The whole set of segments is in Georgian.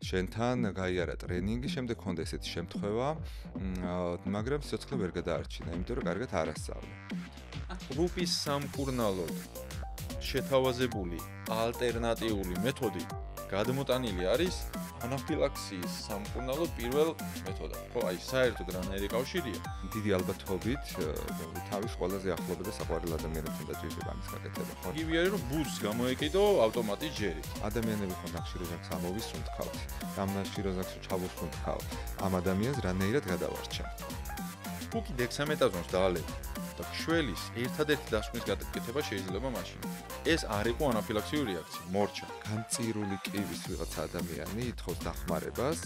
შენთან გაიარა ტრენინგი, შემდეგ ჰქონდა ესეთი შემთხვევა, მაგრამ სიცოცხლე ვერ გადაარჩინა, იმიტომ რომ კარგად არ ასწავლე. გრუპის სამკურნალოდ შეთავაზებული ალტერნატიული მეთოდი გადმოტანილი არის ანაფილაქსიის სამკურნალო პირველ მეთოდად. ხო, აი საერთოდ რანაირი კავშირია? დიდი ალბათობით თავის ყველაზე ახლობელ და საყვარელ ადამიანებთან დაჭირდება ამის გაკეთება, ხო? იგივე არის, რომ ბუს გამოეკიდო ავტომატის ჯერით. ადამიანები ხო ნახშიროზაკს ამოვისუნთქავთ, ამ ნახშიროზაკს ჩავუსუნთქავ, ამ ადამიანს რანაირად გადავარჩენ. თუ კიდე 16-აზონს დაალევ და შველის ერთადერთი დასკვნის გაკეთება შეიძლება მაშინ. ეს არ იყო ანაფილაქსიური რეაქცია, მორჩა. განწირული კივის ვიღაცა ადამიანი ითხოვს დახმარებას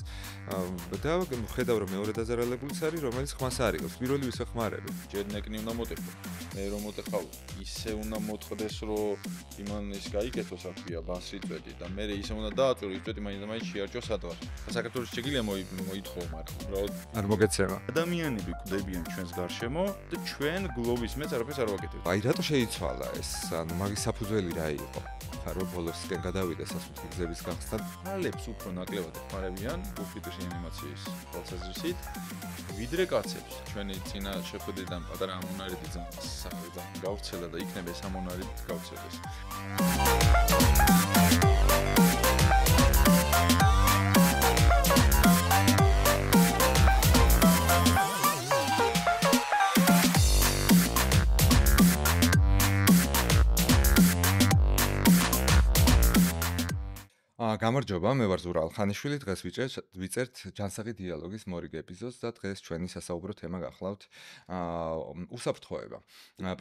და ხედავ რომ მეორე დაზარალებულიც არის, რომელიც ხმას არ იღებს. პირველი ვისე ხმარები. ჯერ ნეკნი უნდა მოტეხო. მე რომ მოტეხავ, ისე უნდა მოწყდეს, რომ იმან ის გაიგეთო საქმეა, ბასრი წვედი და მე ისე უნდა დააწვირო, ის წვედი მაინც შეარჩო სადღაც. საქართველოს შეგიძლია მოითხოვო, მაგრამ უბრალოდ არ მოგეცემა. ადამიანები გვდებიან ჩვენს გარშემო და ჩვენ გლობის მეც არაფერს არ ვაკეთებ. აი რატო შეიცვალა ეს? ანუ მაგის საფუძველი რა იყო? ხარო ბოლოსკენ გადავიდა სასუნთქი გზების გახსნად. ხალებს უფრო ნაკლებად ეხმარებიან გულფიტრის ანიმაციის თვალსაზრისით, ვიდრე კაცებს. ჩვენი წინა შეხვედრიდან პატარა ამონარიდი ძალიან გავრცელა და იქნება ეს ამონარიდი გავრცელდეს. გამარჯობა, მე ვარ ზურალ ხანიშვილი, დღეს ვიწერთ ჯანსაღი დიალოგის მორიგ ეპიზოდს და დღეს ჩვენი სასაუბრო თემა გახლავთ უსაფრთხოება.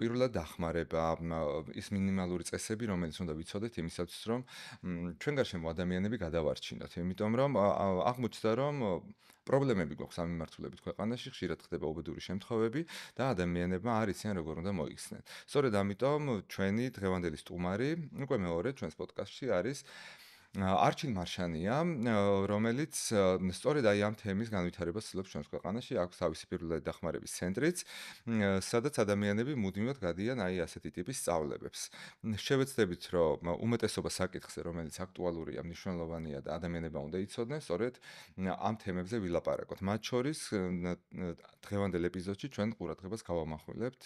პირველად დახმარება, ის მინიმალური წესები, რომელიც უნდა ვიცოდეთ იმისათვის, რომ ჩვენ გარშემო ადამიანები გადავარჩინოთ, იმიტომ რომ აღმოჩნდა, რომ პრობლემები გვაქვს ამ მიმართულებით ქვეყანაში, ხშირად ხდება უბედური შემთხვევები და ადამიანებმა არ იციან როგორ უნდა მოიხსნեն. სწორედ ამიტომ ჩვენი დღევანდელი სტუმარი, უკვე მეორე ჩვენს პოდკასტში არის არჩილ მარშანია, რომელიც სწორედ აი ამ თემის განვითარებას ცდილობს ჩვენს ქვეყანაში, აქვს თავისი პირველადი დახმარების ცენტრიც, სადაც ადამიანები მუდმივად გადიან აი ასეთი ტიპის სწავლებებს. შევეცდებით, რომ უმეტესობა საკითხზე, რომელიც აქტუალურია, მნიშვნელოვანია და ადამიანებმა უნდა იცოდნენ, სწორედ ამ თემებზე ვილაპარაკოთ. მათ შორის დღევანდელ ეპიზოდში ჩვენ ყურადღებას გავამახვილებთ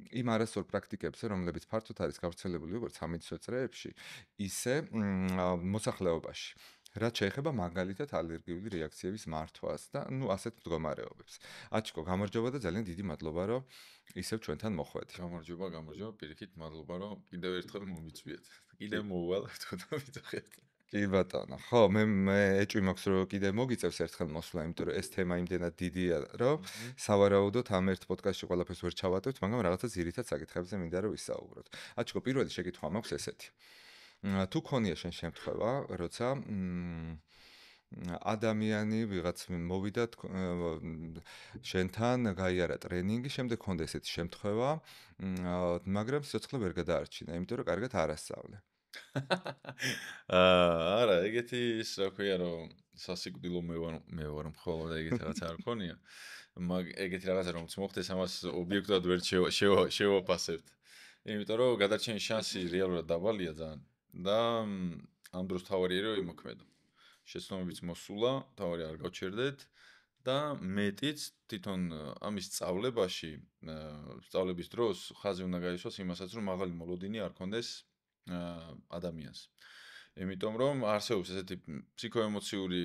იმ არასწორ პრაქტიკებზე, რომლებიც ფართოდ არის გავრცელებული როგორც სამედიცინო წრეებში, ისე მოსახლეობაში. რაც შეეხება მაგალითად ალერგიული რეაქციების მართვას და ასეთ მდგომარეობებს. აჩკო, გამარჯობა და ძალიან დიდი მადლობა, რომ ისევ ჩვენთან მოხვედი. გამარჯობა, პირიქით მადლობა, რომ კიდევ ერთხელ მომიწვიეთ. კიდევ მოუვალ თუ დავიძახეთ. კი ბატონო, ხო, მე ეჭვი მაქვს, რომ კიდევ მოგიწევს ერთხელ მოსვლა, იმიტომ რომ ეს თემა იმდენად დიდია, რომ სავარაუდოდ ამ ერთ პოდკასტში ყველაფერს ვერ ჩავატებთ, მაგრამ რაღაცა ძირითად საკითხებზე მინდა რომ ვისაუბროთ. აჩკო, პირველი შეკითხვა მაქვს ესეთი. თუ ქონია შენ შემთხვევა, როცა ადამიანი ვიღაც მოვიდა შენთან გაიარა ტრენინგი, შემდეგ ჰქონდა ესეთი შემთხვევა, მაგრამ სიცოცხლე ვერ გადაარჩინა, იმიტომ რომ კარგად არ ასწავლე. არა, ეგეთი ის რა ქვია, რომ სასიკვდილო მე ვარ მხოლოდ ეგეთი რაღაცა არ ქონია. ეგეთი რაღაცა რომ მოხდეს, ამას ობიექტურად ვერ შევაფასებთ. იმიტომ რომ გადარჩენის შანსი რეალურად დაბალია ძალიან. და ამ დროს თავარია რომ იმოქმედო. შეცდომებიც მოსულა, თავარი არ გავჩერდეთ და მეტიც თვითონ ამის სწავლებაში, სწავლების დროს ხაზი უნდა გაისვას იმასაც, რომ მაღალი მოლოდინი არ კონდეს ადამიანს. იმიტომ რომ არსებობს ესეთი ფსიქოემოციური,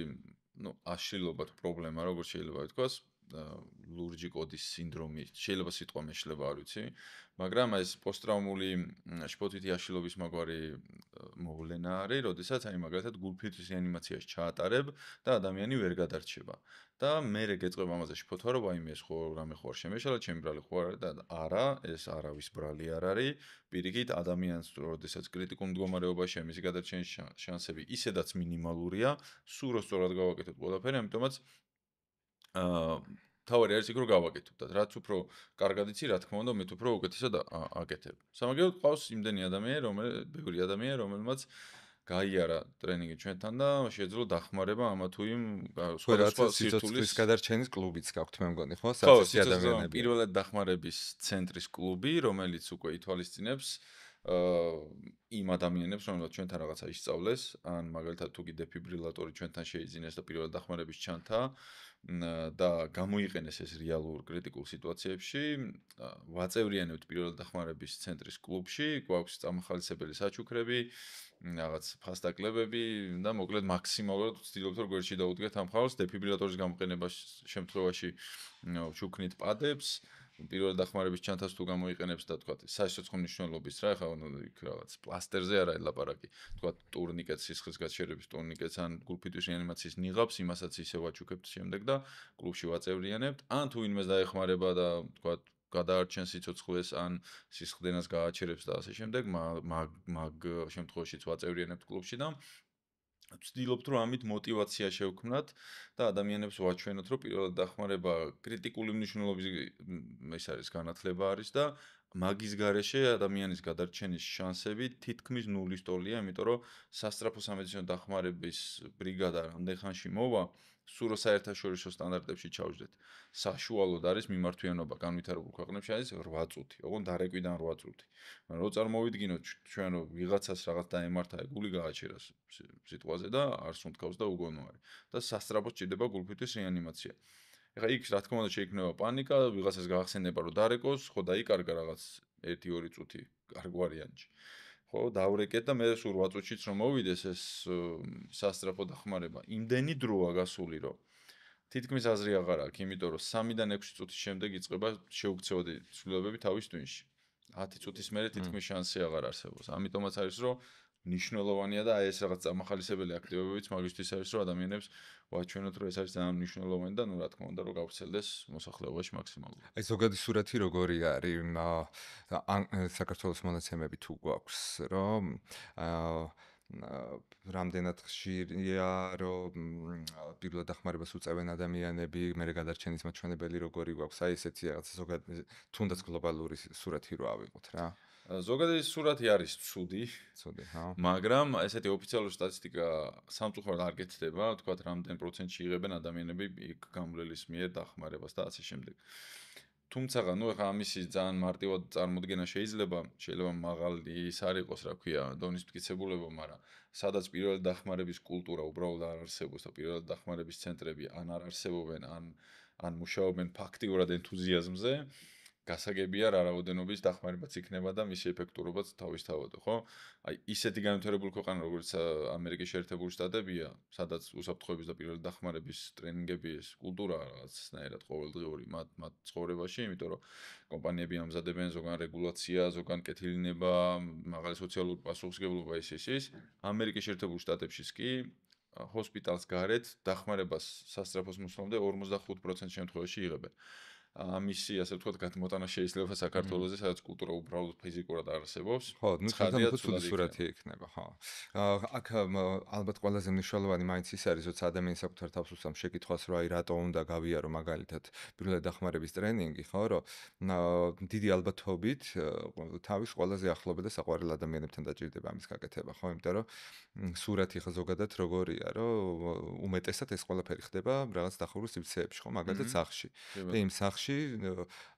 აშლილობა თუ პრობლემა, როგორც შეიძლება ითქვას, ლურჯი კოდის სინდრომი, შეიძლება სიტყვა მეშლება, არ ვიცი, მაგრამ ეს პოსტტრაუმული შფოთვითი აშლილობის მაგვარი მოვლენა არის, როდესაც აი მაგალითად გულფიტრის რეანიმაციაში ჩაატარებ და ადამიანი ვერ გადარჩება. და მე გეწყება ამაზე შფოთვა, რომ აი მე ხო რამე ხო არ შემეშალა, ჩემი ბრალი ხო არა და არა, ეს არავის ბრალი არ არის. პირიქით ადამიანს, როდესაც კრიტიკულ მდგომარეობაში ამის გადარჩენის შანსები ისედაც მინიმალურია, სულ რო სწორად გავაკეთოთ ყველაფერი, ამიტომაც თავარი არის იქ რომ გავაკეთოთ. რაც უფრო კარგად იცი, რა თქმა უნდა, მე უფრო უკეთესად აკეთებ. სამაგიეროდ ყავს იმდენი ბევრი ადამიანი, რომელმაც გაიარა ტრენინგი ჩვენთან და შეძლო დახმარება ამა თუ იმ სხვადასხვა სიცოცხლის გადარჩენის კლუბიც გაქვთ, მე მგონი, ხო? საწესი ადამიანები. პირველად დახმარების ცენტრის კლუბი, რომელიც უკვე ითვალისწინებს იმ ადამიანებს, რომელთაც ჩვენთან რაღაცა ისწავლეს, ან მაგალითად თუ კი დეფიბრილატორი ჩვენთან შეიძინეს და პირველად დახმარების ჩანთა და გამოიყენეს ეს რეალურ კრიტიკულ სიტუაციებში, ვაწევრიანებთ პირველად დახმარების ცენტრის კლუბში, გვაქვს წამახალისებელი საჩუქრები, რაღაც ფასტაკლებები და მოკლედ მაქსიმალურად ვცდილობთ რომ გვერდში დაუდგეთ ამ ხალხს დეფიბრილატორის გამოყენებას შემთხვევაში ჩუქნით პადებს პირველად დახმარების ჩანთას თუ გამოიყენებს და თქვა საშუალო მნიშვნელობის რა ხა იქ რაღაც პლასტერზე არა ელაპარაკი თქვა ტურნიკეტს სისხლის გაჩერების ტურნიკეტს ან გულფიტვის რეანიმაციის ნიღაბს იმასაც ისე ვაჩუქებთ შემდეგ და კლუბში ვაწევრიანებთ ან თუ ვინმეს დაეხმარება და თქვა გადაარჩენს სიცოცხლეს ან სისხლდენას გააჩერებს და ასე შემდეგ მაგ შემთხვევაშიც ვაწევრიანებთ კლუბში და ვცდილობთ რომ ამით мотиваცია შევქმნათ და ადამიანებს ვაჩვენოთ რომ პირველად დახმარება კრიტიკული მნიშვნელობის ეს არის განათლება არის და მაგის გარეშე ადამიანის გადარჩენის შანსები თითქმის ნულის ტოლია, იმიტომ რომ სასწრაფო სამედიცინო დახმარების ბრიგადა რამდენ ხანში მოვა სულ საერთაშორისო სტანდარტებში ჩავждეთ. საშუალოდ არის მიმართვიანობა განვითარებულ ქვეყნებში არის 8 წუთი, ოღონდ დარეკვიდან 8 წუთი. მაგრამ რო წარმოვიდგინოთ ჩვენ რომ ვიღაცას რაღაც დაემართა გული გააჩერა სიტყვაზე და არ სუნთქავს და უგონო არის და სასწრაფოდ ჭირდება გულფიტვის რეანიმაცია. ეხლა იქ რა თქმა უნდა შეიქმნება პანიკა, ვიღაცას გაახსენება რომ დარეკოს, ხო დაიკარგა რაღაც 1-2 წუთი კარგ ვარიანტში. ხო, დავრეკეთ და მე სულ 8 წუთშიც რომ მოვიდეს ეს სასწრაფო დახმარება. იმდენი დროა გასული რომ თითქმის აზრი აღარ აქვს, იმიტომ რომ 3-დან 6 წუთის შემდეგ იწყება შეუქცევადი ცვლილებები თავის ტვინში. 10 წუთის მერე თითქმის შანსი აღარ არსებობს. ამიტომაც არის რომ მნიშვნელოვანია და აი ეს რაღაც წამახალისებელი აქტივობებიც მაგისთვის არის რომ ადამიანებს ვაჩვენოთ რომ ეს არის ძალიან მნიშვნელოვანი და ნუ რა თქმა უნდა რომ გავრცელდეს მოსახლეობაში მაქსიმალურად. აი ზოგადი სურათი როგორი არის საქართველოს მონაცემები თუ გვაქვს რომ რამდენად ხშირია რომ პირველად დახმარებას უწევენ ადამიანები, მე გადარჩენის მაჩვენებელი როგორი გვაქვს, აი ესეთი რაღაც ზოგადი თუნდაც გლობალური სურათი რო ავიღოთ რა. ზოგადი სურათი არის ცუდი, ხო. მაგრამ ესეთი ოფიციალური სტატისტიკა სამწუხაროდ არ გეცდება, თქვათ რამდენ პროცენტში იღებენ ადამიანები იქ გამრელის მიერ დახმარებას და ასე შემდეგ. თუმცა, ნუ ეხა ამისი ძალიან მარტივად წარმოდგენა შეიძლება მაღალი ის არ იყოს, რა ქვია, დონის მტკიცებულება, მაგრამ სადაც პირველად დახმარების კულტურა უბრალოდ არ არსებობს და პირველად დახმარების ცენტრები ან არ არსებობენ, ან მუშაობენ ფაქტიურად ენთუზიაზმზე, გასაგებია რა რაოდენობის დახმარებაც იქნება და მისი ეფექტურობაც თავისთავად, ხო? აი ისეთი განვითარებული ქვეყანა როგორც ამერიკის შეერთებული შტატებია, სადაც უსაფრთხოების და პირველად დახმარების ტრენინგები ეს კულტურა რაღაცნაირად ყოველდღიური მათ ცხოვრებაში, იმიტომ რომ კომპანიები ამზადებენ ზოგან რეგულაცია, ზოგან კეთილინება, მაღალი სოციალური პასუხისმგებლობა ის. ამერიკის შეერთებულ შტატებშიც კი ჰოსპიტალს გარეთ დახმარებას სასწრაფოს მოსვლამდე 45% შემთხვევაში იღებენ. ამისი ასე ვთქვათ გადმოტანა შეიძლება საქართველოსზე, სადაც კულტურა უბრალოდ ფიზიკურად არ არსებობს. ხო, ნუ ჩვენთან უფრო ცუდი სურათი იქნება, ხო. აქ ალბათ ყველაზე მნიშვნელოვანი მაინც ის არის, როცა ადამიანი საკუთარ თავს უსვამს შეკითხვას, რომ აი რატო უნდა გავიარო მაგალითად პირველად დახმარების ტრენინგი, ხო, რომ დიდი ალბათობით თავის ყველაზე ახლობელ და საყვარელ ადამიანებთან დაჭირდება ამის გაკეთება, ხო, იმიტომ რომ სურათი ხა ზოგადად როგორია, რომ უმეტესად ეს ყველაფერი ხდება რაღაც დახურულ სივრცეებში, ხო, მაგალითად სახლში. და იმ სახლში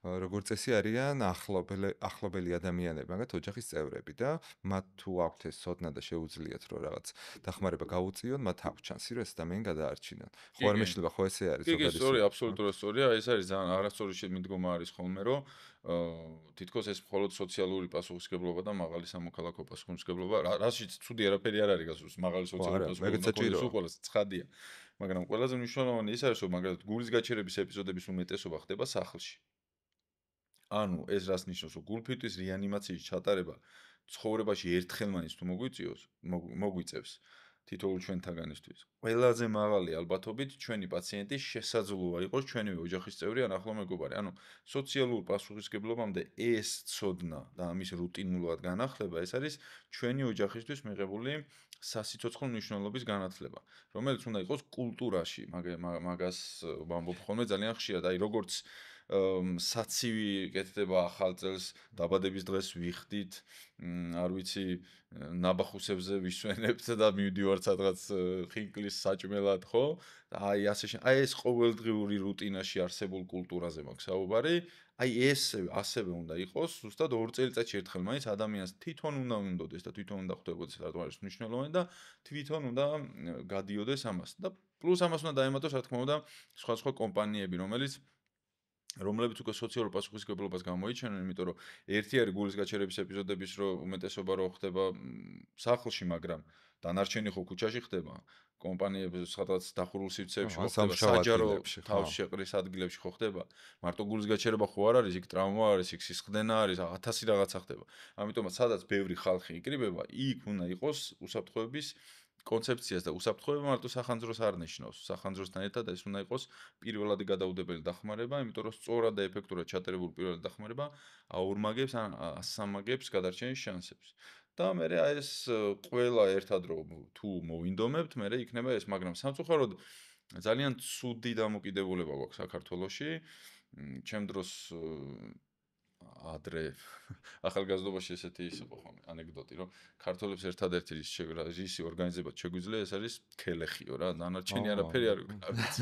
როგორც წესი არიან ახლობელი ადამიანები, მაგათ ოჯახის წევრები და მათ თუ აქვთ ეს ცოდნა და შეუძლიათ რომ რაღაც დახმარება გაუწიონ, მათ აქვს შანსი რომ ეს ადამიანი გადაარჩინონ. ხო არ მეშლება ხო ესე არის ზოგადად. კი, სწორია, აბსოლუტურად სწორია. ეს არის ძალიან არასწორი შემდგომა არის ხოლმე, რომ თითქოს ეს მხოლოდ სოციალური პასუხისმგებლობა და მაღალი სამოქალაქო პასუხისმგებლობა, რაშიც ცუდი არაფერი არ არის გასულს, მაღალი სოციალური პასუხისმგებლობა სულ ყველას ცხადია. მაგრამ ყველაზე მნიშვნელოვანი ის არის, რომ მაგალითად გულის გაჩერების ეპიზოდების უმეტესობა ხდება სახლში. ანუ ეს რას ნიშნავს, რომ გულფიტვის რეანიმაციის ჩატარება ცხოვრებაში ერთხელმაინც თუ მოგვიწევს თითოეულ ჩვენთაგანისთვის. ყველაზე მაღალი ალბათობით ჩვენი პაციენტი შესაძლოა იყოს ჩვენივე ოჯახის წევრი ან ახლო მეგობარი. ანუ სოციალურ პასუხისმგებლობამდე ეს ცოდნა და ამის რუტინულად განახლება, ეს არის ჩვენი ოჯახისთვის მიღებული სასიცოცხლო მნიშვნელობის განათლება, რომელიც უნდა იყოს კულტურაში. მაგას ვამბობ ხოლმე ძალიან ხშირად. აი როგორც საცივი კეთდება ახალ წელს, დაბადების დღეს ვიხდით, არ ვიცი, ნაბახუსებზე ვისვენებთ და მივდივართ სადღაც ხინკლის საჭმელად, ხო? აი აი ეს ყოველდღიური რუტინაში არსებულ კულტურაზე მაქვს საუბარი. აი ეს ასევე უნდა იყოს, ზუსტად 2 წელიწადში ერთხელ მაინც ადამიანს თვითონ უნდა უნდოდეს და თვითონ უნდა ხვდებოდეს რატომ არის მნიშვნელოვანი და თვითონ უნდა გადიოდეს ამას. და პლუს ამას უნდა დაემატოს, რა თქმა უნდა, სხვა კომპანიები, რომლებიც უკვე სოციალურ პასუხისმგებლობას გამოიჩენენ, იმიტომ რომ ერთი არის გულის გაჩერების ეპიზოდების, რომ უმეტესობა რო ხდება სახლში, მაგრამ დანარჩენი ხო ქუჩაში ხდება. კომპანიები სადღაც დახურულ სივრცეებში ხო ხდება, საჯარო თავშეყრის ადგილებში ხო ხდება. მარტო გულის გაჩერება ხო არ არის, იქ ტრავმა არის, იქ სისხლდენა არის, 1000 რაღაცა ხდება. ამიტომაც სადაც ბევრი ხალხი იკრიბება, იქ უნდა იყოს უსაფრთხოების კონცეფციას და უსაფრთხოება მარტო სახანძროს არ ნიშნავს. სახანძროსთან ერთად ეს უნდა იყოს პირველადი გადაუდებელი დახმარება, იმიტომ რომ სწორად და ეფექტურად ჩატარებული პირველადი დახმარება აორმაგებს ან ასამაგებს გადარჩენის შანსებს. და მე ეს ყველა ერთად რომ თუ მოვინდომებთ, მე იქნება ეს, მაგრამ სამწუხაროდ ძალიან ცუდი დამოკიდებულება გვაქვს საქართველოში. ჩემ დროს ადრე ახალგაზრდობაში ესეთი ის იყო ხოლმე ანეკდოტი, რომ ქართველებს ერთადერთი ისი ორგანიზებად შეგვიძლია, ეს არის ქელეხიო რა, დანარჩენი არაფერი არ ვიცი.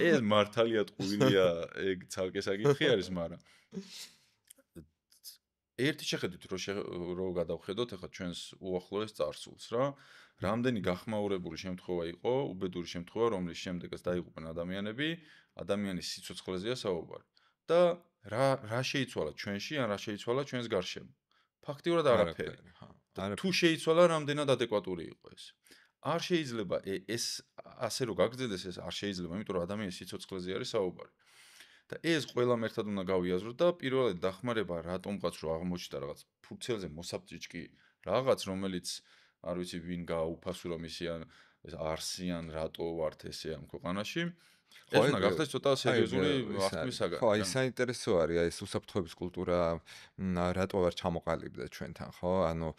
ეს მართალია ტყუილია, ეგ ცალკე საკითხი არის, მაგრამ ერთი შეხედვით რო გადავხედოთ ახლა ჩვენს უახლოეს წარსულს რა, რამდენი გახმაურებული შემთხვევა იყო, უბედური შემთხვევა, რომლის შემდეგაც დაიღუპნენ ადამიანები, ადამიანის სიცოცხლეზეა საუბარი. და რა შეიცვალა ჩვენში, ან რა შეიცვალა ჩვენს გარშემო? ფაქტიურად არაფერი. თუ შეიცვალა, რამდენად ადეკვატური იყო ეს? არ შეიძლება ეს ასე რომ გაგრძელდეს, ეს არ შეიძლება, იმიტომ რომ ადამიანის სიცოცხლეზე არის საუბარი. და ეს ყველამ ერთად უნდა გავიაზროთ და პირველად დახმარება რატომღაც რო აღმოჩნდა რაღაც ფურცელზე მოსაბჭიჭკი რაღაც, რომელიც არ ვიცი ვინ გააუფასურა მისიან ეს არსიან რატო ვართ ესე ამ ქვეყანაში. ეს უნდა გახდეს ცოტა სერიოზული აღქმის საგანი. ხო, აი საინტერესო არის აი ეს უსაფრთხოების კულტურა რატო არ ჩამოყალიბდა ჩვენთან, ხო? ანუ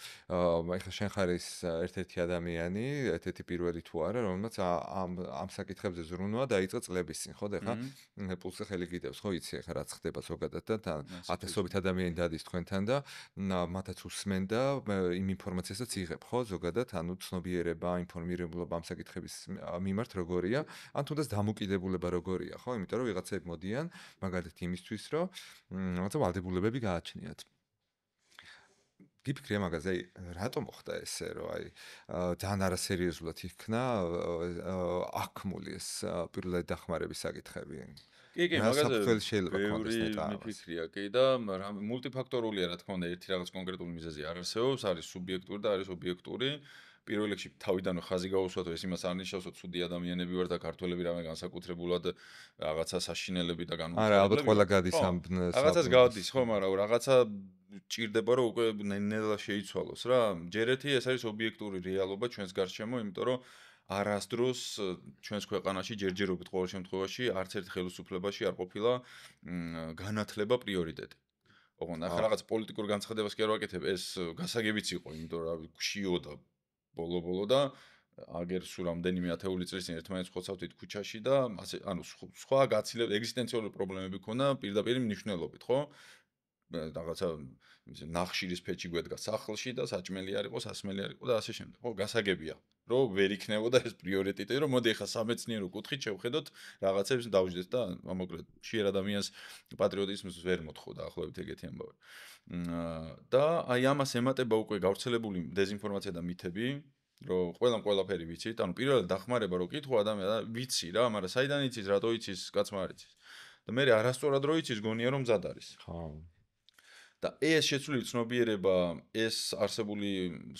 ეხლა შენ ხარ ის ერთ-ერთი ადამიანი, ერთ-ერთი პირველი თუ არა, რომელმაც ამ საკითხებზე ზრუნვა დაიწყო წლების წინ, ხო? და ეხლა პულსზე ხელი გიდევს, ხო? იცი ეხლა რაც ხდება ზოგადად და ათასობით ადამიანი დადის თქვენთან და მათაც უსმენ და იმ ინფორმაციასაც იღებ, ხო? ზოგადად, ანუ ცნობიერება, ინფორმირებულობა ამ საკითხების მიმართ როგორია, ან თუნდაც დამოკიდებულება როგორია, ხო? იმიტომ რომ ვიღაცები მოდიან მაგალითად იმისთვის, რომ რაღაცა ვალდებულებები გააჩნიათ. გიფიქრე მაგაზე, აი, რატომ მოხდა ესე, რომ აი ძალიან არასერიოზულად იქნა აქმული ეს პირველადი დახმარების საკითხები? კი, მაგაზე შეიძლება კონდეს ნეტა. მიფიქრია, კი და მულტიფაქტორულია, რა თქმა უნდა, ერთი რაღაც კონკრეტული მიზეზი არ არსებობს, არის სუბიექტური და არის ობიექტური. პირველ რიგში თავიდანვე ხაზი გაუსვათ, ეს იმას არ ნიშნავს, რომ ცუდი ადამიანები ვარ და ქართველები რამე განსაკუთრებულად რაღაცა საშინელები და განუცხადებლები. არა, ალბათ ყველა გადის ამ რაღაცას გადის, ხო, მაგრამ რაღაცა ჭირდება, რომ უკვე ნელა შეიცვალოს რა. ჯერ ერთი ეს არის ობიექტური რეალობა ჩვენს გარშემო, იმიტომ რომ არასდროს ჩვენს ქვეყანაში ჯერჯერობით ყოველ შემთხვევაში არც ერთ ხელისუფლებაში არ ყოფილა განათლება პრიორიტეტი. ოღონდ ახლა რაღაც პოლიტიკურ განცხადებას კი არ ვაკეთებ, ეს გასაგებიც იყო, იმიტომ რომ გშიოდა ბოლო და აგერ სულ რამდენიმე ათეული წლის წინ ერთმანეთს ხოცავდით ქუჩაში და ასე ანუ სხვა გაცილებით ეგზისტენციური პრობლემები ქონდა პირდაპირ მნიშვნელობით, ხო? რაღაცა ნახშირის ფეჭი გვედგა სახლში და საჭმელი არ იყო, სასმელი არ იყო და ასე შემდეგ. ხო, გასაგებია, რომ ვერ იქნებოდა ეს პრიორიტეტი, რომ მოდი ახლა სამეცნიერო კუთხით შევხედოთ რაღაცებს დავждეთ და მოკლედ შეერ ადამიანს პატრიოტიზმს ვერ მოთხოვ დაახლოებით ეგეთი ამბავი. და აი ამას ემატება უკვე გავრცელებული დეзинფორმაცია და მითები, რომ ყველაფერი ვიცით, ანუ პირველად დახმარება რო კითხვა ადამიანს, ვიცი რა, მაგრამ საიდან იცის, რატო იცის, კაცმა არ იცის. და მე არასწორად რო იცის, გონია რომ მზად არის. ხო. და ეს შეცვლილი ცნობიერება, ეს არსებული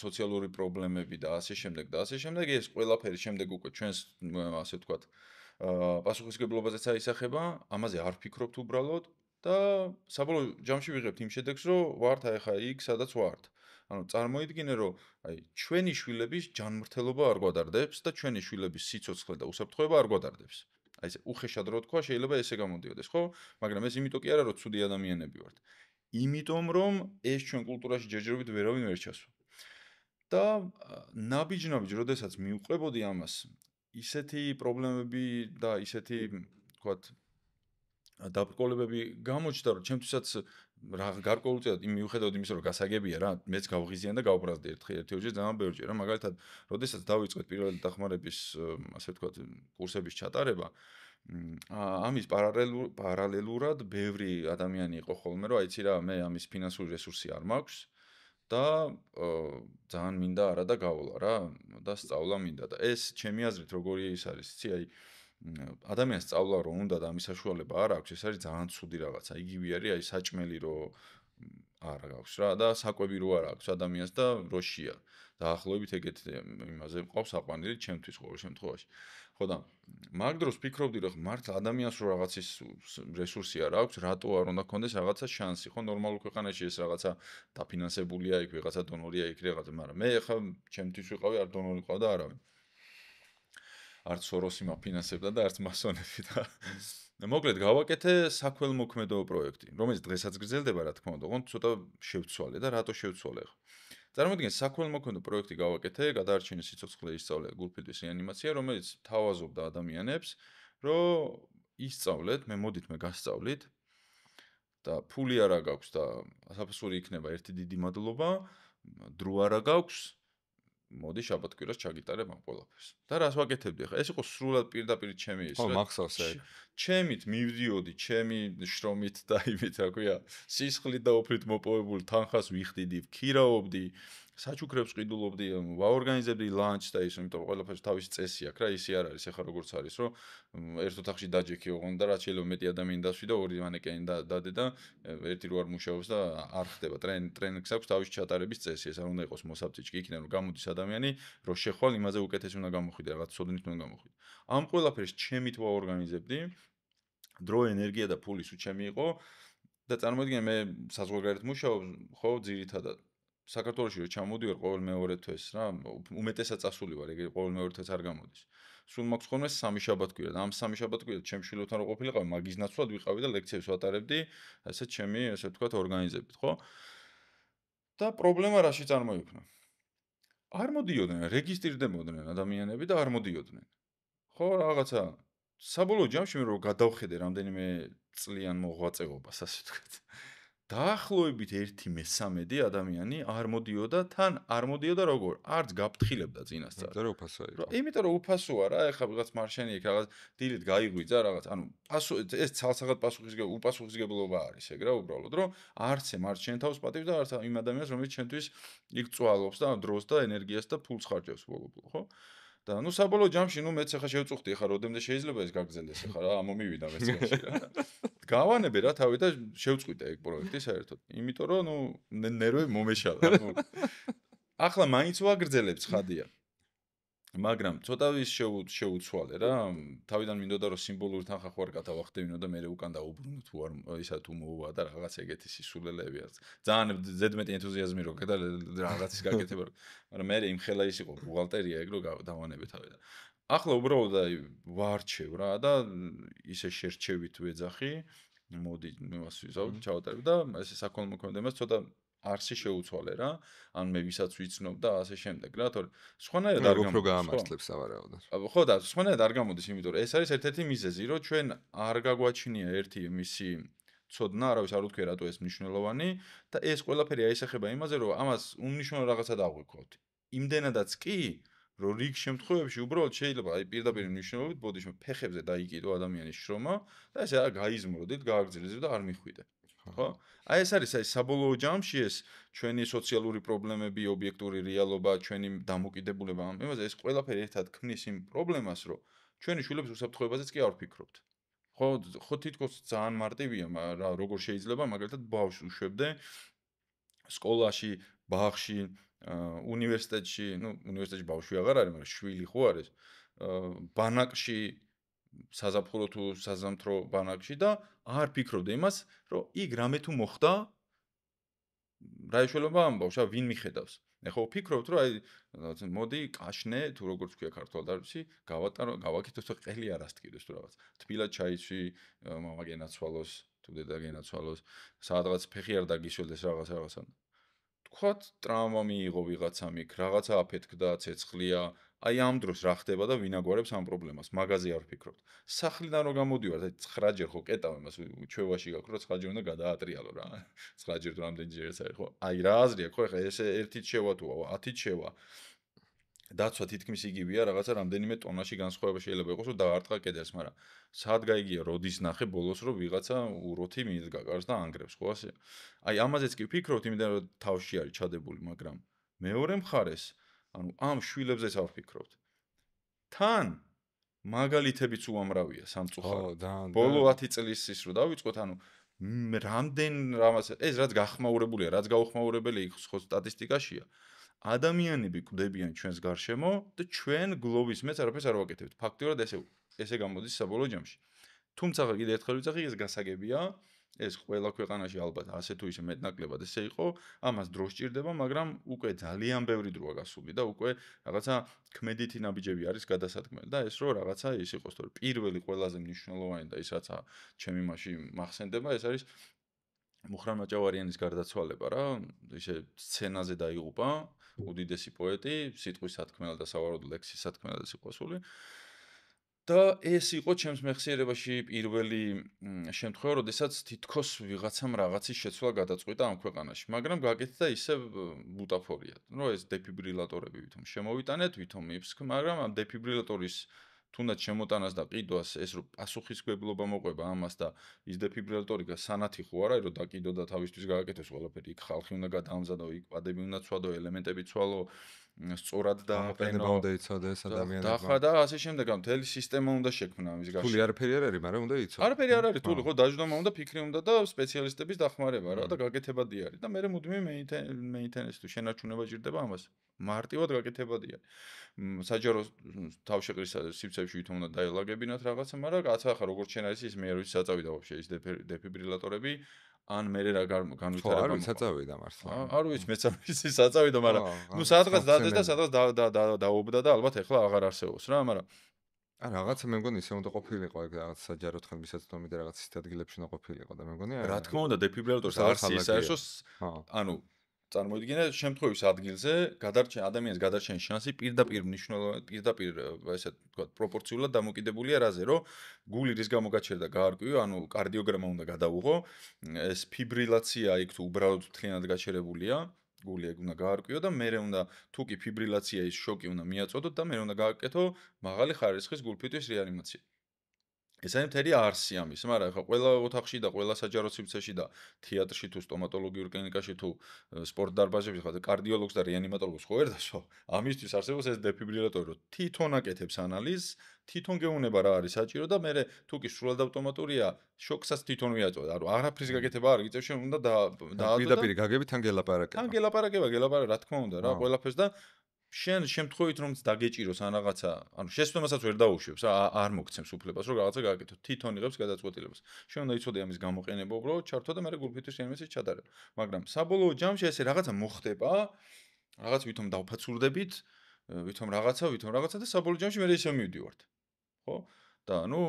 სოციალური პრობლემები და ასე შემდეგ და ასე შემდეგ, ეს ყველაფერი შემდეგ უკვე ჩვენს ასე ვთქვათ, პასუხისმგებლობაზეც აისახება, ამაზე არ ვფიქრობთ უბრალოდ და საბოლოო ჯამში ვიღებთ იმ შედეგს, რომ ვართ აი ხა იქ, სადაც ვართ. ანუ წარმოიდგინე, რომ აი ჩვენი შვილების ჯანმრთელობა არ გვადარდებს და ჩვენი შვილების სიცოცხლე და უსაფრთხოება არ გვადარდებს. აი ესე უხეშად რო თქვა, შეიძლება ესე გამოდიოდეს, ხო? მაგრამ ეს იმიტომ კი არა, რომ ცუდი ადამიანები ვართ. იმიტომ რომ ეს ჩვენ კულტურაში ჯერჯერობით ვერავინ ვერ ჩასვა. და ნაბიჯ, როდესაც მივყვებოდი ამას, ისეთი პრობლემები და ისეთი, ვთქვათ, დაბრკოლებები გამოჩნდა, რომ ჩემთვისაც გარკვეულწილად იმ მიუხედავად იმისა, რომ გასაგებია რა, მეც გავღიზიან და გავბრაზდი ერთი ოჯი ძალიან ბევრჯერ რა, მაგალითად, როდესაც დავიწყეთ პირველი დახმარების, ასე ვთქვათ, კურსების ჩატარება, ამის პარალელურად ბევრი ადამიანი იყო ხოლმე, რომ აიცი რა, მე ამის ფინანსური რესურსი არ მაქვს და ძალიან მინდა არა და გავლა რა და სწავლა მინდა და ეს ჩემი აზრით როგორი ის არის, იცი, აი ადამიანს სწავლა რომ უნდა და ამის საშუალება არ აქვს, ეს არის ძალიან ცუდი რაღაცა. იგივე არის აი საჭმელი რომ არ აქვს რა და საკვები რო არ აქვს ადამიანს და როშია. დაახლოებით ეგეთ იმაზე მყავს აყვანილი ჩემთვის ყოველ შემთხვევაში. ხო და მაგ დროს ფიქრობდი რომ მართლა ადამიანს რო რაღაცის რესურსი არ აქვს, რატო არ უნდა ქონდეს რაღაცა შანსი, ხო ნორმალურ ქვეყანაში ეს რაღაცა დაფინანსებულია იქ, რაღაცა დონორია იქ რაღაცა, მაგრამ მე ხა ჩემთვის ვიყავი არ დონორი ყავდა არავინ. არც სოროსი მაფინანსებდა და არც მასონები და მოკლედ გავაკეთე საქველმოქმედო პროექტი, რომელიც დღესაც გრძელდება, რა თქმა უნდა, ოღონდ ცოტა შევცვალე და რატო შევცვალე ხო? წარმოიდგინე, საქველმოქმედო პროექტი გავაკეთე, გადაარჩინე სიცოცხლე ისწავლე გულფრიდის რეანიმაცია, რომელიც თავაზობდა ადამიანებს, რომ ისწავლეთ, მე მოდით მე გასწავლით და ფული არა გაქვს და საფასური იქნება ერთი დიდი მადლობა, დრო არა გაქვს მოდი შაბათ-კვირას ჩაგიტარებ ამ ყველაფერს. და რას ვაკეთებდი ახლა? ეს იყო სრულად პირდაპირ ჩემი ის ხო, რა. მახსოვს ეგ. ჩემით მივდიოდი, ჩემი შრომით და იმით, რა ქვია, სისხლით და უფლით მოპოვებული თანხას ვიხდიდი, ვქირაობდი, საჩუქრებს ყიდულობდი, ვაორგანიზებდი ლანჩს და ის, იმიტომ რომ ყველაფერს თავისი წესი აქვს რა, ისი არ არის, ახლა როგორც არის, რომ ერთ ოთახში დაჯექი ოღონდ და რაც შეიძლება მეტი ადამიანი დასვი და ორი მანეკენი დადე და ერთი რო არ მუშაობს და არ ხდება ტრენინგს აქვს თავის ჩატარების წესი, ეს არ უნდა იყოს მოსაბჭიჭი, იქიდან რომ გამოდის ადამიანი, რომ შეხვალ იმაზე უკეთესი უნდა გამოხვიდე, რაღაც ცოდნით უნდა გამოხვიდე. ამ ყველაფერს ჩემით ვაორგანიზებდი, დრო, ენერგია და ფული სულ ჩემი იყო და წარმოიდგინე მე საზღვარგარეთ მუშაობ, ხო, ძირითადად საქართველოში რო ჩამოდივარ ყოველ მეორე თვეს რა, უმეტესად წასული ვარ, ეგ ყოველ მეორე თვეს არ გამოდის. სულ მაქვს ხოლმე სამი შაბათ-კვირა და ამ სამი შაბათ-კვირა ჩემ შვილებთან რო ყოფილიყავი, მაგის ნაცვლად ვიყავი და ლექციებს ვატარებდი, ესე ჩემი, ესე ვთქვათ, ორგანიზებით, ხო? და პრობლემა რაში წარმოიქმნა? არ მოდიოდნენ, რეგისტრირდებოდნენ ადამიანები და არ მოდიოდნენ. ხო, რაღაცა საბოლოო ჯამში მე რო გადავხედე რამდენიმე წლიან მოღვაწეობას, ასე ვთქვათ. დაახლოებით 1/13 ადამიანი არ მოდიოდა, თან არ მოდიოდა როგორ? არც გაფრთხილებდა წინასწარ. იმიტომ რომ უფასო იყო. იმიტომ რომ უფასოა რა, ეხლა ვიღაც მარშანი იქ რაღაც დილით გაიღვიძა რაღაც, ანუ ეს ცალსაღად უპასუხისგებლობა არის ეგ რა უბრალოდ, რომ არც არ შენ თავს პატივს და არც იმ ადამიანს, რომელიც შენთვის იქ წვალობს და დროს და ენერგიას და ფულს ხარჯავს ბოლო-ბოლო, ხო? და ნუ საბოლოო ჯამში ნუ მეც ახლა შევწუხდი ახლა როდემდე შეიძლება ეს გაგრძელდეს ახლა რა ამომივიდა მეც გაში რა. გავანებე რა თავი და შევწყვიტე ეგ პროექტი საერთოდ. იმიტომ რომ ნუ ნერვები მომეშალა, ნუ ახლა მაინც ვაგრძელებ ცხადია. მაგრამ ცოტა ვის შეუცვალე რა. თავიდან მინდოდა რომ სიმბოლური თანხა ხوار გადავახდევინო და მე უკან დაუბრუნო თუ არ ისა თუ მოუვა და რაღაც ეგეთი სისულელეები არის. ძალიან ზედმეტი ენთუზიაზმი რო და რაღაცის გაკეთება. მაგრამ მე იმ ხელა ის იყო ბუღალტერია ეგ რო დავანებე თავი და ახლა უბრალოდ აი ვარჩევ რა და ისე შერჩევით ვეძახი. მოდი მას ვიზავ ჩავატარებ და ესე საქველმოქმედებას ცოტა არსი შეუცვალე რა. ან მე ვისაც ვიცნობ და ასე შემდეგ რა, თორე სხვანაირად არ გამოდის. გამართლებს სავარაუდოდ. ხო და სხვანაირად არ გამოდის, იმიტომ რომ ეს არის ერთ-ერთი მიზეზი, რომ ჩვენ არ გაგვაჩნია ერთი მისი ცოდნა, არავის არ უთქვია რატო ეს მნიშვნელოვანი და ეს ყველაფერი აისახება იმაზე, რომ ამას უმნიშვნელო რაღაცა დავღვიქოთ. იმდენადაც კი, რომ რიგ შემთხვევებში უბრალოდ შეიძლება აი პირდაპირ მნიშვნელობით ბოდიშმა ფეხებზე დაიკიდო ადამიანის შრომა და ესე არ გაიზმროდით, გააგრძელეთ და არ მიხვიდე. ხო? აი ეს არის აი საბოლოო ჯამში ეს ჩვენი სოციალური პრობლემები, ობიექტური რეალობა, ჩვენი დამოკიდებულება ამ იმაზე ეს ყველაფერი ერთად ქმნის იმ პრობლემას, რომ ჩვენი შვილების უსაფრთხოებაზეც კი არ ვფიქრობთ. ხო თითქოს ძალიან მარტივია, რა როგორ შეიძლება მაგალითად ბავშვს უშვებდე სკოლაში, ბაღში, უნივერსიტეტში, ნუ უნივერსიტეტში ბავშვი აღარ არის, მაგრამ შვილი ხო არის. ბანაკში საზაფხულო თუ საზამთრო ბანაკში და არ ფიქრობდე იმას, რომ იქ რამე თუ მოხდა, რა ეშველობა ამ ბავშვს, ვინ მიხედავს. ეხლა ვფიქრობთ, რომ აი მოდი კაშნე თუ როგორც ქვია ქართულ დარბაზში, გავაკეთოს და ყელი არ ასტკიდეს თუ რაღაც. თბილად ჩაიცვი, მამა გენაცვალოს, თუ დედა გენაცვალოს, სადღაც ფეხი არ დაგიშველდეს რაღაცა. თქვათ, ტრავმა მიიღო ვიღაცამ იქ, რაღაცა აფეთქდა, ცეცხლია, აი ამ დროს რა ხდება და ვინ აგვარებს ამ პრობლემას? მაგაზე არ ვფიქრობთ. სახლიდან რო გამოდივართ, აი 9 ჯერ ხო კეტავ იმას ჩვევაში გაქვს, რომ 9 ჯერ უნდა გადაატრიალო რა. 9 ჯერ თუ რამდენჯერ არის ხო? აი რა აზრია ხო ეხლა ეს ერთით შევა თუ 10-ით შევა. დაცვა თითქმის იგივეა, რაღაცა რამდენიმე ტონაში განსხვავება შეიძლება იყოს, რომ დაარტყა კედელს, მაგრამ სად გაიგია როდის ნახე ბოლოს, რომ ვიღაცა უროთი მიდგა კარს და ანგრევს, ხო ასე? აი ამაზეც კი ვფიქრობთ, იმიტომ რომ თავში არის ჩადებული, მაგრამ მეორე მხარეს, ანუ ამ შვილებზეც არ ვფიქრობთ. თან მაგალითებიც უამრავია სამწუხაროდ. ხო, და ბოლო 10 წლის ის რო დავიწყოთ, ანუ რამდენ რამაც ეს რაც გახმაურებულია, რაც გაუხმაურებელი იქს ხო სტატისტიკაშია. ადამიანები კვდებიან ჩვენს გარშემო და ჩვენ გლოვის მეც არაფერს არ ვაკეთებთ. ფაქტიურად ესე გამოდის საბოლოო ჯამში. თუმცა კიდე ერთხელ ვიძახი, ეს გასაგებია, ეს ყველა ქვეყანაში ალბათ ასე თუ ისე მეტნაკლებად ესე იყო, ამას დრო სჭირდება, მაგრამ უკვე ძალიან ბევრი დროა გასული და უკვე რაღაცა ქმედითი ნაბიჯები არის გადასადგმელი და ეს რო რაღაცა ის იყოს, თორე პირველი ყველაზე მნიშვნელოვანი და ის რაც ჩემი მასში მახსენდება, ეს არის მუხრან მაჭავარიანის გარდაცვალება რა, ისე სცენაზე დაიღუპა უდიდესი პოეტი, სიტყვის სათქმელად და სავარაუდოდ ლექსის სათქმელად სიყვასული. და ეს იყო ჩემს მეხსიერებაში პირველი შემთხვევა, როდესაც თითქოს ვიღაცამ რაღაცის შეცვლა გადაწყვიტა ამ ქვეყანაში, მაგრამ გაკეთდა ისე ბუტაფორია, რომ ეს დეფიბრილატორები ვითომ შემოვიტანეთ, ვითომ იფსკ, მაგრამ ამ დეფიბრილატორის თუნდაც შემოტანას და ყიდვას ეს რო პასუხისმგებლობა მოყვება ამას და ის დეფიბრილატორი სანათი ხო არა, რომ დაკიდო და თავისთვის გააკეთოს ყველაფერი, იქ ხალხი უნდა გადაამზადო, იქ პადები უნდა ცვადო, ელემენტები ცვალო, სწორად დააყენება უნდა იცოდეს ადამიანებმა. და ასე შემდეგ, მთელი სისტემა უნდა შექმნა ამის გარშემო. თული არაფერი არ არის, მაგრამ უნდა იცოდეს. არაფერი არ არის თული, ხო დაждომა უნდა, ფიქრი უნდა და სპეციალისტების დახმარება რა და გაკეთებადი არის და მე მუდმივი მეინტენენსი თუ შენარჩუნება ჭირდება ამას. მარტივად გაკეთებადი არის. საჯარო თავშეყრის სივრცეებში ვითომ უნდა დაელაგებინათ რაღაცა, მაგრამ კაცა ახლა როგორც შენ არის ის მე არ ვიცი საწავიდა ვაფშე ის დეფიბრილატორები ან მე რა განვითარება ხო, არ ვიცი საწავიდა მართლა. არ ვიცი მეც არ ვიცი საწავიდა, მაგრამ ნუ სადღაც დადეს და სადღაც დაობდა და ალბათ ახლა აღარ არსებობს რა, მაგრამ რაღაცა მე მგონი ისე უნდა ყოფილიყო ეგ რაღაც საჯარო თხემისაცდომი და რაღაც ისეთ ადგილებში უნდა ყოფილიყო და მე მგონი რა თქმა უნდა დეფიბრილატორს არც ის არის ანუ წარმოიდგინე შემთხვევის ადგილზე ადამიანის გადარჩენის შანსი პირდაპირ მნიშვნელოვნად პირდაპირ ესე ვთქვათ პროპორციულად დამოკიდებულია რაზე რომ გული რის გამო გაჩერდა გაარკვიო ანუ კარდიოგრამა უნდა გადაუღო ეს ფიბრილაცია იქ თუ უბრალოდ მთლიანად გაჩერებულია გული ეგ უნდა გაარკვიო და მე უნდა თუ კი ფიბრილაცია ის შოკი უნდა მიაწოდოთ და მე უნდა გააკეთო მაღალი ხარისხის გულფიტვის რეანიმაცია ეს არის მთელი არსი ამის, მაგრამ ახლა ყველა ოთახში და ყველა საჯარო სივრცეში და თეატრში თუ სტომატოლოგიურ კლინიკაში თუ სპორტ დარბაზებში ხარ და კარდიოლოგს და რეანიმატოლოგს ხო ერთად ხო? ამისთვის არსებობს ეს დეფიბრილატორი, რომ თვითონ აკეთებს ანალიზს, თვითონ გეუნება რა არის საჭირო და მე თუ კი სრულად ავტომატურია, შოკსაც თვითონ ვიაწვევ. ანუ არაფრის გაკეთება არ გიწევს, შენ უნდა დაადო. პირდაპირ გაგებით თან გელაპარაკება. თან გელაპარაკება, რა თქმა უნდა რა, ყველაფერს და შენ შემთხვევით რომ დაგეჭიროს ან რაღაცა, ანუ შესწვემასაც ვერ დაუშვებს, არ მოგცემს უფლებას, რომ რაღაცა გააკეთო. თვითონ იღებს გადაწყვეტილებას. შენ უნდა იცოდე ამის გამოყენება უბრალოდ ჩართო და მე გულფიტვის რეანიმაციის ჩატარება. მაგრამ საბოლოო ჯამში ესე რაღაცა მოხდება, რაღაც ვითომ დავფაცურდებით, ვითომ რაღაცა და საბოლოო ჯამში მე ისე მივდივართ. ხო? და ანუ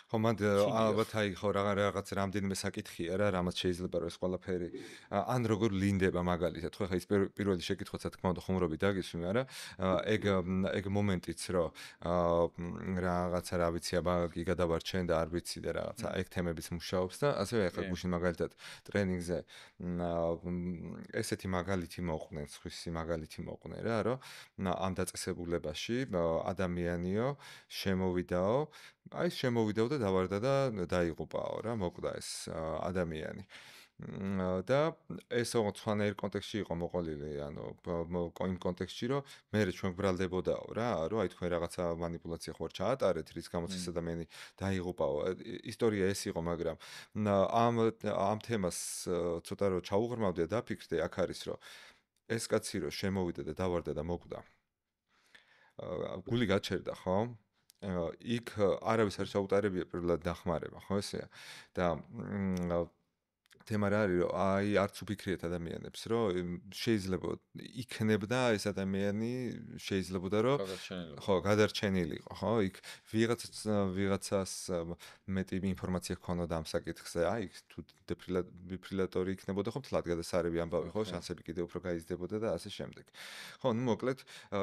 ხო, მანდ ალბათ აი ხო რაღაც რამდენიმე საკითხია რა, რამაც შეიძლება რომ ეს ყველაფერი ან როგორ ლინდება მაგალითად, ხო ხა ის პირველი შეკითხვაც რა თქმა უნდა ხუმრობით დაგისვი, მაგრამ ეგ მომენტიც რომ რაღაცა რა ვიცი, აბა გიგადავარჩენ და არ ვიცი და რაღაცა ეგ თემებიც მუშაობს და ასევე ხა გუშინ მაგალითად ტრენინგზე ესეთი მაგალითი მოყვნენ, სხვისი მაგალითი მოყვნენ რა, რომ ამ დაწესებულებაში ადამიანიო შემოვიდაო აი შემოვიდაო და დავარდა და დაიღუპაო რა მოკვდა ეს ადამიანი და ეს სხვანაირ კონტექსტში იყო მოყოლილი ანუ იმ კონტექსტში რომ მე ჩვენ გბრალდებოდაო რა რომ აი თქვენ რაღაცა манипуляცია ხوار ჩაატარეთ რის გამოც ეს ადამიანი დაიღუპაო ისტორია ეს იყო მაგრამ ამ თემას ცოტა რომ ჩაუღრმავდი და დაფიქრდი აქ არის რომ ეს კაცი რომ შემოვიდა და დავარდა და მოკვდა გული გაჩერდა ხო იქ არავის არ ჩაუტარებია პირველად დახმარება, ხო ესეა? და თემა რა არის, რომ აი არც უფიქრიეთ ადამიანებს, რომ შეიძლება იქნებდა ეს ადამიანი შეიძლებოდა რომ გადარჩენილიყო. ხო, გადარჩენილიყო, ხო? იქ ვიღაცას მეტი ინფორმაცია ჰქონოდა ამ საკითხზე, აი თუ დეფრილატორი იქნებოდა, ხო, თლად გადასარევი ამბავი, ხო, შანსები კიდევ უფრო გაიზრდებოდა და ასე შემდეგ. ხო, ну, მოკლედ,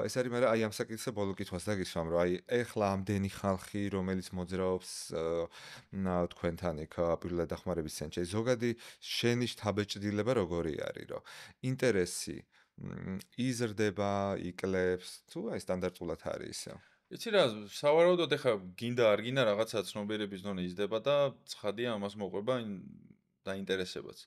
ეს არის, მაგრამ აი ამ საკითხზე ბოლო კითხვას დაგისვამ, რომ აი ეხლა ამდენი ხალხი, რომელიც მოძრაობს თქვენთან იქ პირველად დახმარების ცენტრში, ზოგადი შენი შთაბეჭდილება როგორი არის, რომ ინტერესი იზრდება, იკლებს, თუ აი სტანდარტულად არის ისე. იცი რა, სავარაუდოდ ეხა გინდა არ გინდა რაღაცა ცნობიერების დონე იზრდება და ცხადია ამას მოყვება დაინტერესებაც.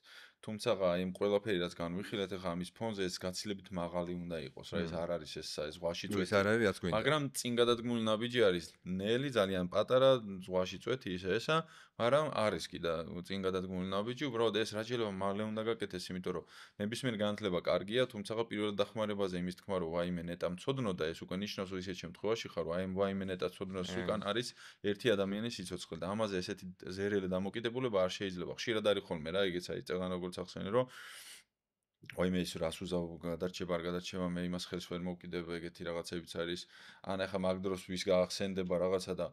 თუმცა იმ ყველაფერი რაც განვიხილეთ ეხა ამის ფონზე ეს გაცილებით მაღალი უნდა იყოს, რა ეს არ არის ეს ზღვაში ეს წვეთი. არ არის რაც გვინდა. მაგრამ წინ გადადგმული ნაბიჯი არის ნელი, ძალიან პატარა, ზღვაში წვეთი ისე, მაგრამ არის კიდე წინ გადადგმული ნაბიჯი, უბრალოდ ეს რაც შეიძლება მალე უნდა გაკეთდეს, იმიტომ რომ ნებისმიერ განათლება კარგია, თუმცა პირველად დახმარებაზე იმის თქმა რომ ვაიმე ნეტა მცოდნოდა, ეს უკვე ნიშნავს რომ ისეთ შემთხვევაში ხარ, რომ აი ვაიმე ნეტა მცოდნოს უკან არის ერთი ადამიანის სიცოცხლე და ამაზე ესეთი ზერელი დამოკიდებულება არ შეიძლება. ხშირად არის ხოლმე რა, იგიც არის წეგან როგორც ახსენე, რომ ვაიმე ის რას უზავ გადარჩება, არ გადარჩება, მე იმას ხელს ვერ მოვკიდებ, ეგეთი რაღაცებიც არის. ან ახლა მაგ დროს ვის გაახსენდება რაღაცა და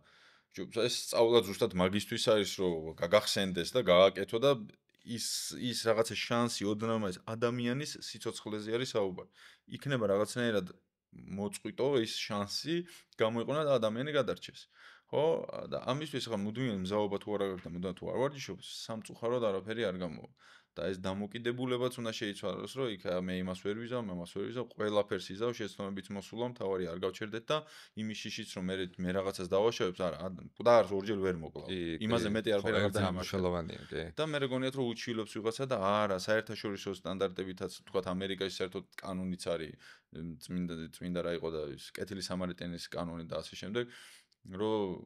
ეს სწავლა ზუსტად მაგისთვის არის, რომ გაგახსენდეს და გააკეთო და ის რაღაცა შანსი ოდნავ ეს ადამიანის სიცოცხლეზე არის საუბარი. იქნება რაღაცნაირად მოწყვიტო ის შანსი გამოიყენა და ადამიანი გადარჩეს. ხო? და ამისთვის ახლა მუდმივი მზაობა თუ არა გაქვს და მუდმივად თუ არ ვარჯიშობს, სამწუხაროდ არაფერი არ გამოვა. და ეს დამოკიდებულებაც უნდა შეიცვალოს, რომ იქ მე იმას ვერ ვიზავ, ყველაფერს იზავ, შეცდომებით მოსულა, მთავარი არ გავჩერდეთ და იმის შიშიც რომ მე რაღაცას დავაშავებს, არა, და არც ორჯერ ვერ მოკლავ. იმაზე მეტი არაფერი არ დამუშავებია, კი. და მე გონიათ რომ უჩივლებს ვიღაცა და არა, საერთაშორისო სტანდარტებითაც თქვათ ამერიკაში საერთოდ კანონიც არის, წმინდა რა იყო და ის კეთილი სამარიტენის კანონი და ასე შემდეგ, რომ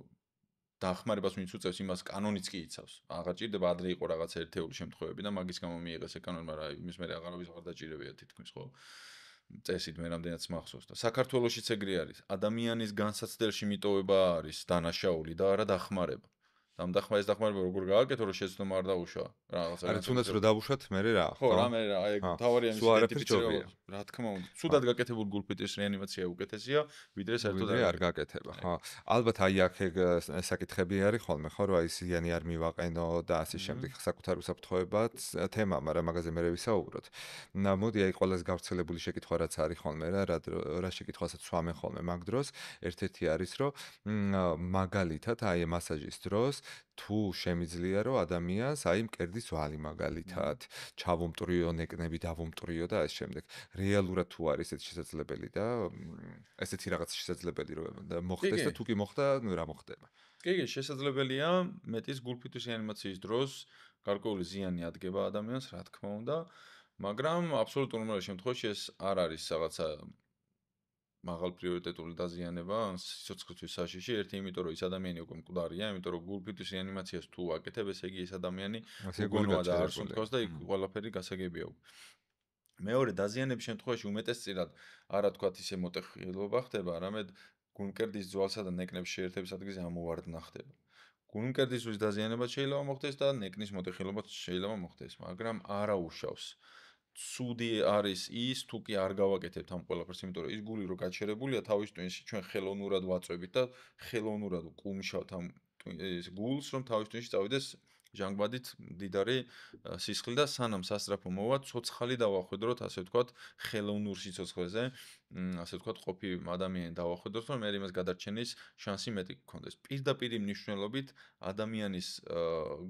დახმარებას ვინც უწევს იმას კანონიც კი იცავს. აღარ ჭირდება ადრე იყო რაღაცა ერთეული შემთხვევები და მაგის გამო მიიღეს ეს კანონი, მაგრამ იმის მე აღარავის აღარ დაჭირებია თითქმის, ხო? წესით მე რამდენიც მახსოვს და საქართველოშიც ეგრე არის. ადამიანის განსაცდელში მიტოვება არის დანაშაული და არა დახმარება. ამ დახმარება როგორ გააკეთო, რომ შეცდომა არ დაუშვა რაღაცა. არა, თუნდაც რომ დავუშვათ, მე რა. ხო, რამე რა, აი თავარია მის იდენტიფიცირება. რა თქმა უნდა, ცუდად გაკეთებული გულფიტის რეანიმაცია უკეთესია, ვიდრე საერთოდ არ გაკეთება, ხო. ალბათ აი აქ საკითხები არის ხოლმე, ხო, რომ აი ზიანი არ მივაყენო და ასე შემდეგ საკუთარ უსაფრთხოებად თემა, მაგრამ მაგაზე მე ვისაუბროთ. მოდი აი ყველაზე გავრცელებული შეკითხვა რაც არის ხოლმე რა შეკითხვასაც ვამენ ხოლმე მაგ დროს, ერთ-ერთი არის, რომ მაგალითად აი მასაჟის დროს თუ შემიძლია რომ ადამიანს აი მკერდის ვალი მაგალითად ჩავუმტრიო, ნეკნები დავუმტრიო და ასე შემდეგ. რეალურად თუ არის ეს შესაძლებელი და ესეთი რაღაც შესაძლებელი რომ მოხდეს და თუ კი მოხდა, ნუ რა მოხდება. კი, შესაძლებელია მეტის გულფიტვის რეანიმაციის დროს გარკვეული ზიანი ადგება ადამიანს, რა თქმა უნდა, მაგრამ აბსოლუტურ უმეტეს შემთხვევაში ეს არ არის რაღაცა მაღალ პრიორიტეტული დაზიანება, სიცოცხლისთვის საშიში, ერთი იმიტომ რომ ის ადამიანი უკვე მკვდარია, იმიტომ რომ გულფიტვის რეანიმაციას თუ აკეთებ, ესე იგი ეს ადამიანი უგონოა და არ სუნთქავს და იქ ყველაფერი გასაგებია. მეორე დაზიანების შემთხვევაში უმეტესწილად არა თქვათ ისე მოტეხილობა ხდება, არამედ გულმკერდის ძვალსა და ნეკნების შეერთების ადგილზე ამოვარდნა ხდება. გულმკერდის ზღვის დაზიანება შეიძლება მოხდეს და ნეკნის მოტეხილობაც შეიძლება მოხდეს, მაგრამ არა უშავს. ცუდი არის ის თუ კი არ გავაკეთებთ ამ ყველაფერს, იმიტომ რომ ის გული რო გაჩერებულია თავის ტვინში, ჩვენ ხელოვნურად ვაწვევით და ხელოვნურად ვკუმშავთ ამ ეს გულს, რომ თავის ტვინში წავიდეს ჟანგბადით მდიდარი სისხლი და სანამ სასწრაფო მოვა, ცოცხალი დავახვედროთ, ასე ვთქვათ, ხელოვნურ სიცოცხლეზე, ასე ვთქვათ, ყოფი ადამიანი დავახვედროთ, რომ მე იმას გადარჩენის შანსი მეტი გქონდეს. პირდაპირ მნიშვნელობით ადამიანის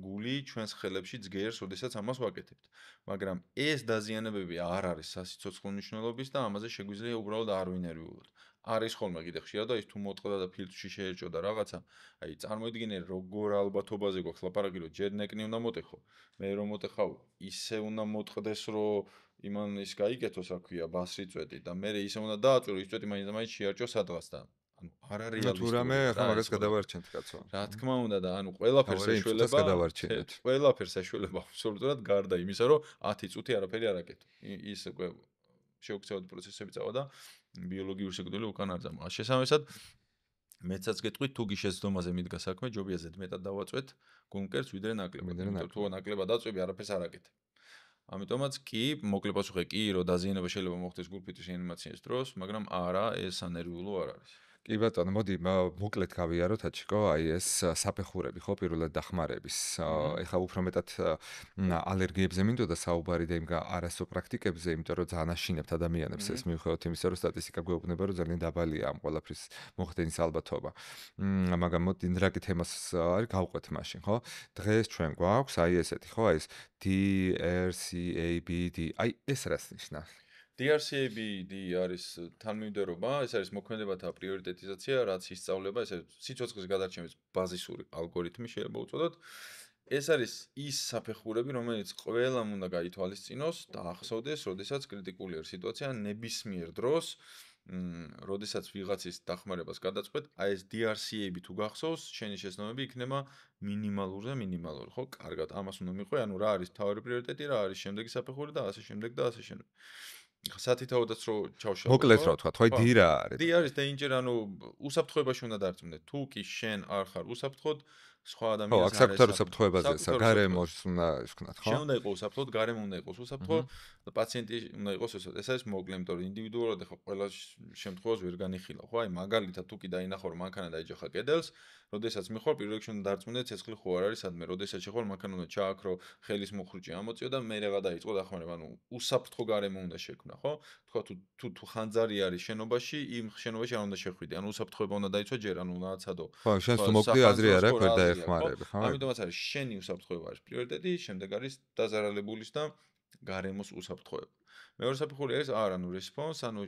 გული ჩვენს ხელებში ძგერს, ოდესაც ამას ვაკეთებთ. მაგრამ ეს დაზიანებები არ არის სასიცოცხლო მნიშვნელობის და ამაზე შეგვიძლია უბრალოდ არ ვინერვიულოთ. არის ხოლმე კიდე ხშირად და ის თუ მოტყდა და ფილტრში შეერჭოდა რაღაცა, აი წარმოიდგინე როგორ ალბათობაზე გვაქვს ლაპარაკი, რომ ჯერ ნეკნი უნდა მოტეხო. მე რომ მოტეხავ, ისე უნდა მოტყდეს, რომ იმან ის გაიგეთოს, რა ქვია, ბასრი წვეტი და მე ისე უნდა დააწვირო, ის წვეტი მაინც შეარჭო სადღაც და ანუ არ არის რეალისტური. თუ რამე ახლა მაგას გადავარჩენთ, კაცო. რა თქმა უნდა და ანუ ყველაფერს ეშველება. ყველაფერს ეშველება აბსოლუტურად გარდა იმისა, რომ 10 წუთი არაფერი არ აკეთო. ის უკვე შეუქცევადი პროცესები წავა და ბიოლოგიური სიკვდილი უკან არ წამოვა. შესაბამისად მეცაც გეტყვით თუ გიშეცდომაზე მიდგა საქმე, ჯობია ზედმეტად დავაწვეთ გულმკერდს ვიდრე ნაკლებად. იმიტომ თუ ნაკლებად აწვევი არაფერს არ აკეთებ. ამიტომაც კი, მოკლე პასუხი კი, რომ დაზიანება შეიძლება მოხდეს გულფიტვის რეანიმაციის დროს, მაგრამ არა, ეს ანერვიულო არ არის. კი ბატონო, მოდი მოკლედ გავიაროთ აჩიკო, აი ეს საფეხურები ხო პირველად დახმარების. ეხლა უფრო მეტად ალერგიებზე მინდოდა საუბარი და იმ არასოპრაქტიკებზე, იმიტომ რომ ძალიან აშინებთ ადამიანებს ეს მიუხედავად იმისა, რომ სტატისტიკა გვეუბნება, რომ ძალიან დაბალია ამ ყველაფრის მოხდენის ალბათობა. მაგრამ მოდი ნდრაკი თემას არის გავყვეთ მაშინ, ხო? დღეს ჩვენ გვაქვს აი ესეთი, ხო? აი ეს DRCABD, აი ეს რას ნიშნავს? DRCABD არის თანმიმდევრობა, ეს არის მოქმედებათა პრიორიტეტიზაცია, რაც ისწავლება, ეს სიცოცხლის გადარჩენის ბაზისური ალგორითმი შეიძლება უწოდოთ. ეს არის ის საფეხურები, რომელიც ყველამ უნდა გაითვალისწინოს და ახსოვდეს, როდესაც კრიტიკული არის სიტუაცია, ნებისმიერ დროს, როდესაც ვიღაცის დახმარებას გადაწყვეტ, აი ეს DRCAB თუ გახსოვს, შენი შეცდომები იქნება მინიმალური და მინიმალური, ხო? კარგად, ამას უნდა მიყვე, ანუ რა არის თავი პრიორიტეტი, რა არის შემდეგი საფეხური და ასე შემდეგ და ასე შემდეგ. სათითაოდაც რო ჩავშალო. მოკლედ რა ვთქვა, თქო, დი რა არის? დი არის danger, ანუ უსაფრთხოებაში უნდა დარწმუნდეთ. თუ კი შენ არ ხარ უსაფრთხოდ, სხვა ადამიანს არ აქვს საკუთარ უსაფრთხოებაზეა, გარემოს უნდა ისქნათ, ხო? შენ უნდა იყოს უსაფრთხოდ, გარემო უნდა იყოს უსაფრთხო და პაციენტი უნდა იყოს ეს არის მოკლე, იმიტომ რომ ინდივიდუალურად ხო ყველა შემთხვევას ვერ განიხილა, ხო? აი მაგალითად თუ კი დაინახო რომ მანქანა დაიჯახა კედელს, როდესაც მიხვალ პირველ რიგში უნდა დარწმუნდეთ ცეცხლი ხო არ არის სადმე, როდესაც შეხვალ მანქანა უნდა ჩააქრო, ხელის მუხრუჭი ამოწიო და მე რაღა დაიწყო დახმარება, ანუ უსაფრთხო გარემო უნდა შექმნა, ხო? თქვა თუ ხანძარი არის შენობაში, იმ შენობაში არ უნდა შეხვიდე, ანუ უსაფრთხოება უნდა დაიცვა ჯერ, ანუ ნაცადო. ხო, შენს თუ მოკლე აზრი არ აქვს, ვერ დაეხმარები, ხო? ამიტომაც არის შენი უსაფრთხოება არის პრიორიტეტი, შემდეგ არის დაზარალებულის და გარემოს უსაფრთხოება. მეორე საფეხური არის ანუ response, ანუ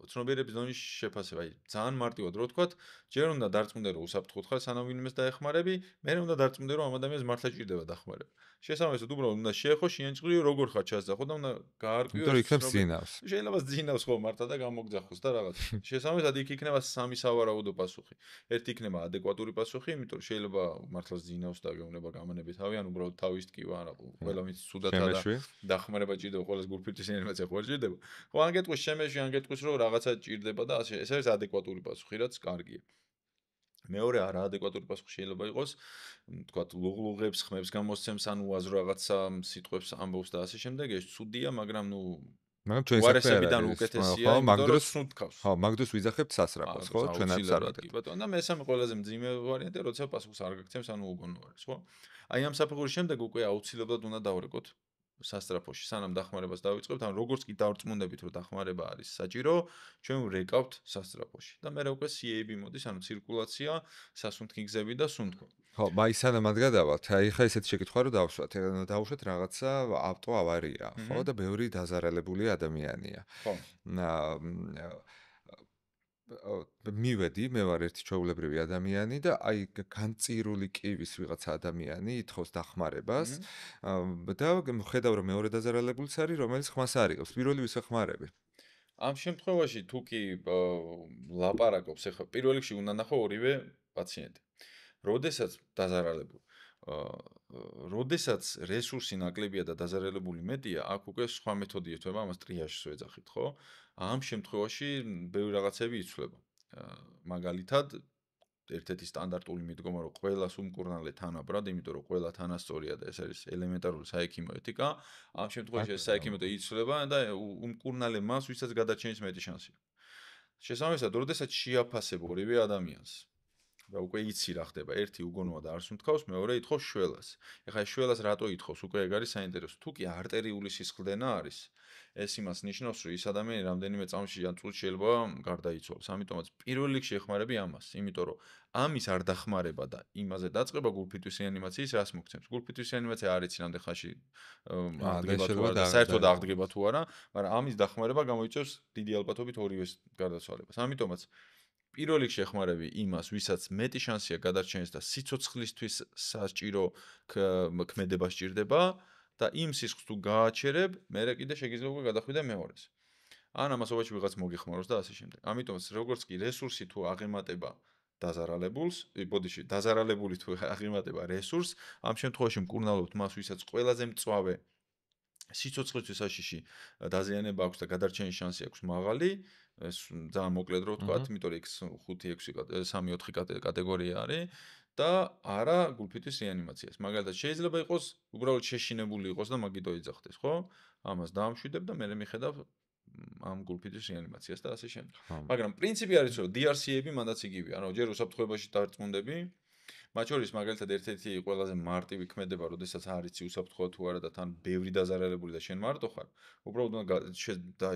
ცნობიერების დონის შეფასება. აი, ძალიან მარტივად რო ვთქვათ, ჯერ უნდა დარწმუნდე რომ უსაფრთხოდ ხარ, სანამ ვინმეს დაეხმარები, მერე უნდა დარწმუნდე რომ ამ ადამიანს მართლა ჭირდება დახმარება. შესაბამისად, უბრალოდ უნდა შეეხო შიანჭყვი, როგორ ხარ ჩასძახო და უნდა გაარკვიო. იმიტომ იქნებ ზინავს. შეიძლება ზინავს ხო მართლა და გამოგძახოს და რაღაც. შესაბამისად, იქ იქნება სამი სავარაუდო პასუხი. ერთი იქნება ადეკვატური პასუხი, იმიტომ რომ შეიძლება მართლა ზინავს და გეუბნება გამანები თავი, ან უბრალოდ თავის ტკივა, არა, ყველა მის სუდათა და დახმარება ჭირდება, ყოველს გულფრთის რეანიმაცია ხო არ ჭირდება. ხო, ან გეტყვის შემეში, ან გეტყვის რომ რაღაცა ჭირდება და ასე, ეს არის ადეკვატური პასუხი, რაც კარგია. მეორე არაადეკვატური პასუხი შეიძლება იყოს, თქვათ, ლუღლუღებს, ხმებს გამოსცემს, ან უაზრო რაღაცა სიტყვებს ამბობს და ასე შემდეგ, ეს ცუდია, მაგრამ ჩვენ უარესებიდან უკეთესია, მაგ დროს სუნთქავს. ხო, მაგ დროს ვიძახებთ სასრაფოს, ხო? ჩვენ არ ვსარვადეთ. კი ბატონო, და მესამე ყველაზე მძიმე ვარიანტია, როცა პასუხს არ გაგცემს, ანუ უგონო არის, ხო? აი ამ საფეხურის შემდეგ უკვე აუცილებლად უნდა დავრეკოთ სასტრაფოში, სანამ დახმარებას დავიწყებთ, ან როგორც კი დავწმუნდებით, რომ დახმარება არის საჭირო, ჩვენ ვრეკავთ სასტრაფოში. და მე უკვე CAB მოდის, ანუ ცირკულაცია, სასუნთქი გზები და სუნთქვა. ხო, მაი სანამ მათ გადავალთ, აი ხა ესეთი შეკითხვა რომ დავუშვათ, დავუშვათ რაღაცა ავტო ავარია, ხო, და ბევრი დაზარალებული ადამიანია. ხო. მივედი, მე ვარ ერთი ჩვეულებრივი ადამიანი და აი განწირული კივის ვიღაცა ადამიანი ითხოვს დახმარებას და ხედავ რომ მეორე დაზარალებულიც არის, რომელიც ხმას არ იღებს. პირველი ვის ეხმარები? ამ შემთხვევაში თუ კი ლაპარაკობს, ეხლა პირველ რიგში უნდა ნახო ორივე პაციენტი. როდესაც დაზარალებული როდესაც რესურსი ნაკლებია და დაზარალებული მეტია, აქ უკვე სხვა მეთოდი ერთვება, ამას ტრიაჟს ვეძახით, ხო? ამ შემთხვევაში ბევრი რაღაცები იცვლება. მაგალითად, ერთ-ერთი სტანდარტული მიდგომა, რომ ყველას უმკურნალე თანაბრად, იმიტომ რომ ყველა თანასწორია და ეს არის ელემენტარული საექიმო ეთიკა, ამ შემთხვევაში ეს საექიმო იცვლება და უმკურნალე მას, ვისაც გადარჩენის მეტი შანსი აქვს. შესაბამისად, როდესაც შეაფასებ ორივე ადამიანს და უკვე იცი რა ხდება, ერთი უგონოა და არ სუნთქავს, მეორე ითხოვს შველას. ეხლა ეს შველას რატო ითხოვს? უკვე ეგ არის საინტერესო. თუ კი არტერიული სისხლდენა არის, ეს იმას ნიშნავს, რომ ის ადამიანი რამდენიმე წამში ან წუთში შეიძლება გარდაიცვალოს. ამიტომაც პირველ რიგში ეხმარები ამას, იმიტომ რომ ამის არ დახმარება და იმაზე დაწყება გულფრთის რეანიმაციის რას მოგცემს. გულფრთის რეანიმაცია არ იცი რამდენ ხანში აღდგება თუ არა, საერთოდ აღდგება თუ არა, მაგრამ ამის დახმარება გამოიწვევს დიდი ალბათობით ორივეს გარდაცვალებას. ამიტომაც პირველ რიგში ეხმარები იმას, ვისაც მეტი შანსია გადარჩენის და სიცოცხლისთვის საჭირო ქმედება სჭირდება და იმ სისხლს თუ გააჩერებ, მერე კიდე შეგიძლია უკვე გადახვიდე მეორეს. ან ამასობაში ვიღაც მოგიხმაროს და ასე შემდეგ. ამიტომაც როგორც კი რესურსი თუ აღემატება დაზარალებულს, ბოდიში, დაზარალებული თუ აღემატება რესურსს, ამ შემთხვევაში მკურნალობთ მას, ვისაც ყველაზე მწვავე სიცოცხლისთვის საშიში დაზიანება აქვს და გადარჩენის შანსი აქვს მაღალი, ეს ძალიან მოკლედ რო ვთქვათ, იმიტომ რომ X 5, 6, 3, 4 კატეგორია არის და არა გულფიტვის რეანიმაციას. მაგალითად, შეიძლება იყოს უბრალოდ შეშინებული იყოს და მაგიტო იძახდეს, ხო? ამას დაამშვიდებ და მე მიხედავ ამ გულფიტვის რეანიმაციას და ასე შემდეგ. მაგრამ პრინციპი არის, რომ DRC-ები მანდაც იგივეა. ანუ ჯერ უსაფრთხოებაში დარწმუნდები, მათ შორის მაგალითად ერთ-ერთი ყველაზე მარტივი ქმედება, როდესაც არიცი უსაფრთხოა თუ არა და თან ბევრი დაზარალებული და შენ მარტო ხარ, უბრალოდ უნდა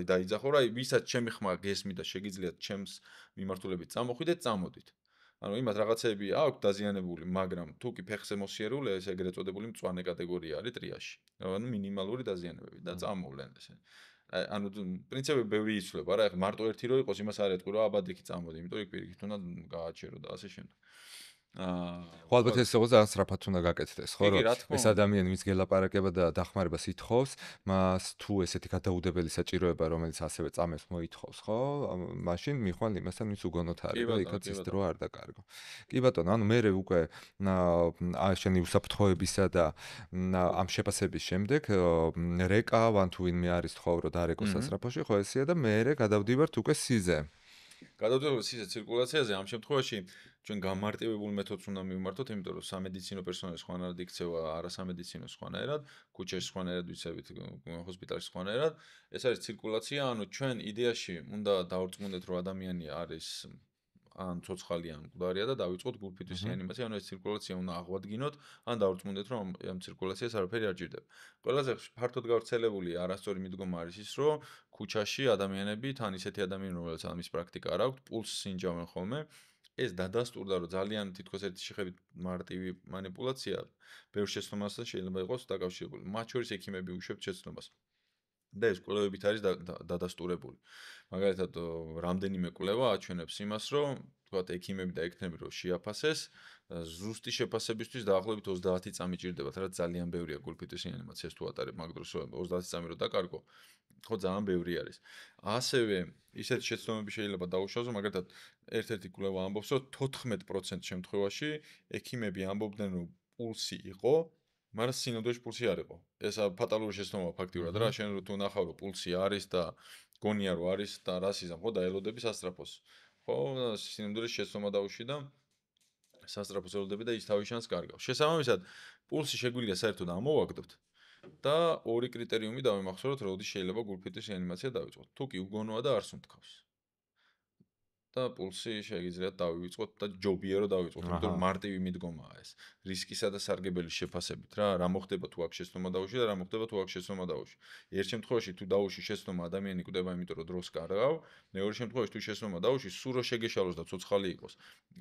დაიძახო, რა, ვისაც ჩემი ხმა გესმი და შეგიძლიათ ჩემს მიმართულებით წამოხვიდეთ, წამოდით. ანუ იმათ რაღაცეები აქვს დაზიანებული, მაგრამ თუ კი ფეხზე მოსიარულეა, ეს ეგრეთ წოდებული მწვანე კატეგორია არის ტრიაში. ანუ მინიმალური დაზიანებები და წამოვლენ ესე. ანუ პრინციპი ბევრი იცვლება, რა, ეხლა მარტო ერთი რო იყოს, იმას არ ეთქვი, რომ აბა იქ წამოდი, იმიტომ იქ პირიქით უნდა გააჩერო და ასე შემდეგ. ხო ალბათ ეს იყო ძალიან სწრაფად უნდა გაკეთდეს, ხო რომ ეს ადამიანი ვინც გელაპარაკება და დახმარებას ითხოვს, მას თუ ესეთი გადაუდებელი საჭიროება, რომელიც ასევე წამებს მოითხოვს, ხო? მაშინ მიხვალ იმასთან, ვინც უგონოთ არის და იქაც ის დრო არ დაკარგო. კი ბატონო, ანუ მე უკვე შენი უსაფრთხოებისა და ამ შეფასების შემდეგ რეკა ვან თუ ვინმე არის თხოვ რომ დარეკო სასწრაფოში, ხო ესეა და მე გადავდივართ უკვე სიზე. გადავდივართ სიზე ცირკულაციაზე, ამ შემთხვევაში ჩვენ გამარტივებულ მეთოდს უნდა მივმართოთ, იმიტომ რომ სამედიცინო პერსონალი სხვანაირად იქცევა, არასამედიცინო სხვანაირად, ქუჩაში სხვანაირად ვიცებით, ჰოსპიტალში სხვანაირად. ეს არის ცირკულაცია, ანუ ჩვენ იდეაში უნდა დავრწმუნდეთ, რომ ადამიანი არის ან ცოცხალი ან მკვდარია და დავიწყოთ გულფიტვის რეანიმაცია, ანუ ეს ცირკულაცია უნდა აღვადგინოთ, ან დავრწმუნდეთ, რომ ამ ცირკულაციას არაფერი არ ჭირდება. ყველაზე ფართოდ გავრცელებული არასწორი მიდგომა არის ის, რომ ქუჩაში ადამიანები, თან ისეთი ადამიანები, რომელსაც ამის პრაქტიკა არ აქვთ, პულსს ინჯავენ ხოლმე. ეს დადასტურდა, რომ ძალიან თითქოს ერთი შეხედვით მარტივი манипуляცია, ბევრ შეცდომასთან შეიძლება იყოს დაკავშირებული. მათ შორის ექიმები უშვებთ შეცდომას. და ეს კვლევებით არის დადასტურებული. მაგალითად, რამდენიმე კვლევა აჩვენებს იმას, რომ თქვათ ექიმები და ექნები რომ შეაფასეს, ზუსტი შეფასებისთვის დაახლოებით 30 წამი ჭირდებათ, რაც ძალიან ბევრია გულფიტვის რეანიმაციას თუ ატარებ მაგ დროს 30 წამი რომ დაკარგო. ხო ძალიან ბევრი არის. ასევე ისეთი შეცდომები შეიძლება დაუშვას, რომ მაგალითად ერთ-ერთი კვლევა ამბობს, რომ 14% შემთხვევაში ექიმები ამბობდნენ, რომ პულსი იყო, მაგრამ სინამდვილეში პულსი არ იყო. ეს ფატალური შეცდომაა ფაქტიურად რა, შენ თუ ნახავ რომ პულსი არის და გონია რომ არის და რასიზამ, ხო და ელოდები სასწრაფოს. ხო, სინამდვილეში შეცდომა დაუშვი და სასწრაფოს ელოდები და ის თავის შანსს კარგავს. შესაბამისად, პულსი შეგვიძლია საერთოდ ამოვაგდოთ. და ორი კრიტერიუმი დავიმახსოვროთ, როდის შეიძლება გულფიტვის რეანიმაცია დავიწყოთ. თუ კი უგონოა და არ სუნთქავს. და პულსი შეგიძლიათ დავივიწყოთ და ჯობია რომ დავიწყოთ, იმიტომ რომ მარტივი მიდგომაა ეს. რისკისა და სარგებელის შეფასებით რა, რა მოხდება თუ აქ შეცდომა დაუშვი და რა მოხდება თუ აქ შეცდომა დაუშვი. ერთ შემთხვევაში თუ დაუშვი შეცდომა ადამიანი კვდება, იმიტომ რომ დროს კარგავ, მეორე შემთხვევაში თუ შეცდომა დაუშვი, სულ რო შეგეშალოს და ცოცხალი იყოს.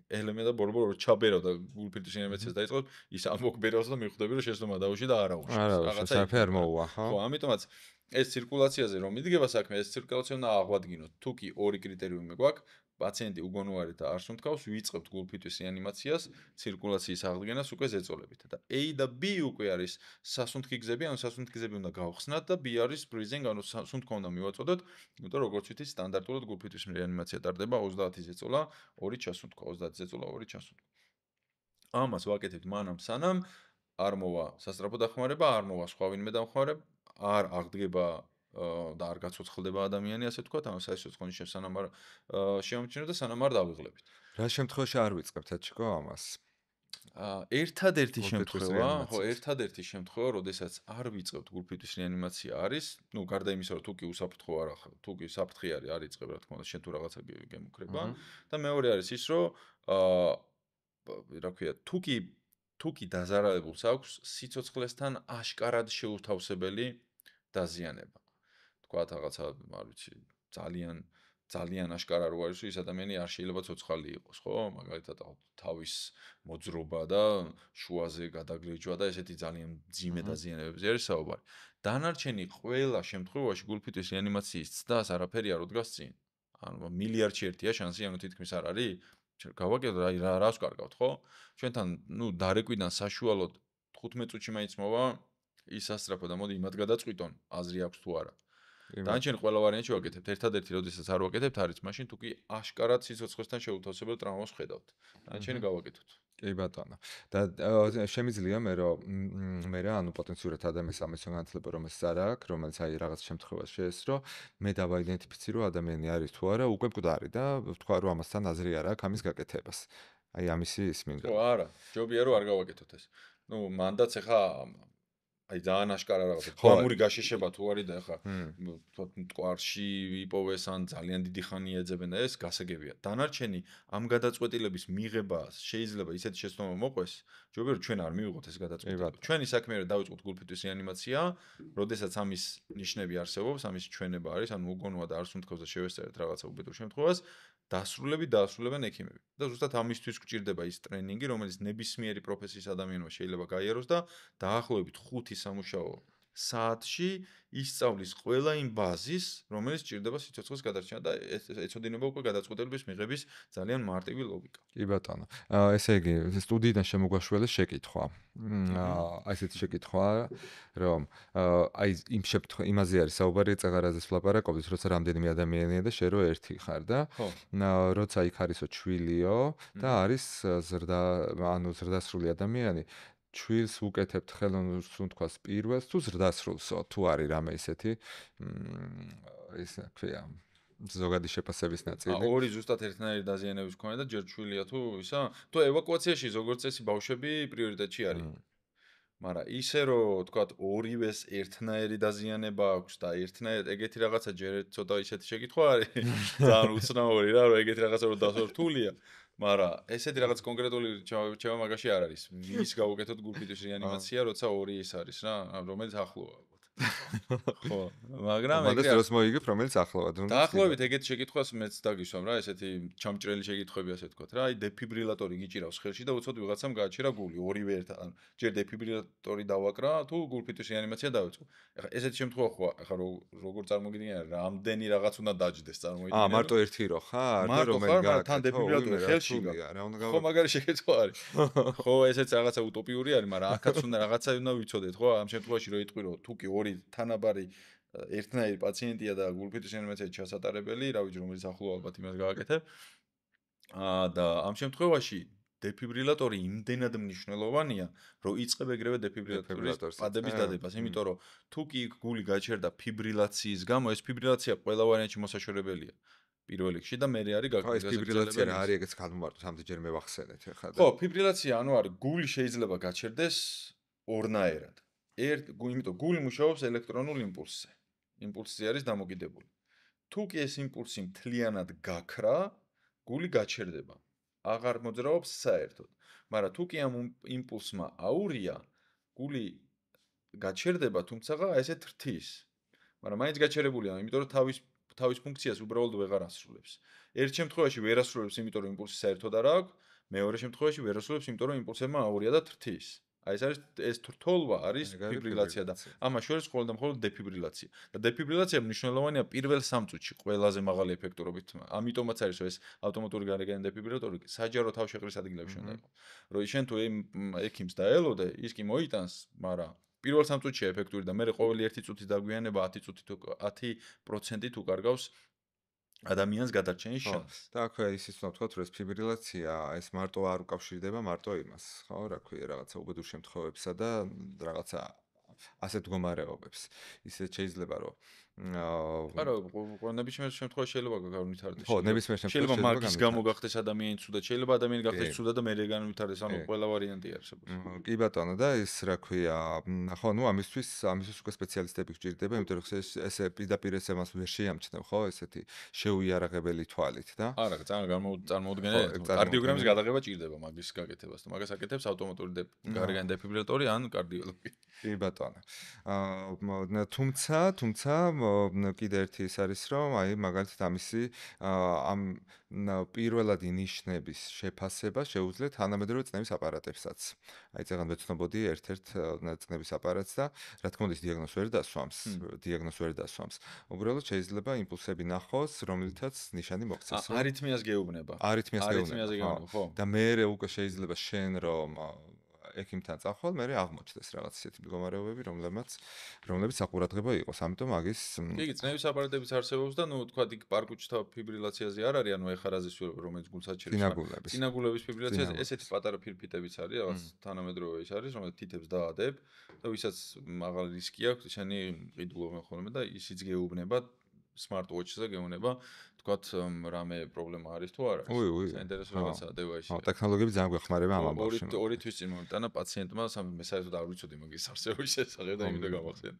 ელემენტ და ბორბო რო ჩაბერავ და გულფიტვის რეანიმაციას დაიწყოთ, ის ამოგბერავს და მიხვდები რომ შეცდომა დაუშვი და არ აუშვი. რაღაცა არ მოუვა, ხო? ხო, ამიტომაც ეს ცირკულაციაზე რომ მიდგება საქმე, ეს ცირკულაცია უნდა აღვადგინოთ. თუ კი ორი კრიტერიუმი გვაქვს, პაციენტი უგონოარი და არ სუნთქავს, ვიწყებთ გულფიტვის რეანიმაციას, ცირკულაციის აღდგენას უკვე ზეწოლებით. და A და B უკვე არის სასუნთქი გზები, ანუ სასუნთქი გზები უნდა გავხსნათ და B არის breathing, ანუ სუნთქვა უნდა მივაწოდოთ, იმიტომ რომ როგორც ვიცით, სტანდარტულად გულფიტვის რეანიმაცია ტარდება 30 ზეწოლა, 2 ჩასუნთქვა, 30 ზეწოლა, 2 ჩასუნთქვა. ამას ვაკეთებთ მანამ სანამ არ მოვა სასწრაფო დახმარება, არ მოვა სხვა ვინმე დამხმარე, არ აღდგება და არ გაცოცხლდება ადამიანი, ასე ვთქვათ, ანუ საერთოდ სანამ არ შემომჩნევ და სანამ არ დავიღლებთ. რა შემთხვევაში არ ვიწყებთ აჩქო ამას? ერთადერთი შემთხვევა, ხო, ერთადერთი შემთხვევა, როდესაც არ ვიწყებთ გულფიტვის რეანიმაცია არის, ну, გარდა იმისა, რომ თუ კი უსაფრთხო არ ახლა, თუ კი საფრთხე არის იწყებ, რა თქმა უნდა, შენ თუ რაღაცა გემუქრება და მეორე არის ის, რომ რა ქვია, თუ კი დაზარალებულს აქვს სიცოცხლესთან აშკარად შეუთავსებელი დაზიანება. თქვათ რაღაცა, არ ვიცი, ძალიან აშკარა რო არის, რომ ის ადამიანი არ შეიძლება ცოცხალი იყოს, ხო? მაგალითად, თავის მოძრობა და შუაზე გადაგლეჯვა და ესეთი ძალიან მძიმე დაზიანებებზე არის საუბარი. დანარჩენი ყველა შემთხვევაში გულფიტვის რეანიმაციის ცდას არაფერი არ უდგას წინ. ანუ მილიარდში ერთია შანსი, ანუ თითქმის არ არის. გავაკეთოთ, აი რას ვკარგავთ, ხო? ჩვენთან, ну, დარეკვიდან საშუალოდ 15 წუთში მაინც მოვა ის სასწრაფო და მოდი იმად გადაწყვიტონ, აზრი აქვს თუ არა. დანარჩენი ყველა ვარიანტი ვაკეთებთ. ერთადერთი, როდესაც არ ვაკეთებთ, არის მაშინ თუ კი აშკარად სიცოცხლესთან შეუთავსებელ ტრამვას ხედავთ. დანარჩენი გავაკეთოთ. კი ბატონო. და შემიძლია მე რომ მე რა ანუ პოტენციურად ადამიანს ამის განათლება რომელიც არ აქვს, რომელიც აი რაღაც შემთხვევაში შეესრო, მე დავაიდენტიფიცირო ადამიანი არის თუ არა, უკვე მკვდარი და ვთქვა რომ ამასთან აზრი არ აქვს ამის გაკეთებას. აი ამისი ის მინდა. ხო, არა, ჯობია რომ არ გავაკეთოთ ეს. ნუ მანდაც ახლა აი ძალიან აშკარა რაღაცა გამური გაშეშება თუ არის და ახლა თქო მტკვარში იპოვეს ან ძალიან დიდი ხანი ეძებენ და ეს გასაგებია. დანარჩენი ამ გადაწყვეტილების მიღება შეიძლება ისეთი შეცდომა მოყვეს, ჯობია რომ ჩვენ არ მივიღოთ ეს გადაწყვეტილება. ჩვენი საქმე რა დავიწყოთ გულფიტვის რეანიმაცია, როდესაც ამის ნიშნები არსებობს, ამის ჩვენება არის, ანუ უგონოა და არს უნდქავს და შევესწრეთ რაღაცა უბედურ შემთხვევას. დასრულებენ ექიმები. და ზუსტად ამისთვის გვჭირდება ის ტრენინგი, რომელიც ნებისმიერი პროფესიის ადამიანმა შეიძლება გაიაროს და დაახლოებით 5 სამუშაო საათში ისწავლის ყველა იმ ბაზის, რომელიც ჭირდება სიცოცხლის გადარჩენა და ეცოდინება უკვე გადაწყვეტილების მიღების ძალიან მარტივი ლოგიკა. კი ბატონო. ესე იგი, სტუდიიდან შემოგვაშველეს შეკითხვა. აი ესეთი შეკითხვა, რომ აი იმ შემთხვევაში იმაზე არის საუბარი, წაღარაზეც ვლაპარაკობთ, როცა რამდენიმე ადამიანია და შე რო ერთი ხარ და როცა იქ არისო ჩვილიო და არის ზრდასრული ადამიანი, ჩვილს უკეთებთ ხელოვნურს თქواس პირველს თუ ზრდასრულსო, თუ არის რამე ისეთი ის ქვია ზოგადი შეფასების ნაწილი. ორი ზუსტად ერთნაირი დაზიანების მქონე და ჯერ ჩვილია თუ ისა, თუ ევაკუაციაში ზოგადად წესი ბავშვები პრიორიტეტში არის. მაგრამ ისე რომ თქვა ორივეს ერთნაირი დაზიანება აქვს და ერთნაირად ეგეთი რაღაცა ჯერ ცოტა ისეთი შეკითხვა არის. ძალიან უცნაური რა, რომ ეგეთი რაღაცა რომ დასორთულია. მაგრამ ესეთი რაღაც კონკრეტული რჩევა მაგაში არ არის. ვის გავუკეთოთ გულფიტვის რეანიმაცია, როცა ორი ის არის რა, რომელიც ახლოა. ხო, მაგრამ ეგრე არის მოიგებ, რომელიც ახლოა. დაახლოებით ეგეთი შეკითხვას მეც დაგისვამ რა, ესეთი ჩამჭრელი შეკითხვები ასე ვთქვათ რა, აი დეფიბრილატორი გიჭირავს ხელში და უცოდ ვიღაცამ გააჩერა გული, ორივე ერთად, ანუ ჯერ დეფიბრილატორი დავაკრა, თუ გულფიტვის რეანიმაცია დავიწყო. ეხლა ესეთი შემთხვევა ხო, ეხლა როგორ წარმოგიდგენია, რამდენი რაღაც უნდა დაჯდეს წარმოიდგინე. მარტო ერთი რო ხარ და რომელიც გააკეთე, თან დეფიბრილატორი ხელში გაქვს. ხო, მაგარი შეკითხვა არის. ხო, ესეც რაღაცა утоპიური არის, მაგრამ აქაც უნდა რაღაცა უნდა ვიცოდეთ, ხო, ამ შემთხვევაში რო იტყვი რომ თუ კი ორი თანაბარი ერთნაირი პაციენტია და გულფიტვის რეანიმაციაში ჩასატარებელი, რა ვიცი, რომელიც ახლო ალბათ იმას გააკეთებ. და ამ შემთხვევაში დეფიბრილატორი იმდენად მნიშვნელოვანია, რომ იწყებ ეგრევე დეფიბრილატორის პადების დადებას, იმიტომ რომ თუ კი გული გაჩერდა ფიბრილაციის გამო, ეს ფიბრილაცია ყველა ვარიანტში მოსაშორებელია. პირველ რიგში და მე არის ეს ფიბრილაცია რა არის, ეგეც გადმოვარდოთ, ამდენჯერ მე ვახსენეთ ახლა და ხო, ფიბრილაცია ანუ არის გული შეიძლება გაჩერდეს ორნაირად. იმიტომ გული მუშაობს ელექტრონულ იმპულსზე. იმპულსი არის დამოკიდებული. თუ კი ეს იმპულსი მთლიანად გაქრა, გული გაჩერდება. აღარ მოძრაობს საერთოდ. მაგრამ თუ კი ამ იმპულსმა აურია, გული გაჩერდება, თუმცა ესე თრთის. მაგრამ მაინც გაჩერებულია, იმიტომ რომ თავის ფუნქციას უბრალოდ ვეღარ ასრულებს. ერთ შემთხვევაში ვერ ასრულებს, იმიტომ რომ იმპულსი საერთოდ არ აქვს, მეორე შემთხვევაში ვერ ასრულებს, იმიტომ რომ იმპულსებმა აურია და თრთის. აი ეს თრთოლვა არის ფიბრილაცია და ამას შორის მხოლოდ და მხოლოდ დეფიბრილაცია. და დეფიბრილაცია მნიშვნელოვანია პირველ 3 წუთში ყველაზე მაღალი ეფექტურობით. ამიტომაც არის რომ ეს ავტომატური გარეგანი დეფიბრილატორი საჯარო თავშეყრის ადგილებში უნდა იყოს. რომ შენ თუ ექიმს დაელოდე, ის კი მოიტანს, მაგრამ პირველ 3 წუთში ეფექტური და მე ყოველი 1 წუთის დაგვიანება 10 წუთით 10%-ით უკარგავს ადამიანს გადარჩენის შანსს. და აქვე ისიც უნდა ვთქვათ, რომ ეს ფიბრილაცია ეს მარტო არ უკავშირდება მარტო იმას, ხო, რა ქვია, რაღაცა უბედურ შემთხვევებსა და რაღაცა ასეთ მდგომარეობებს. ისე შეიძლება რომ არა, ნებისმიერ შემთხვევაში შეიძლება განვითარდეს. ხო, ნებისმიერ შემთხვევაში შეიძლება მაგის გამო გახდეს ადამიანი ცუდად, შეიძლება ადამიანი გახდეს ცუდად და მე განვითარდეს, ანუ ყველა ვარიანტი არსებობს. კი ბატონო, და ის რა ქვია, ხო, ნუ ამისთვის უკვე სპეციალისტები გვჭირდება, იმიტომ რომ ესე პირდაპირ ეს ამას ვერ შეამჩნევ, ხო, ესეთი შეუიარაღებელი თვალით და არა, წარმოუდგენელი კარდიოგრამის გადაღება ჭირდება მაგის გაკეთებას და მაგას აკეთებს ავტომატური გარეგანი დეფიბრილატორი ან კარდიოლოგი. კი ბატონო. თუმცა კიდე ერთი ის არის, რომ აი მაგალითად ამისი ამ პირველადი ნიშნების შეფასება შეუძლია თანამედროვე წნევის აპარატებსაც. აი წეგან ვეცნობოდი ერთ-ერთ წნევის აპარატს და რა თქმა უნდა ის დიაგნოზს ვერ დასვამს. უბრალოდ შეიძლება იმპულსები ნახოს, რომლითაც ნიშანი მოქცეს. არითმიას გეუბნება. არითმიას გეუბნება, ხო. და მე უკვე შეიძლება შენ რომ ექიმთან წახვალ, მე აღმოჩნდეს რაღაც ისეთი მდგომარეობები, რომლებიც საყურადღებო იყოს. ამიტომ მაგის კი, წნევის აპარატებიც არსებობს და თქვა იქ პარკუჩთა ფიბრილაციაზე არ არის, ახ არაზის რომელიც გულსაჩერებს წინაგულების ფიბრილაციაზე ესეთი პატარა ფირფიტებიც არის, რაღაც თანამედროვე ის არის, რომელიც თითებს დაადებ და ვისაც მაღალი რისკი აქვს, ისინი ყიდულობენ ხოლმე და ისიც გეუბნება smart watch-ზე გეუბნება თქვათ რამე პრობლემა არის თუ არა. საინტერესო რაღაცაა დევაისი. ტექნოლოგიები ძალიან გვეხმარება ამ ამბავში. ორი თვის წინ მომიტანა პაციენტმა, მე საერთოდ არ ვიცოდი მაგის არსებობის შესახებ და იმედი გამახსენე.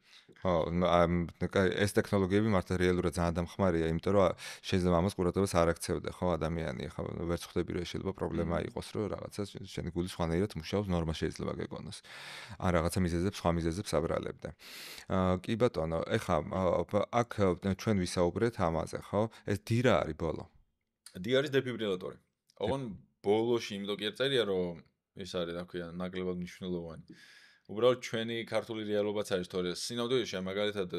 ეს ტექნოლოგიები მართლა რეალურად ძალიან დამხმარეა, იმიტომ რომ შეიძლება ამას ყურადღებას არ აქცევდა, ხო, ადამიანი, ხო, ვერც ხვდები რომ შეიძლება პრობლემა იყოს, რომ რაღაცა შენი გული სხვანაირად მუშაობს, ნორმა შეიძლება გეგონოს. ან რაღაცა მიზეზებს, სხვა მიზეზებს აბრალებდა. კი ბატონო, ეხა აქ ჩვენ ვისაუბრეთ ამაზე, ხო? ეს დი რა არის ბოლო? დი არის დეფიბრილატორი. ოღონ ბოლოში იმიტომ კი არ წერია, რომ ეს არის, რა ქვია, ნაკლებად მნიშვნელოვანი. უბრალოდ ჩვენი ქართული რეალობაც არის, თორე სინამდვილეში მაგალითად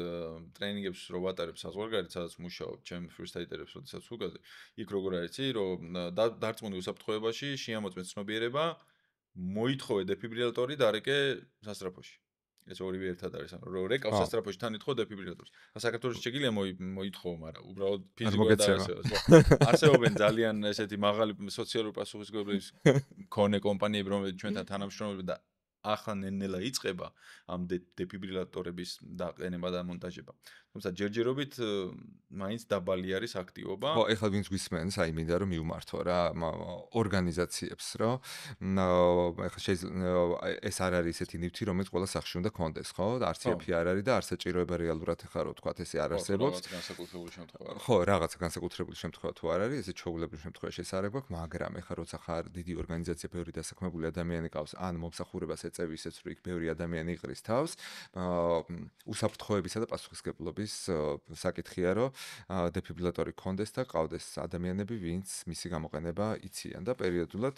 ტრეინინგებს რო ვატარებ საზღვარგარეთ, სადაც მუშაობ, ჩემ first aid-ერებს, როდესაც ვუგაზე, იქ როგორ არის, იცი, რომ დარწმუნდი უსაფრთხოებაში, შეამოწმე ცნობიერება, მოითხოვე დეფიბრილატორი და არეკე სასწრაფოში. ეს ორივე ერთად არის, ანუ რო რეკავს სასწრაფოში თან ითხოვ დეფიბრილატორს. და საქართველოს შეგიძლია მოითხოვო, მაგრამ უბრალოდ ფიზიკურად არსებობენ ძალიან ესეთი მაღალი სოციალური პასუხისმგებლობის მქონე კომპანიები, რომლებიც ჩვენთან თანამშრომლობენ და ახლა ნელ-ნელა იწყება ამ დეფიბრილატორების დაყენება და მონტაჟება. თუმცა ჯერჯერობით მაინც დაბალი არის აქტივობა. ხო, ეხლა ვინც გვისმენს, აი მინდა რომ მივმართო რა ორგანიზაციებს, რომ ეხლა ეს არ არის ესეთი ნივთი, რომელიც ყველა სახში უნდა კონდეს, ხო? არც ეფი არ არის და არ საჭიროება რეალურად ეხლა რო თქვა ესე არ არსებობს. ხო, რაღაცა განსაკუთრებული შემთხვევა თუ არ არის, ესე ჩაულებრივი შემთხვევაში ეს არ აქვს, მაგრამ ეხლა როცა ხარ დიდი ორგანიზაცია, ბევრი დასაქმებული ადამიანი ყავს, ან მომსახურებას ეწევი ისეც რომ იქ ბევრი ადამიანი იყრის თავს, უსაფრთხოებისა და პასუხისმგებლობის საკითხია, რომ დეფიბრილატორი კონდეს და ყავდეს ადამიანები, ვინც მისი გამოყენება იციან და პერიოდულად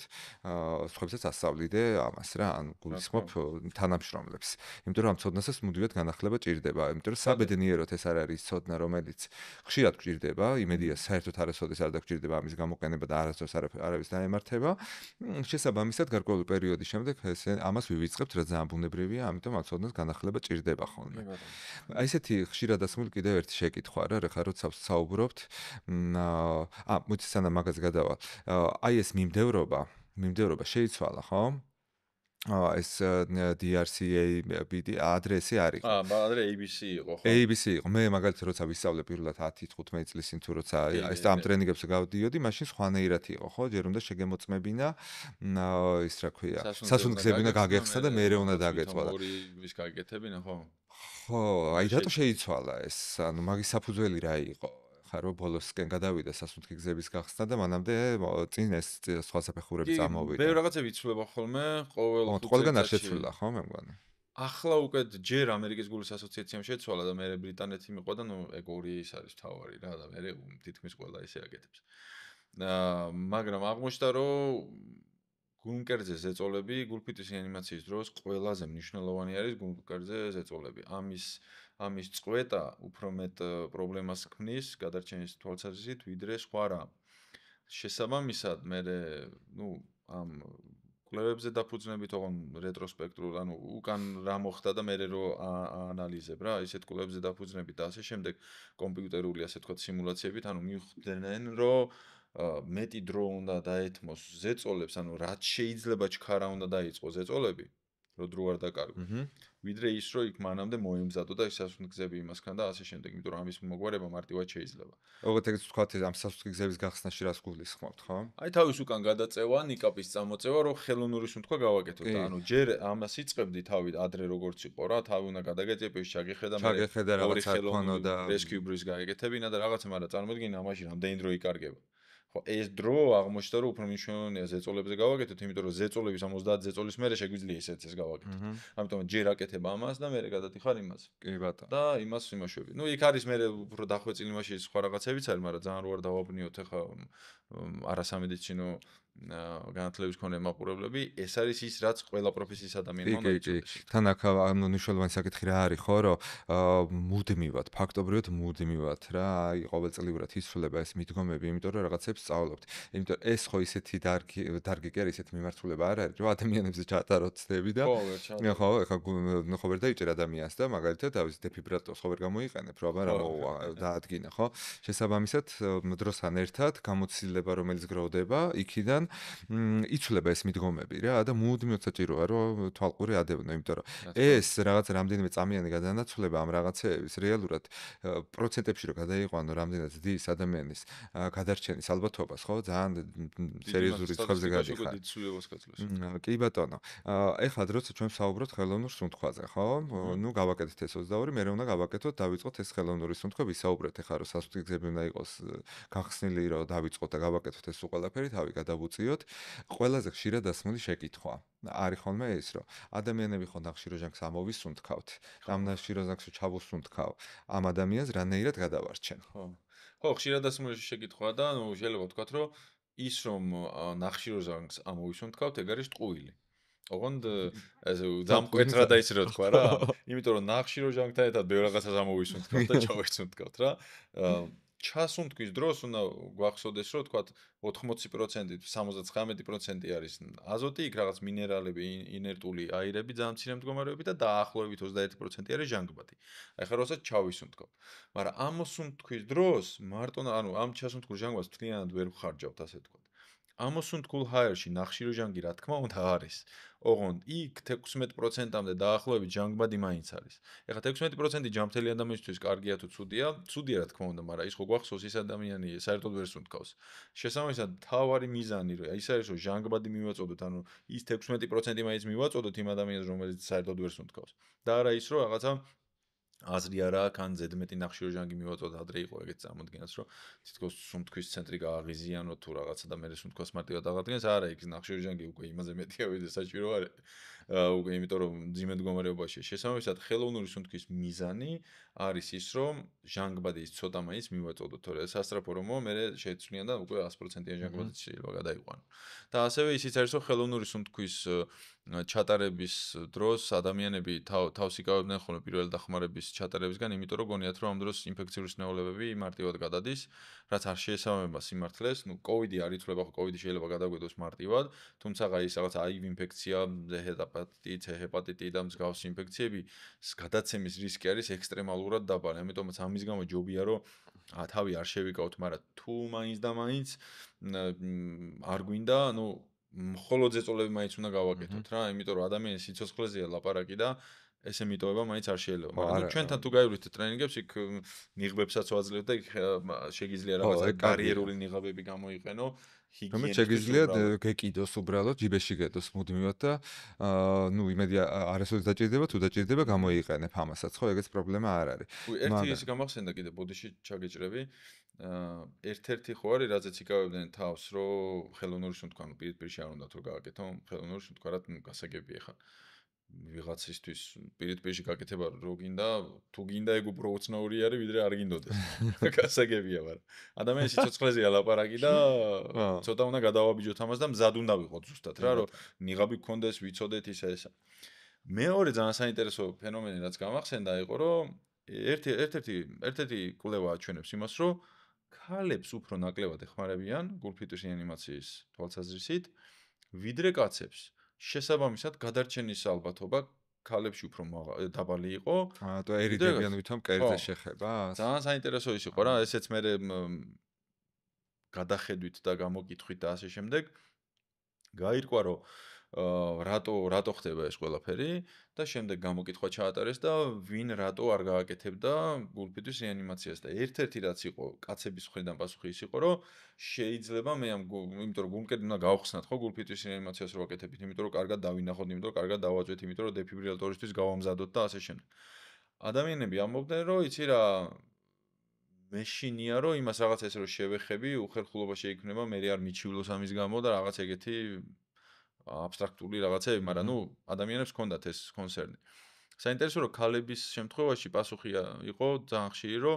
სხვებსაც ასწავლიდე ამას რა, ან გულისხმობ თანამშრომლებს. იმიტომ რომ ამ ცოდნასაც მუდმივად განახლება ჭირდება, იმიტომ რომ საბედნიეროდ ეს არ არის ცოდნა, რომელიც ხშირად გვჭირდება, იმედია საერთოდ არასოდეს არ დაგჭირდება ამის გამოყენება და არასდროს არავის დაემართება. შესაბამისად, გარკვეული პერიოდის შემდეგ ამას ვივიწყებთ, რა ძალიან ბუნებრივია, ამიტომ ამ ცოდნას განახლება ჭირდება ხოლმე. აი ესეთი ხშირად ასმული კიდევ ერთი შეკითხვა რა, ხა როცა საუბრობთ, მოდი სანამ მაგაზე გადავალ. აი ეს მიმდევრობა შეიცვალა, ხო? ეს DRCA-BD ადრესი არის. ადრე ABC იყო, ხო? ABC იყო. მე მაგალითად როცა ვისწავლე პირველად 10-15 წლის წინ თუ როცა ეს ამ ტრენინგებს გავდიოდი, მაშინ სხვანაირად იყო, ხო? ჯერ უნდა შეგემოწმებინა ის რა ქვია, სასუნთქები უნდა გაგეხსნა და მეერე უნდა დაგეწყო. ორი ვის გაგეკეთებინა, ხო? ხო, აი რატო შეიცვალა ეს? ანუ მაგის საფუძველი რა იყო? ხა რომ ბოლოსკენ გადავიდა სასუნთქი გზების გახსნა და მანამდე წინ ეს სხვა საფეხურები წამოვიდა. მე რაღაცები იცვლება ხოლმე, ყველგან არ შეცვლილა, ხო, მე მგონი. ახლა უკვე ჯერ ამერიკის გულის ასოციაციამ შეცვალა და მე ბრიტანეთი მიყვა და ნუ ეგ ორი ის არის თავარი რა და მე თითქმის ყველა ისე აკეთებს. მაგრამ აღმოჩნდა რომ გულმკერდზე ზეწოლები, გულფიტვის რეანიმაციის დროს ყველაზე მნიშვნელოვანი არის გულმკერდზე ზეწოლები. ამის წყვეტა უფრო მეტ პრობლემას ქმნის გადარჩენის თვალსაზრისით, ვიდრე სხვა რა. შესაბამისად, მე ამ კვლევებზე დაფუძნებით, ოღონ რეტროსპექტრულ, ანუ უკან რა მოხდა და მე რო აანალიზებ რა, ისეთ კვლევებზე დაფუძნებით და ასე შემდეგ კომპიუტერული ასე თქვა სიმულაციებით, ანუ მივხვდნენ, რომ მეტი დრო უნდა დაეთმოს ზეწოლებს, ანუ რაც შეიძლება ჩქარა უნდა დაიწყოს ზეწოლები, რომ დრო არ დაკარგო. ვიდრე ის, რომ იქ მანამდე მოემზადო და ის სასუნთქგზები იმასგან და ასე შემდეგ, იმიტომ რომ ამის მოგვარება მარტივად შეიძლება. ოღონდ ეგეც ვთქვათ, ამ სასუნთქგზების გახსნაში რას გულისხმობთ, ხო? აი თავის უკან გადაწევა, ნიკაპის წამოწევა, რომ ხელოვნური სუნთქვა გავაკეთოთ და ანუ ჯერ ამას იწყებდი თავი ადრე როგორც იყო რა, თავი უნდა გადაგეწიებინა, ჩაგეხედა რაღაცა ქონო და rescue bridge გაეკეთებინა და რაღაცა, მაგრამ წარმოიდგინე ამაში რამდენი დრო იკარგება. ეს დრო აღმოჩნდა რომ უფრო მნიშვნელოვანია ზეწოლებზე გავაკეთოთ, იმიტომ რომ ზეწოლების 50 ზეწოლის მერე შეგვიძლია ეს გავაკეთოთ. ამიტომ ჯერ აკეთებ ამას და მერე გადადიხარ იმას. კი ბატონო. და იმას იმაშვები. ნუ იქ არის მერე უფრო დახვეწილი მასში სხვა რაღაცებიც არის, მაგრამ ძალიან რო არ დავაბნიოთ ახლა არასამედიცინო განათლების მქონე მაყურებლები, ეს არის ის, რაც ყველა პროფესიის ადამიანმა უნდა კი. იცოდეს. თან აქ მნიშვნელოვანი საკითხი რა არის ხო, რომ მუდმივად, ფაქტობრივად მუდმივად რა, აი ყოველწლიურად ისრულება ეს მიდგომები, იმიტომ რომ რაღაცებს სწავლობთ. იმიტომ ეს ხო ისეთი დარგი კი არის, ისეთი მიმართულება არ არის, რომ ადამიანებზე ჩატაროთ ცდები და ხო, ვერ ჩაატარებ. ხო, ეხლა ხო ვერ დაიჭერ ადამიანს და მაგალითად თავის დეფიბრატორს ხო ვერ გამოიყენებ, რომ აბა რა მოუვა, დაადგინა, ხო? შესაბამისად, დროსთან ერთად გამოცდილება, რომელიც გროვდება, იქიდან იცვლება ეს მიდგომები რა და მუდმივად საჭიროა რომ თვალყური ადევნო, იმიტომ რომ ეს რაღაც რამდენიმე წამიანი გადანაცვლება ამ რაღაცეების რეალურად პროცენტებში რო გადაიყვანო რამდენად ზრდის ადამიანის გადარჩენის ალბათობას, ხო, ძალიან სერიოზული რიცხვებზე გადიხარ. კი ბატონო. ეხლა დროცა ჩვენ ვსაუბრობთ ხელოვნურ სუნთქვაზე, ხო? ნუ გავაკეთეთ ეს 22, მე უნდა გავაკეთოთ, დავიწყოთ ეს ხელოვნური სუნთქვა, ვისაუბრეთ ეხლა რომ სასწრაფო გზები უნდა იყოს გახსნილი, რომ დავიწყოთ და გავაკეთოთ ეს ყველაფერი, თავი გადავუწიოთ. ყველაზე ხშირად დასმული შეკითხვა არის ხოლმე ეს, რომ ადამიანები ხო ნახშიროჟანგს ამოვისუნთქავთ, ამ ნახშიროჟანგს ჩავუსუნთქავ, ამ ადამიანს რანაირად გადავარჩენ. ხო, ხშირად დასმული შეკითხვაა და ნუ შეიძლება ვთქვათ, რომ ის რომ ნახშიროჟანგს ამოვისუნთქავთ, ეგ არის ტყუილი. ოღონდ ეს დამკვეთრა და ის რო თქვა რა, იმიტომ რომ ნახშიროჟანგთან ერთად ბევრ რაღაცას ამოვისუნთქავთ და ჩავისუნთქავთ რა. ჩასუნთქვის დროს უნდა გვახსოვდეს, რომ თქვათ 80%, 79% არის აზოტი, იქ რაღაც მინერალები, ინერტული აირები, ძალიან მცირე მდგომარეობები და დაახლოებით 21% არის ჟანგბადი. აი ხა როცა ჩავისუნთქავთ. მაგრამ ამ მოსუნთქვის დროს მარტო ამ ჩასუნთქულ ჟანგბადს მთლიანად ვერ ვხარჯავთ, ასე თქვათ. ამოსუნთქულ ჰაერში ნახშიროჟანგი რა თქმა უნდა არის. ოღონდ იქ 16%-მდე დაახლოებით ჟანგბადი მაინც არის. ეხლა 16% ჯანმრთელი ადამიანისთვის კარგია თუ ცუდია? ცუდია რა თქმა უნდა, მაგრამ ის ხო გვახსოვს ის ადამიანი საერთოდ ვერ სუნთქავს. შესაბამისად, თავარი მიზანი რა ის არის, რომ ჟანგბადი მივაწოდოთ, ანუ ის 16% მაინც მივაწოდოთ იმ ადამიანს, რომელიც საერთოდ ვერ სუნთქავს. და არა ის, რომ რაღაცა აზრი არა აქვს, ან ზედმეტი ნახშიროჟანგი მივაწოდოთ, ადრე იყო ეგეც წარმოდგენას, რომ თითქოს სუნთქვის ცენტრი გააღიზიანოთ თუ რაღაცა და მე სუნთქვას მარტივად აღადგენს, არა, იქ ნახშიროჟანგი უკვე იმაზე მეტია, ვიდრე საჭირო არის. უკვე იმიტომ რომ ძიმე მდგომარეობაში შესაბამისად ხელოვნური სუნთქვის მიზანი არის ის, რომ ჟანგბადის ცოტა მაინც მივაწოდოთ, თორე სასწრაფო რომო მე შეცვლიან და უკვე 100%-იან ჟანგბადიც შეიძლება გადაიყვანო. და ასევე ისიც არის, რომ ხელოვნური სუნთქვის ჩატარების დროს ადამიანები თავს იკავებდნენ ხოლმე პირველი დახმარების ჩატარებისგან, იმიტომ რომ გონიათ რომ ამ დროს ინფექციური სნეულებები მარტივად გადადის, რაც არ შეესაბამება სიმართლეს. ნუ კოვიდი არ ითვლება, ხო კოვიდი შეიძლება გადაგვედოს მარტივად, თუმცა ის რაღაც აივ ინფექცია, ჰეპატიტი და მსგავსი ინფექციები გადაცემის რისკი არის ექსტრემალურად დაბალი. ამიტომაც ამის გამო ჯობია რომ თავი არ შევიკავოთ, მაგრამ თუ მაინც და მაინც არ გვინდა, ნუ მხოლოდ ზეწოლები მაინც უნდა გავაკეთოთ რა, იმიტომ რომ ადამიანის სიცოცხლეზეა ლაპარაკი და ესე მიტოვება მაინც არ შეიძლება, მაგრამ ნუ ჩვენთან თუ გაივლით ტრენინგებს, იქ ნიღბებსაც ვაძლევთ და იქ შეგიძლია რაღაცა კარიერული ნიღაბები გამოიყენო, ჰიგიენის შეგიძლია გეკიდოს უბრალოდ ჯიბეში გედოს მუდმივად და ნუ იმედი არასოდეს დაჭირდება, თუ დაჭირდება გამოიყენებ ამასაც, ხო, ეგეც პრობლემა არ არის. ერთი ის გამახსენდა კიდე ბოდიში ჩაგეჭრები. ერთ-ერთი ხო არის, რაზეც იკავებდნენ თავს, რომ ხელოვნური სუნთქვა, ანუ პირდაპირ არ უნდა თუ გააკეთო, ხელოვნური სუნთქვა რა გასაგებია ხა. ვიღაცისთვის პირდაპირ გაკეთება რო გინდა, თუ გინდა ეგ უფრო უცნაური არის, ვიდრე არ გინდოდეს. გასაგებია, მაგრამ ადამიანის სიცოცხლეზეა ლაპარაკი და ცოტა უნდა გადავაბიჯოთ ამას და მზად უნდა ვიყოთ ზუსტად რა, რომ ნიღაბი გქონდეს, ვიცოდეთ ისა ესა. მეორე ძალიან საინტერესო ფენომენი რაც გამახსენდა იყო, რომ ერთ-ერთი კვლევა აჩვენებს იმას, რომ ქალებს უფრო ნაკლებად ეხმარებიან გულფიტვის რეანიმაციის თვალსაზრისით, ვიდრე კაცებს. შესაბამისად, გადარჩენის ალბათობა ქალებში უფრო დაბალი იყო. და ერიდებიან ვითომ კერძე შეხება. ძალიან საინტერესო ის იყო რა, ესეც მე გადახედვით და გამოკითხვით და ასე შემდეგ გაირკვა, რომ რატო ხდება ეს ყველაფერი და შემდეგ გამოკითხვა ჩაატარეს და ვინ რატო არ გააკეთებდა გულფიტვის რეანიმაციას და ერთ-ერთი რაც იყო კაცების მხრიდან პასუხი ის იყო, რომ შეიძლება მე იმიტომ რომ გულმკერდი უნდა გავხსნათ ხო გულფიტვის რეანიმაციას რო ვაკეთებით, იმიტომ რომ კარგად დავინახოთ, იმიტომ რომ კარგად დავაძვეთ, იმიტომ რომ დეფიბრილატორისთვის გავამზადოთ და ასე შემდეგ. ადამიანები ამბობდნენ, რომ იცი რა მეშინია რომ იმას რაღაც ესე რომ შევეხები, უხერხულობა შეიქმნება, მე არ მიჩივლოს ამის გამო და რაღაც ეგეთი აბსტრაქტული რაღაცები, მაგრამ ნუ ადამიანებს ჰქონდათ ეს კონსერნი. საინტერესო რომ ქალების შემთხვევაში პასუხი იყო ძალიან ხშირი რომ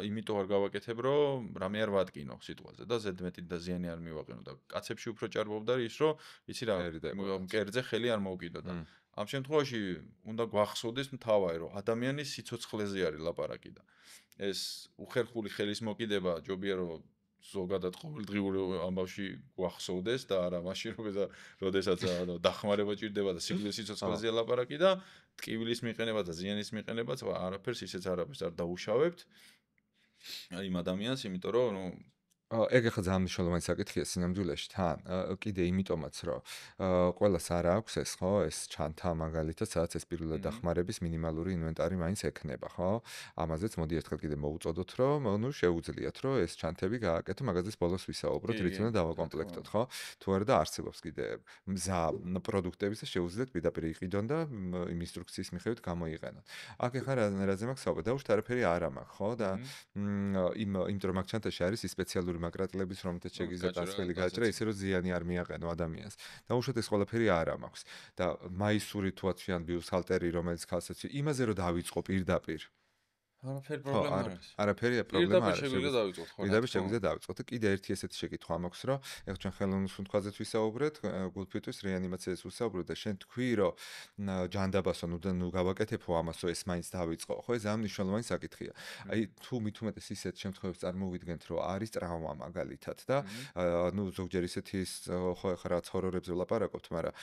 იმიტომ არ გავაკეთებ რომ რამე არ ვატკინო სიტყვაზე და ზედმეტი და ზიანი არ მივაყენო და კაცებში უფრო ჭარბობდა ის რომ იცი რა მკერდზე ხელი არ მოვკიდო და ამ შემთხვევაში უნდა გვახსოვდეს მთავარი რომ ადამიანის სიცოცხლეზე არის ლაპარაკი და ეს უხერხული ხელის მოკიდება ჯობია რომ ზოგადად ყოველდღიური ამბავში გვახსოვდეს და არა მაშინ როდესაც დახმარება ჭირდება და სიკვდილის სიცოცხლეზე ლაპარაკი და ტკივილის მიყენება და ზიანის მიყენებაც არაფერს ისეც არაფერს არ დაუშავებთ იმ ადამიანს, იმიტომ რომ ნუ ეგ ახლა ძალიან მნიშვნელოვანი საკითხია სინამდვილეში თან კიდე იმიტომაც რომ ყველას არ აქვს ეს ხო ეს ჩანთა მაგალითად სადაც ეს პირველად დახმარების მინიმალური ინვენტარი მაინც ექნება ხო ამაზეც მოდი ერთხელ კიდე მოუწოდოთ რომ ნუ შეუძლიათ რომ ეს ჩანთები გააკეთო მაგაზეც ბოლოს ვისაუბროთ რით უნდა დავაკომპლექტოთ ხო თუ არა და არსებობს კიდე მზა პროდუქტების და შეუძლიათ პირდაპირ იყიდონ და იმ ინსტრუქციის მიხედვით გამოიყენონ აქ ახლა რაზე მაქვს საუბარი დაუშვით არაფერი არ ამაქვს ხო და იმიტომ რომ მაგ ჩანთაში არის ის სპეციალური მაკრატლების რომელთაც შეგიძლიათ ასველი გააჭრა ისე რომ ზიანი არ მიაყენო ადამიანს. და უშუალოდ ეს ყველაფერი არ ამაქვს. და მაისური თუ ათვიან ბიუსჰალტერი რომელიც ქალსაც იმაზე რომ დავიწყო პირდაპირ არაფერი პრობლემა არ არის. არაფერი პრობლემა არ არის. შეგვიძლია დავიწყოთ ხო? პირდაპირ შეგვიძლია დავიწყოთ და კიდე ერთი ესეთი შეკითხვა მაქვს რომ ეხლა ჩვენ ხელოვნურთვაზეც ვისაუბრეთ, გულფიტვის რეანიმაციას ვისაუბრეთ და შენ თქვი რომ ჯანდაბასო ნუ გავაკეთებო ამასო ეს მაინც დავიწყო. ხო ეს ამ მნიშვნელოვანი საკითხია. აი თუ მით უმეტეს ისეთ შემთხვევებს წარმოვიდგენთ რომ არის ტრავმა მაგალითად და ნუ ზოგჯერ ისეთი ხო ეხლა რაც ჰორორებზე ვლაპარაკობთ, მაგრამ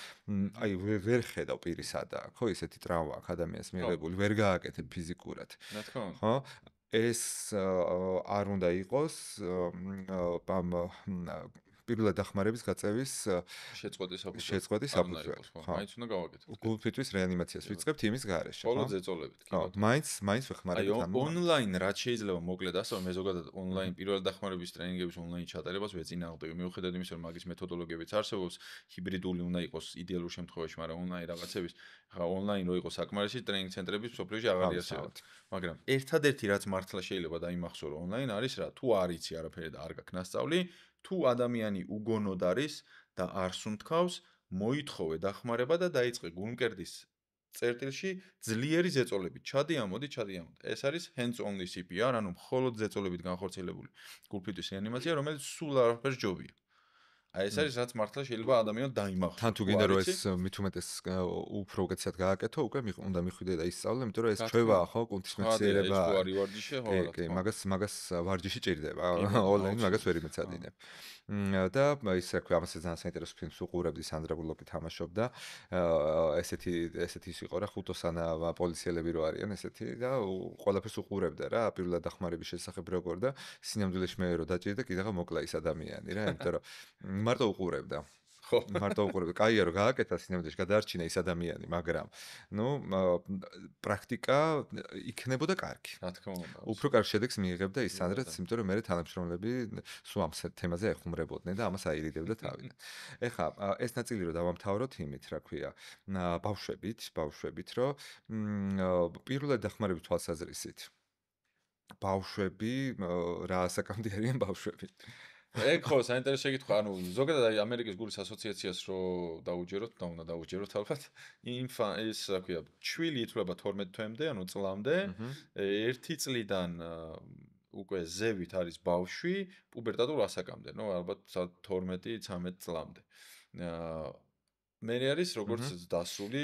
აი ვერ ხედავ პირისადა, ხო ისეთი ტრავმა აქ ადამიანს მიღებული, ვერ გააკეთებ ფიზიკურად. რა თქმა უნდა ხო ეს არ უნდა იყოს პირველად დახმარების გაწევის შეწყვეტის საფუძველი. ხო, მაინც უნდა გავაკეთოთ. გულფიტვის რეანიმაციას ვიწყებთ იმის გარეშე, ხო? მხოლოდ ზეწოლებით, კი. მაინც ვეხმარებით ამ ონლაინ რაც შეიძლება მოკლედ ասო მე ზოგადად ონლაინ პირველად დახმარების ტრენინგების ონლაინ ჩატარებას ვეწინააღმდეგე. მიუხედავად იმისა, რომ მაგის მეთოდოლოგიებიც არსებობს, ჰიბრიდული უნდა იყოს იდეალურ შემთხვევაში, მაგრამ ონლაინ რაღაცების, ხა ონლაინ რო იყოს საკმარისი ტრენინგ ცენტრების სოფლიოში აღარ იარსებათ. მაგრამ ერთადერთი რაც მართლა შეიძლება დაიმახსო რომ ონლაინ არის რა, თუ არ იცი არაფერი და არ გაქვს ნასწავლი თუ ადამიანი უგონოდ არის და არ სუნთქავს, მოითხოვე დახმარება და დაიწყე გულმკერდის წერტილში ძლიერი ზეწოლებით. ჩადი ამოდი. ეს არის hands-only CPR, ანუ მხოლოდ ზეწოლებით განხორციელებული გულფიტვის რეანიმაცია, რომელიც სულ არაფერს ჯობია. აი ეს არის რაც მართლა შეიძლება ადამიანს დაიმახსოვროს. თან თუ გინდა რომ ეს მით უმეტეს უფრო უკეთესად გააკეთო, უკვე უნდა მიხვიდე და ისწავლე, იმიტომ რომ ეს ჩვევაა ხო, კუნთის მეცნიერება. ეს თუ არის ვარჯიში, ხო, რა თქმა უნდა. მაგას ვარჯიში ჭირდება. ონლაინ მაგას ვერ იმეცადინებ. და ისე ქვია, ამასაც ძალიან საინტერესო ფილმს უყურებდი, სანდრა ბულოკი თამაშობდა. ესეთი ის იყო რა, ხუთოსანა პოლიციელები რო არიან ესეთი და ყველაფერს უყურებდა რა, პირველად დახმარების შესახებ როგორ და სინამდვილეში მე რო დაჭირდა, კიდევ მოკლა ის ადამიანი რა, იმიტომ რომ მარტო უყურებდა. ხო, მარტო უყურებდა. კაია რომ გააკეთა სინამდვილეში გადაარჩინა ის ადამიანი, მაგრამ ნუ პრაქტიკა იქნებოდა კარგი. რა თქმა უნდა. უფრო კარგ შედეგს მიიღებდა ის სანდრაც, იმიტომ რომ მე თანამშრომლები სულ ამ თემაზე ეხუმრებოდნენ და ამას აირიდებდა თავიდან. ეხლა ეს ნაწილი რომ დავამთავროთ იმით, რა ქვია, ბავშვებით, რომ პირველად დახმარების თვალსაზრისით ბავშვები რა ასაკამდე არიან ბავშვები? ეგ ხო საინტერესო შეკითხვა, ანუ ზოგადად აი ამერიკის გულის ასოციაციას რო დაუჯეროთ, უნდა დაუჯეროთ ალბათ. ის რა ქვია, ჩვილი ითვლება 12 თვემდე, ანუ წლამდე, 1 წლიდან უკვე ზევით არის ბავშვი, პუბერტატულ ასაკამდე, ნუ ალბათ 12-13 წლამდე. მე არის როგორც დასული,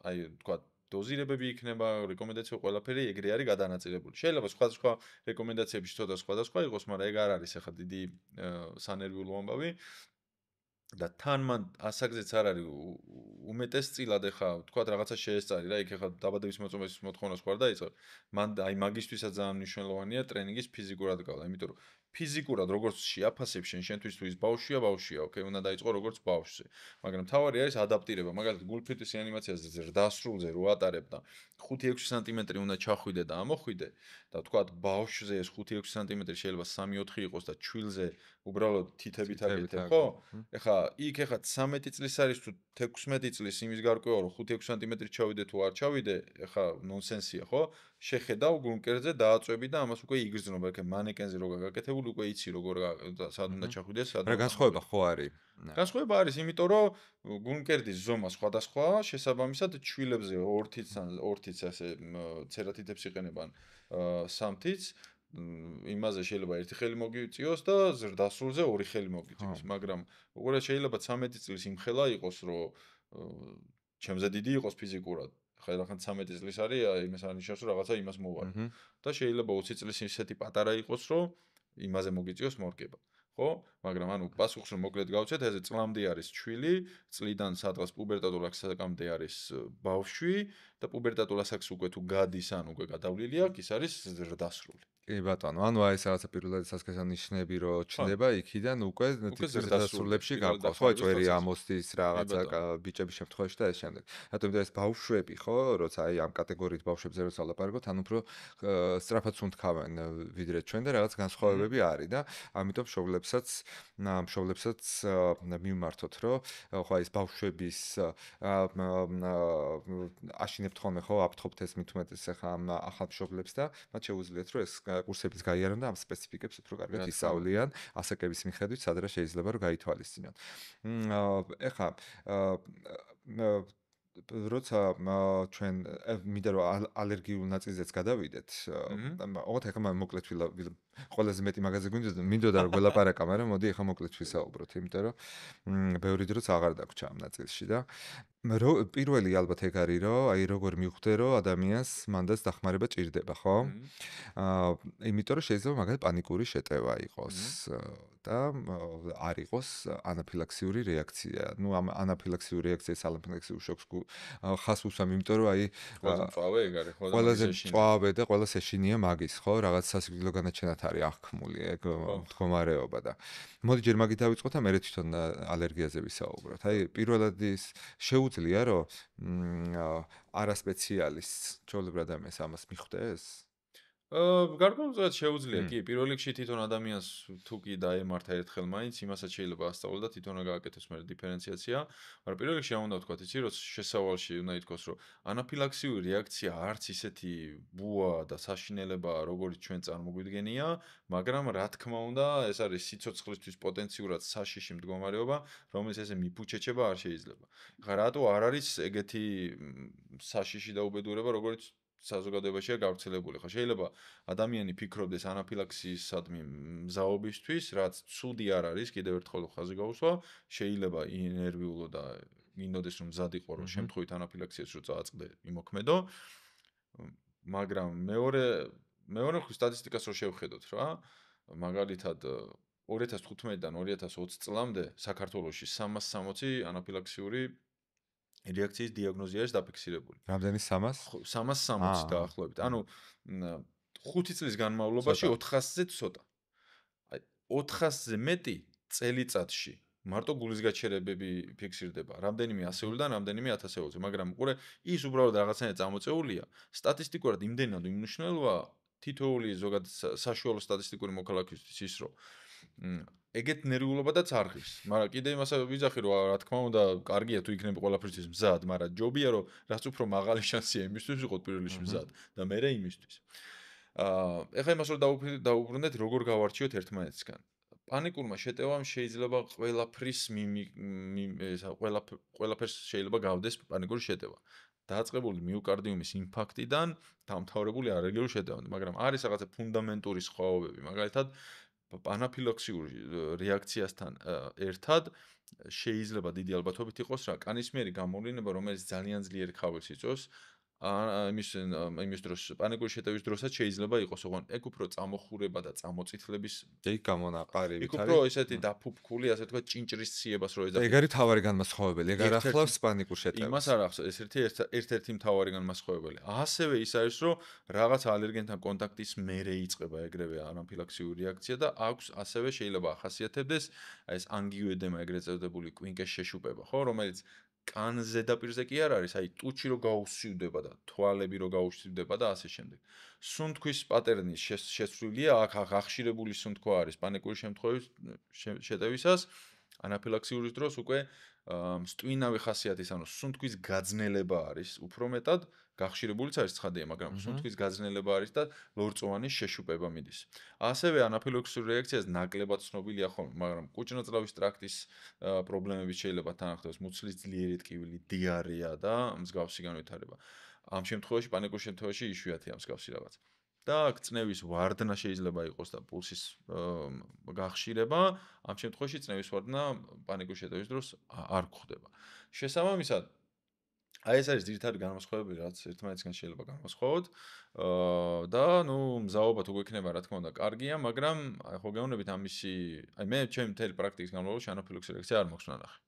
აი თქვა დოზირებები იქნება, რეკომენდაციები ყველაფერი ეგრე არის გადანაწილებული. შეიძლება სხვა რეკომენდაციები ცოტა სხვადასხვა იყოს, მაგრამ ეგ არ არის ახლა დიდი სანერვიულო ამბავი. და თან მან ასაკზეც არ არის უმეტესწილად ახლა თქვა რაღაცა შეესწარი რა, იქ ახლა დაბადების მოწმობის მოთხოვნა სხვა დაიწყო. მან აი მაგისთვისაც ძალიან მნიშვნელოვანია ტრენინგის ფიზიკურად გავლა, იმიტომ რომ ფიზიკურად როგორც შეაფასებ შენთვის თუ ის ბავშვია, ოკეი, უნდა დაიწყო როგორც ბავშვზე. მაგრამ თავარი არის ადაპტირება, მაგალითად გულფიტვის რეანიმაციაზე ზრდასრულზე რო ატარებ და 5-6 სანტიმეტრი უნდა ჩახვიდე და ამოხვიდე და თქვათ ბავშვზე ეს 5-6 სანტიმეტრი შეიძლება 3-4 იყოს და ჩვილზე უბრალოდ თითებით აკეთებ, ხო? ეხლა იქ 13 წლის არის თუ 16 წლის იმის გარკვევა რომ 5-6 სანტიმეტრი ჩავიდე თუ არ ჩავიდე, ეხლა ნონსენსია, ხო? შეხედავ გულმკერდზე დააწვევი და ამას უკვე იგრძნობა, ეხლა მანეკენზე რო გაკეთებული განსხვავებული უკვე იცი როგორ სად უნდა ჩახვიდეს, სად რა განსხვავება ხო არის? განსხვავება არის, იმიტომ რომ გულმკერდის ზომა სხვადასხვაა, შესაბამისად ჩვილებზე 2-ით ასე ცერატიტებს იყენებენ 3-ით. იმაზე შეიძლება ერთი ხელი მოგიწიოს და ზრდასრულზე ორი ხელი მოგიწიოს, მაგრამ უყურე შეიძლება 13 წლის იმხელა იყოს, რომ ჩემზე დიდი იყოს ფიზიკურად. ხა რახან 13 წლის არის, იმას არნიშნავს, რომ რაღაცა იმას მოვარ. და შეიძლება 20 წლის ისეთი პატარა იყოს, რომ იმაზე მოგიწიოს მორგება. ხო? მაგრამ ანუ პასუხს რომ მოკლედ გავცეთ, ეს წლამდე არის ჩვილი, წლიდან სადღაც პუბერტატულ ასაკამდე არის ბავშვი და პუბერტატულ ასაკს უკვე თუ გადის, ანუ უკვე გადავლილი აქვს, ის არის ზრდასრული. კი ბატონო, ანუ აი ეს რაღაცა პირველადი სასქესო ნიშნები რო ჩნდება, იქიდან უკვე ზრდასრულებში გაყავს, ხო, წვერი ამოსდის რაღაცა ბიჭების შემთხვევაში და ეს შემდეგ. რატომ ეს ბავშვები, ხო, როცა აი ამ კატეგორიის ბავშვებზე რო სალაპარაკობთ, ან უფრო სწრაფად სუნთქავენ ვიდრე ჩვენ და რაღაც განსხვავებები არის და ამიტომ მშობლებსაც მივმართოთ, რომ ხო აი ეს ბავშვების აშინებთ ხოლმე ხო, აფრთხობთ ეს მით უმეტეს ახლა ამ ახალ მშობლებს და მათ შეუძლიათ რომ ეს კურსებიც გაიარონ და ამ სპეციფიკებს უფრო კარგად ისწავლიან ასაკების მიხედვით, სადღაც შეიძლება რომ გაითვალისწინონ. ეხლა როცა ჩვენ მინდა რომ ალერგიულ ნაწილზეც გადავიდეთ, ოღონდ ეხლა მოკლედ ყველაზე მეტი მაგაზე მინდოდა რომ გველაპარაკა, მაგრამ მოდი ეხლა მოკლედ ვისაუბროთ, იმიტომ რომ ბევრი დროც აღარ დაგვრჩა ამ ნაწილში და პირველი ალბათ ეგ არის რომ აი როგორ მივხვდე რომ ადამიანს მანდაც დახმარება ჭირდება, ხო? იმიტომ რომ შეიძლება მაგალითად პანიკური შეტევა იყოს და არ იყოს ანაფილაქსიური რეაქცია. ნუ ამ ანაფილაქსიური რეაქციის ანაფილაქსიურ შოკს ხას უსვამ, იმიტომ რომ აი ყველაზე მწვავე და ყველაზე ეშინია მაგის, ხო? რაღაც სასიკვდილო განაჩენად არის აღქმული ეგ მდგომარეობა და მოდი ჯერ მაგით დავიწყოთ და მერე თვითონ ალერგიაზე ვისაუბროთ. აი პირველად ის შეუძლია რომ არასპეციალისტს ჩვეულებრივ ადამიანს ამას მიხვდეს? გარკვეულწილად შეუძლია, კი, პირველ რიგში თვითონ ადამიანს თუ კი დაემართა ერთხელ მაინც, იმასაც შეიძლება ასწავლო და თვითონ გააკეთოს მე დიფერენციაცია, მაგრამ პირველ რიგში უნდა ვთქვა, იცი, რომ შესავალში უნდა ითქვას, რომ ანაფილაქსიური რეაქცია არც ისეთი ბუა და საშინელებაა, როგორც ჩვენ წარმოგვიდგენია, მაგრამ რა თქმა უნდა, ეს არის სიცოცხლისთვის პოტენციურად საშიში მდგომარეობა, რომელიც ესე მიფუჩეჩება არ შეიძლება. ხა რატო არ არის ეგეთი საშიში და უბედურება, როგორც საზოგადოებაშია გავრცელებული. ხო, შეიძლება ადამიანი ფიქრობდეს ანაფილაქსიისადმი მზაობისთვის, რაც ცუდი არ არის, კიდევ ერთხელ ხაზი გაუსვა, შეიძლება ინერვიულო და გინდოდეს რომ მზად იყო, რომ შემთხვევით ანაფილაქსიას რო წააწყდე იმოქმედო. მაგრამ მეორე სტატისტიკას რო შევხედოთ რა, მაგალითად 2015-დან 2020 წლამდე საქართველოში 360 ანაფილაქსიური რეაქციის დიაგნოზი არის დაფიქსირებული. რამდენი 300? 360 დაახლოებით. ანუ 5 წლის განმავლობაში 400-ზე ცოტა. აი 400-ზე მეტი წელიწადში მარტო გულის გაჩერებები ფიქსირდება. რამდენიმე ასეულიდან რამდენიმე ათასეულზე, მაგრამ უყურე ის უბრალოდ რაღაცნაირად წამოწეულია. სტატისტიკურად იმდენად უმნიშვნელოა თითოეული ზოგადად საშუალო სტატისტიკური მოქალაქისთვის ის რომ ეგეთ ნერვიულობადაც არღის, მაგრამ კიდე იმასაც ვიძახი რომ რა თქმა უნდა, კარგია თუ იქნება ყველაფრისთვის მზად, მაგრამ ჯობია რომ რაც უფრო მაღალი შანსია იმისთვის ვიყოთ პირველ რიგში მზად და მერე იმისთვის. ეხლა იმას რომ დაუბრუნდეთ, როგორ გავარჩიოთ ერთმანეთისგან. პანიკურმა შეტევამ შეიძლება ყველაფერს შეიძლება გავდეს პანიკური შეტევა. დაწყებული მიოკარდიუმის ინფარქტიდან დამთავრებული ალერგიული შეტევამდე, მაგრამ არის რაღაცა ფუნდამენტური სხვაობები, მაგალითად ანაფილაქსიური რეაქციასთან ერთად შეიძლება დიდი ალბათობით იყოს რა კანისმიერი გამოვლინება, რომელიც ძალიან ძლიერ ქავილს იწვევს, იმის დროს პანიკური შეტევის დროსაც შეიძლება იყოს, ოღონდ ეგ უფრო წამოხურება და წამოწითლების ეგ გამონაყარებით არის. ეგ უფრო ესეთი დაფუფქული, ასე თქვა, ჭინჭრის ციებას რო ეძახი. ეგ არის თავარი განმასხვავებელი, ეგ არ ახლავს პანიკურ შეტევას. იმას არ ახსოვს, ეს ერთ-ერთი მთავარი განმასხვავებელი. ასევე ის არის, რომ რაღაც ალერგენთან კონტაქტის მერე იწყება ეგრევე ანაფილაქსიური რეაქცია და აქვს ასევე შეიძლება ახასიათებდეს ეს ანგიოედემა ეგრეთ წოდებული კვინკეს შეშუპება, ხო, რომელიც კან ზედაპირზე კი არ არის, აი ტუჩი რო გაუსივდება და თვალები რო გაუსივდება და ასე შემდეგ. სუნთქვის პატერნის შესრულია, აქ ახშირებული სუნთქვა არის პანიკური შემთხვევის შეტევისას. ანაფილაქსიურის დროს უკვე სტვინავი ხასიათის, ანუ სუნთქვის გაძნელება არის უფრო მეტად, გახშირებულიც არის ცხადია, მაგრამ სუნთქვის გაძნელება არის და ლორწოვანის შეშუპება მიდის. ასევე ანაფილაქსიურ რეაქციას ნაკლებად ცნობილია ხოლმე, მაგრამ კუჭნაწლავის ტრაქტის პრობლემები შეიძლება თანახმდეს მუცლის ძლიერი ტკივილი, დიარეა და მსგავსი განვითარება. ამ შემთხვევაში, პანიკურ შემთხვევაში იშვიათია მსგავსი რაღაც. და წნევის ვარდნა შეიძლება იყოს და პულსის გახშირება, ამ შემთხვევაში წნევის ვარდნა პანიკურ შეტევის დროს არ გვხვდება. შესაბამისად, აი ეს არის ძირითადი განმასხვავებელი, რაც ერთმანეთისგან შეიძლება განვასხვაოთ. და ნუ მზაობა თუ გვექნება, რა თქმა უნდა, კარგია, მაგრამ აი ხო გეუბნებით ამისი, აი მე ჩემი მთელი პრაქტიკის განმავლობაში ანაფილაქსის რეაქცია არ მაქვს ნანახი.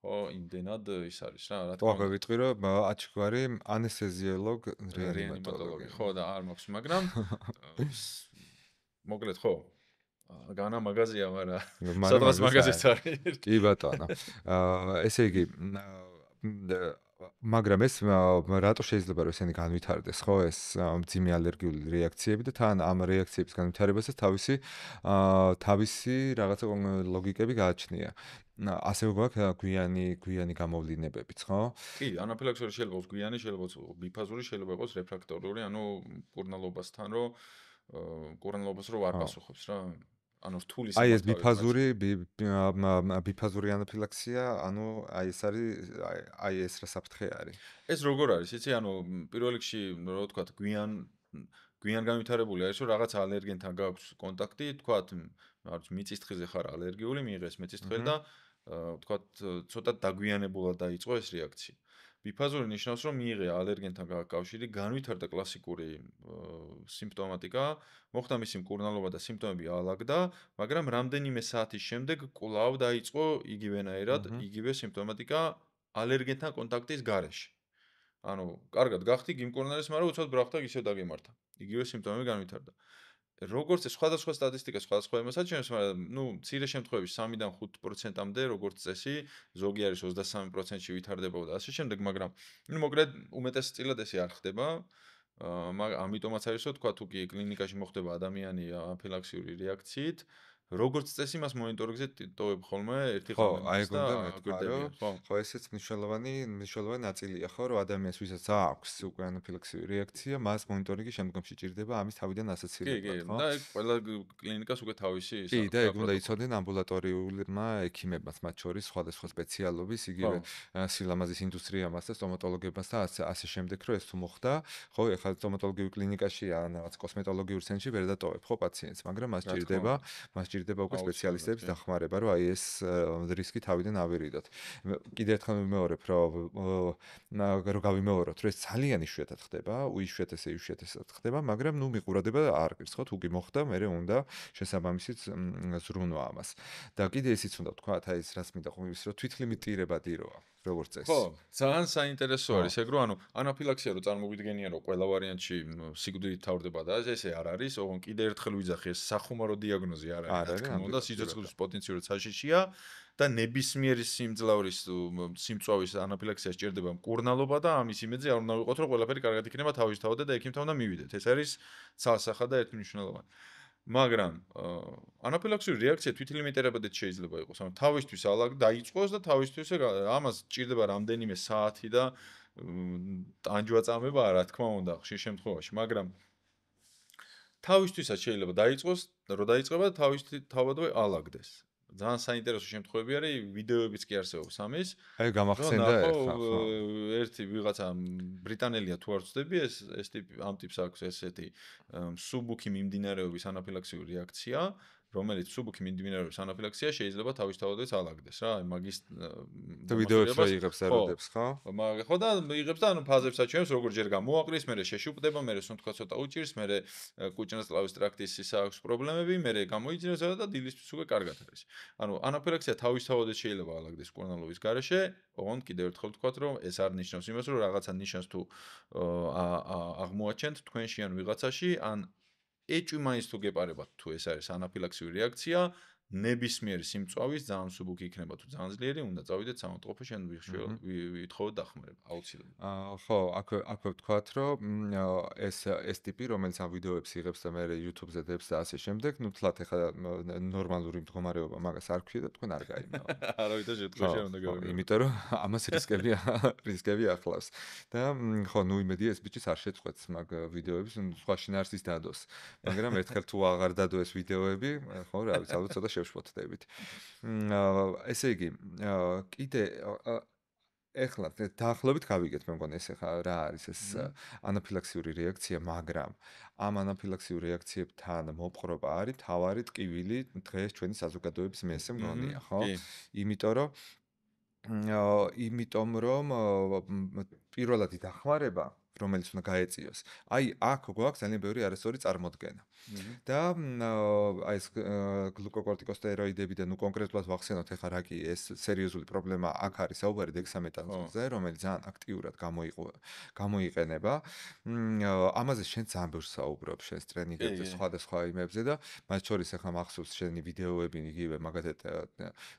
ხო, იმდენად ის არის რა, რა თქმა უნდა. ხო, ვიტყვი რომ აჩქვარი ანესთეზიოლოგ რეანიმატოლოგი. ხო და არ მაქვს, მაგრამ მოკლედ ხო. განა მაღაზია, მაგრამ სადღაც მაღაზიაც არის. კი ბატონო. ესე იგი მაგრამ ეს რატო შეიძლება რომ ესენი განვითარდეს, ხო, ეს მძიმე ალერგიული რეაქციები და თან ამ რეაქციების განვითარებასაც თავისი რაღაცა ლოგიკები გააჩნია. ასევე გვაქვს გვიანი გამოვლინებებიც, ხო? კი, ანაფილაქსიური შეიძლება იყოს გვიანი, შეიძლება იყოს ბიფაზური, შეიძლება იყოს რეფრაქტორული, ანუ კურნალობასთან რომ კურნალობას რო არ პასუხობს რა. ანუ რთული აი ეს ბიფაზური ანაფილაქსია, ანუ აი ეს არის აი ეს რა საფრთხე არის. ეს როგორ არის, იცი, ანუ პირველ რიგში რა ვთქვა, გვიან განვითარებული არის, რომ რაღაც ალერგენთან გაქვს კონტაქტი, თქვა, არ ვიცი, მიწისთხილზე ხარ ალერგიული, მიიღეს მიწისთხილი და ვთქვა, ცოტა დაგვიანებულად დაიწყო ეს რეაქცია. ბიფაზური ნიშნავს, რომ მიიღე ალერგენთან კავშირი, განვითარდა კლასიკური სიმპტომატიკა, მოხდა მისი მკურნალობა და სიმპტომები ალაგდა, მაგრამ რამდენიმე საათის შემდეგ კვლავ დაიწყო იგივენაირად, იგივე სიმპტომატიკა ალერგენთან კონტაქტის გარეშე. ანუ, კარგად გახდი, გიმკურნალეს, მაგრამ უცბად ბრახტა ისევ დაგემართა. იგივე სიმპტომები განვითარდა. როგორც სხვადასხვა სტატისტიკა სხვადასხვა იმას აჩვენებს, მაგრამ ნუ მცირე შემთხვევებში 3-დან 5%-მდე როგორც წესი, ზოგი არის 23%-ში ვითარდება და ასე შემდეგ, მაგრამ ნუ მოკლედ უმეტესწილად ესე არ ხდება. ამიტომაც არის, რომ თქვა თუ კი კლინიკაში მოხდება ადამიანი ანაფილაქსიური რეაქციით, როგორც წესი მას მონიტორინგზე ტოვებ ხოლმე ერთი ხალხი და ხო, ესეც მნიშვნელოვანი ნაწილია, ხო, რომ ადამიანს ვისაც აქვს უკვე ანაფილაქსიური რეაქცია, მას მონიტორინგი შემდგომში ჭირდება ამის თავიდან ასოცირებლად, ხო? და ყველა კლინიკას უკვე თავისი კი, და ეგ უნდა იცოდნენ ამბულატორიულმა ექიმებმაც, მათ შორის სხვადასხვა სპეციალობის, იგივე სილამაზის ინდუსტრიამაც და სტომატოლოგებმაც და ასე შემდეგ, რომ ეს თუ მოხდა, ხო, ეხლა სტომატოლოგიურ კლინიკაში ან რაღაც კოსმეტოლოგიურ ცენტრში ვერ დატოვებ ხო პაციენტს, მაგრამ მას ჭირდება უკვე სპეციალისტების დახმარება, რომ აი ეს რისკი თავიდან ავირიდოთ. კიდევ ერთხელ ვიმეორებ, რომ გავიმეოროთ, რომ ეს ძალიან იშვიათად ხდება, უიშვიათესად ხდება, მაგრამ ნუ მიყურადება არ გირს, ხო, თუ კი მოხდა, მე უნდა შესაბამისით ზრუნვა ამას. და კიდე ისიც უნდა ვთქვა, აი ეს რაც მინდა ხომ ის რომ თვითლიმიტირებადი როა, როგორც წესი. ხო, ძალიან საინტერესო არის ეგ რომ ანუ ანაფილაქსია რო წარმოგვიდგენია რომ ყველა ვარიანტში სიკვდილით თავდება და ესე არ არის, ოღონდ კიდე ერთხელ ვიძახი ეს სახუმარო დიაგნოზი არ არის, რა თქმა უნდა, სიცოცხლის პოტენციურად საშიშია და ნებისმიერი სიმწვავის ანაფილაქსია სჭირდება მკურნალობა და ამის იმედზე არ უნდა ვიყოთ რომ ყველაფერი კარგად იქნება თავისთავად და ექიმთან უნდა მივიდეთ. ეს არის ცალსახა და ერთმნიშვნელოვანი. მაგრამ ანაფილაქსიური რეაქცია თვითლიმიტირებადაც შეიძლება იყოს. ანუ თავისთვის დაიწყოს და თავისთვის ამას ჭირდება რამდენიმე საათი და ტანჯვა-წამება, რა თქმა უნდა, ხშირ შემთხვევაში, მაგრამ თავისთვისაც შეიძლება დაიწყოს, რომ დაიწყება და თავადვე ალაგდეს. ძალიან საინტერესო შემთხვევები არის, ვიდეოებიც კი არსებობს ამის. აი გამახსენდა ერთი ვიღაცა ბრიტანელია თუ არ ვცდები, ეს ტიპი ამ ტიპს აქვს ესეთი სუბუქი მიმდინარეობის ანაფილაქსიური რეაქცია, რომელიც სუბუქი მიმდინარეობის ანაფილაქსია შეიძლება თავისთავადაც ალაგდეს რა, აი მაგის ვიდეოებს რა იღებს და როდებს, ხო? ხო და იღებს და ანუ ფაზებს აჩვენებს, როგორ ჯერ გამოაყრის, მერე შეშუპდება, მერე სუნთქვა ცოტა უჭირს, მერე კუჭნაწლავის ტრაქტის ისა აქვს პრობლემები, მერე გამოიძინებს და დილისთვის უკვე კარგად არის. ანუ ანაფილაქსია თავისთავადაც შეიძლება ალაგდეს კურნალობის გარეშე, ოღონდ კიდევ ერთხელ ვთქვათ, რომ ეს არ ნიშნავს იმას, რომ რაღაცა ნიშანს თუ აღმოაჩენთ თქვენში ან ვიღაცაში, ან ეჭვი მაინც თუ გეპარებათ თუ ეს არის ანაფილაქსიური რეაქცია, ნებისმიერი სიმწვავის ძალიან მსუბუქი იქნება თუ ძალიან ძლიერი, უნდა წავიდეთ სამავტყოფოში ან ვითხოვოთ დახმარება, აუცილებლად. ხო, აქვე ვთქვათ, რომ ეს ტიპი, რომელიც ამ ვიდეოებს იღებს და მე YouTube-ზე დებს და ასე შემდეგ, ნუ თლათ ეხლა ნორმალური მდგომარეობა მაგას არ ქვია და თქვენ არ გაიმეორე. არავითარ შემთხვევაში არ უნდა გავიგო. იმიტომ რომ ამას რისკები ახლავს. და ხო, ნუ იმედია ეს ბიჭიც არ შეწყვეტს მაგ ვიდეოებს, სხვა შინაარსის დადოს. მაგრამ ერთხელ თუ აღარ დადო ეს ვიდეოები, ხო, რა ვიცი, ალბათ ცოტა შევშფოთდებით. ესე იგი, კიდე ეხლა დაახლოებით გავიგეთ, მე მგონი ეს ეხლა რა არის ეს ანაფილაქსიური რეაქცია, მაგრამ ამ ანაფილაქსიურ რეაქციებთან მოპყრობა არის თავარი ტკივილი დღეს ჩვენი საზოგადოების მესე მგონია, ხო? იმიტომ რომ პირველადი დახმარება რომელიც უნდა გაეწიოს. აი, აქ გვაქვს ძალიან ბევრი არასწორი წარმოდგენა. და აი ეს გლუკოკორტიკოსტეროიდები და ნუ კონკრეტულად ვახსენოთ ეხლა რა კი ეს სერიოზული პრობლემა აქ არის საუბარი დექსამეტაზონზე, რომელიც ძალიან აქტიურად გამოიყენება. ამაზე შენ ძალიან ბევრს საუბრობ შენს ტრენინგებზე, სხვადასხვა იმებზე და მათ შორის ეხლა მახსოვს შენი ვიდეოები იგივე მაგათეთ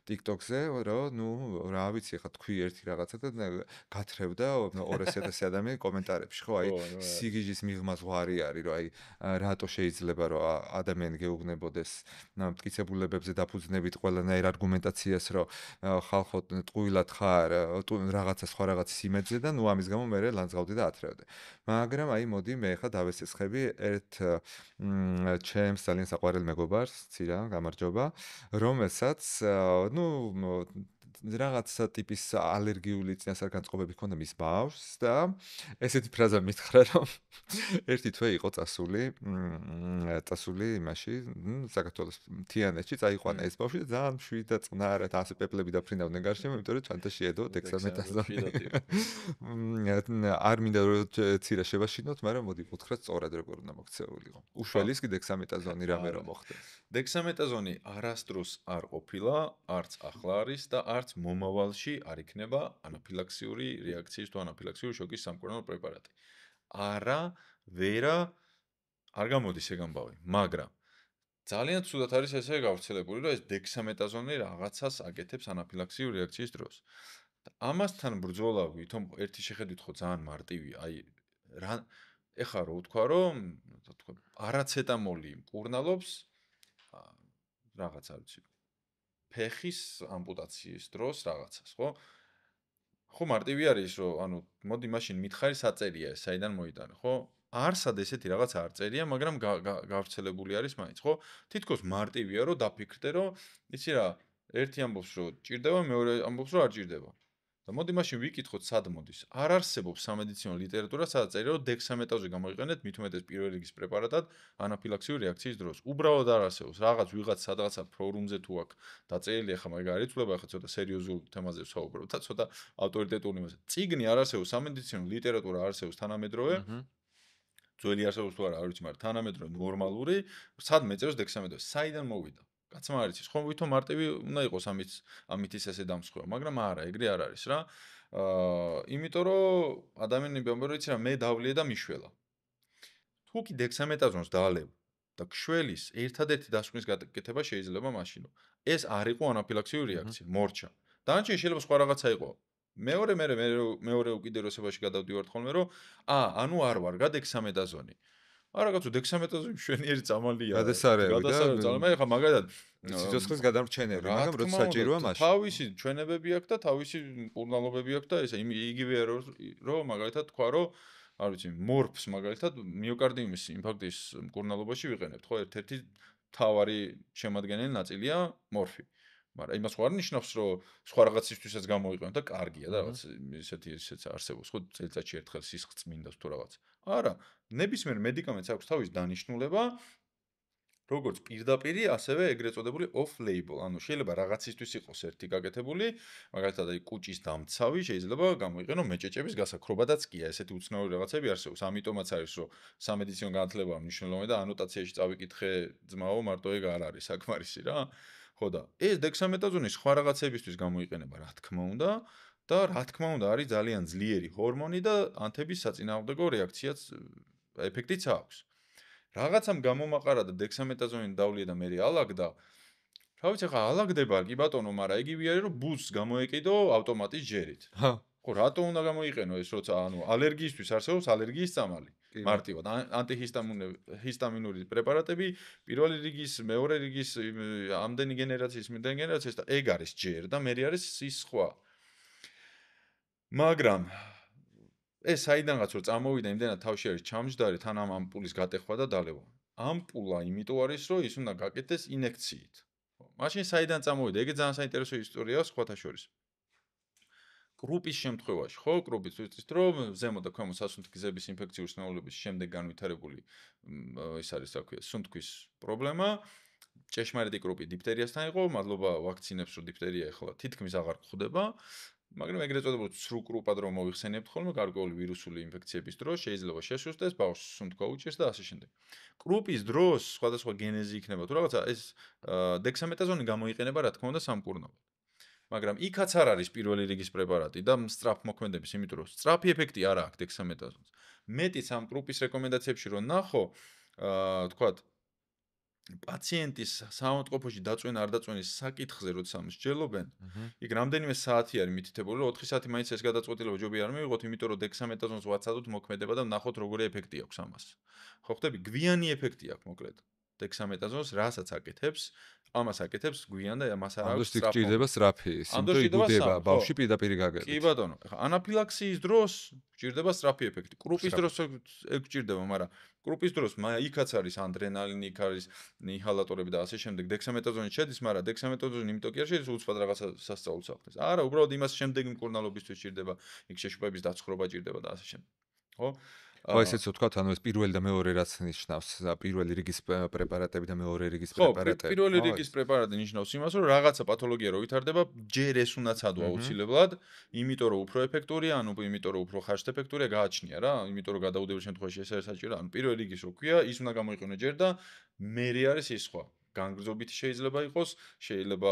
TikTok-ზე, რომ ნუ რა ვიცი, ეხლა თქვი ერთი რაღაცა და გათრევდა 200,000 ადამიანი კომენტარებში, ხო, აი სიგიჟის მიღმა ზღვარი არის, რომ აი რატო შეიძლება რომ ადამიანი გეუბნებოდეს მტკიცებულებებზე დაფუძნებით ყველანაირ არგუმენტაციას, რომ ხალხო ტყუილად ხარ, რაღაცა სხვა რაღაცის იმედზე და ნუ ამის გამო მე ლანძღავდი და ათრევდი. მაგრამ აი მოდი მე ხა დავესესხები ერთ ჩემს ძალიან საყვარელ მეგობარს, ცირა, გამარჯობა, რომელსაც ნუ რაღაცა ტიპის ალერგიული წინასწარ-განწყობები ჰქონდა მის ბავშვს და ესეთი ფრაზა მითხრა რომ ერთი თვე იყო წასული იმაში საქართველოს მთიანეთში წაიყვანა ეს ბავშვი და ძალიან მშვიდ და წყნარად ასე პეპლები დაფრინავდნენ გარშემო, იმიტომ რომ ჩანთაში ედო დექსამეტაზონი. არ მინდა რომ ცირა შევაშინოთ, მაგრამ მოდი ვუთხრათ სწორად როგორ უნდა მოქცეულიყო. უშველის კი დექსამეტაზონი რამე რომ მოხდეს. დექსამეტაზონი არასდროს არ ყოფილა, არც ახლა არის და არც მომავალში არ იქნება ანაფილაქსიური რეაქციის თუ ანაფილაქსიური შოკის სამკურნალო პრეპარატი. არა, ვერა არ გამოდის ეგ ამბავი, მაგრამ ძალიან ცუდად არის ესე გავრცელებული, რომ ეს დექსამეტაზონი რაღაცას აკეთებს ანაფილაქსიური რეაქციის დროს. და ამასთან ბრძოლა ვითომ ერთი შეხედვით ხო ძალიან მარტივია, აი რა ეხლა რო ვთქვა, რომ თქვა პარაცეტამოლი მკურნალობს რაღაც არ ვიცი ფეხის ამპუტაციის დროს რაღაცას, ხო? ხო მარტივი არის, რომ ანუ მოდი მაშინ მითხარი საწერია ეს, საიდან მოიტანე, ხო? არსად ესეთი რაღაც არ წერია, მაგრამ გავრცელებული არის მაინც, ხო? თითქოს მარტივია, რომ დაფიქრდე, რომ იცი რა, ერთი ამბობს, რომ ჭირდება, მეორე ამბობს, რომ არ ჭირდება. და მოდი მაშინ ვიკითხოთ, სად მოდის. არ არსებობს სამედიცინო ლიტერატურა, სადაც წერია, რომ დექსამეტაზონი გამოიყენეთ მით უმეტეს პირველ რიგის პრეპარატად ანაფილაქსიური რეაქციის დროს. უბრალოდ არ არსებობს. რაღაც ვიღაც სადღაცა ფორუმზე თუ აქ დაწერილი, ახლა მაგ არ იცვლება, ახლა ცოტა სერიოზულ თემაზე ვსაუბრობ და ცოტა ავტორიტეტული იმაზე. წიგნი არ არსებობს, სამედიცინო ლიტერატურა არსებობს თანამედროვე. ძველი არსებობს თუ არა, არ ვიცი, მაგრამ თანამედროვე ნორმალური, სად მეწეროს დექსამეტაზონი? საიდან მოვიდა? კაცმა არ იცის, ხომ ვითომ მარტივი უნდა იყოს ამით ის ესე დამსხვევა, მაგრამ არა, ეგრე არ არის რა. იმიტომ რომ ადამიანები ამბობენ, იცი რა, მე დავლიე და მიშველა. თუ კი დექსამეტაზონს დალევ და ქშველის ერთადერთი დასკვნის გაკეთება შეიძლება მაშინო. ეს არ იყო ანაფილაქსიური რეაქცია, მორჩა. დანარჩენი შეიძლება სხვა რაღაცა იყო. მეორე უკიდურესობაში გადავდივართ ხოლმე, რომ ანუ არ ვარ გადექსამეტაზონი. არა კაცო, დექსამეტაზონი მშვენიერი წამალია. გადასარევი და მე ხა მაგალითად სიცოცხლის გადამრჩენელი, მაგრამ როცა საჭიროა მაშინ. თავისი ჩვენებები აქვს და თავისი მკურნალობები აქვს და ესე იგივე რომ მაგალითად თქვა რომ არ ვიცი, მორფს მაგალითად მიოკარდიუმის ინფარქტის მკურნალობაში ვიყენებთ, ხო, ერთ-ერთი თავარი შემადგენელი ნაწილია მორფი. მაგრამ იმას ხო არ ნიშნავს, რომ სხვა რაღაცისთვისაც გამოიყენოთ და კარგია და რაღაც ისეც არსებობს, ხო, წელიწადში ერთხელ სისხლს მინდავს თუ რაღაც. არა, ნებისმიერ მედიკამენტს აქვს თავის დანიშნულება, როგორც პირდაპირი, ასევე ეგრეთ წოდებული off-label, ანუ შეიძლება რაღაცისთვის იყოს ერთი გაკეთებული, მაგალითად აი კუჭის დამცავი შეიძლება გამოიყენო მეჭეჭების გასაქრობადაც კი, ესეთი უცნაური რაღაცები არსებობს. ამიტომაც არის, რომ სამედიცინო განათლებაა მნიშვნელოვანი და ანოტაციაში წავიკითხე ძმაო, მარტო ეგ არ არის საკმარისი რა. ხო და ეს დექსამეტაზონი სხვა რაღაცებისთვის გამოიყენება, რა თქმა უნდა, და რა თქმა უნდა არის ძალიან ძლიერი ჰორმონი და ანთების საწინააღმდეგო რეაქციაც ეფექტიც აქვს. რაღაცამ გამომაყარა და დექსამეტაზონი დავლია და მე ალაგდა. რა ვიცი ხა ალაგდება კი ბატონო, მაგრამ იგივე არის რომ ბუსს გამოეკიდო ავტომატის ჯერით. ჰა, ხო, რატო უნდა გამოიყენო ეს, როცა ანუ ალერგიისთვის არსებობს ალერგიის წამალი. კი, მარტივად ანტიჰისტამინური პრეპარატები პირველი რიგის, მეორე რიგის ამდენი გენერაციის, მდენი გენერაციის და ეგ არის ჯერ და მე არის ის სხვა. მაგრამ ეს საიდანღაც რომ წამოვიდა იმდენად თავში არის ჩამჯდარი თან ამ ამპულის გატეხვა და დალევა. ამპულა იმიტომ არის რომ ის უნდა გაკეთდეს ინექციით. ხო, მაშინ საიდან წამოვიდა? ეგ ძალიან საინტერესო ისტორიაა სხვათა შორის. კრუპის შემთხვევაში, ხო, კრუპის ვიცით რომ ზემო და ქვემო სასუნთქიზების ინფექციური სნეულების შემდეგ განვითარებული ის არის, რა ქვია, სუნთქვის პრობლემა. ჭეშმარიტი კრუპი დიფთერიასთან იყო, მადლობა ვაქცინებს რომ დიფთერია ახლა თითქმის აღარ გვხვდება. მაგრამ ეგრეთ წოდებულ ცრუ კრუპად რომ მოიხსენებთ ხოლმე გარკვეული ვირუსული ინფექციების დროს შეიძლება შეშუსტეს, ბავშვს სუნთქვა უჭირს და ასე შემდეგ. კრუპის დროს სხვადასხვა გენეზი იქნება თუ რაღაცა ეს დექსამეტაზონი გამოიყენება რა თქმა უნდა სამკურნალოდ. მაგრამ იქაც არ არის პირველი რიგის პრეპარატი და სწრაფმოქმედების, იმიტომ რომ სწრაფი ეფექტი არ აქვს დექსამეტაზონს. მეტიც ამ კრუპის რეკომენდაციებში რომ ნახო, თქვათ პაციენტის საავადმყოფოში დაწვენა არ დაწვენის საკითხზე როცა მსჯელობენ, იქ რამდენიმე საათი არის მითითებული, რომ 4 საათი მაინც ეს გადაწყვეტილება ჯობია არ მივიღოთ, იმიტომ რომ დექსამეტაზონს ვაცადოთ მოქმედება და ვნახოთ როგორი ეფექტი აქვს ამას. ხო ხტები, გვიანი ეფექტი აქვს მოკლედ. დექსამეტაზონს რასაც აკეთებს, ამას აკეთებს გვიან და მას არ ამდენ აქვს სტრაფი სწრაფი, იმიტომ იგუდება ბავშვი პირდაპირ გაგებით. კი ბატონო, ეხლა ანაფილაქსიის დროს გჭირდება სწრაფი ეფექტი. კრუპის დროს ეგ გჭირდება, მაგრამ კრუპის დროს იქაც არის ადრენალინი, იქ არის ინჰალატორები და ასე შემდეგ. დექსამეტაზონი შედის, მაგრამ დექსამეტაზონი იმიტომ კი არ შედის, უცბად რაღაცა სასწაულს ახდენს. არა, უბრალოდ იმას შემდეგი მკურნალობისთვის გჭირდება, იქ შეშუპების დაცხრობა გჭირდება და ასე შემდეგ. ხო? ხო, ესეც ვთქვათ, ანუ ეს პირველი და მეორე რაც ნიშნავს, პირველი რიგის პრეპარატები და მეორე რიგის პრეპარატები. ხო, პირველი რიგის პრეპარატი ნიშნავს იმას, რომ რაღაცა პათოლოგია რო ვითარდება, ჯერ ეს უნდა ცადო აუცილებლად, იმიტომ რომ უფრო ეფექტურია, ანუ იმიტომ რომ უფრო ხარშტეფექტურია, გააჩნია რა, იმიტომ რომ გადაუდებელ შემთხვევაში ეს არის საჭირო, ანუ პირველი რიგის რო ქვია, ის უნდა გამოიყენო ჯერ და მერე არის ის სხვა. განგრძობითი შეიძლება იყოს, შეიძლება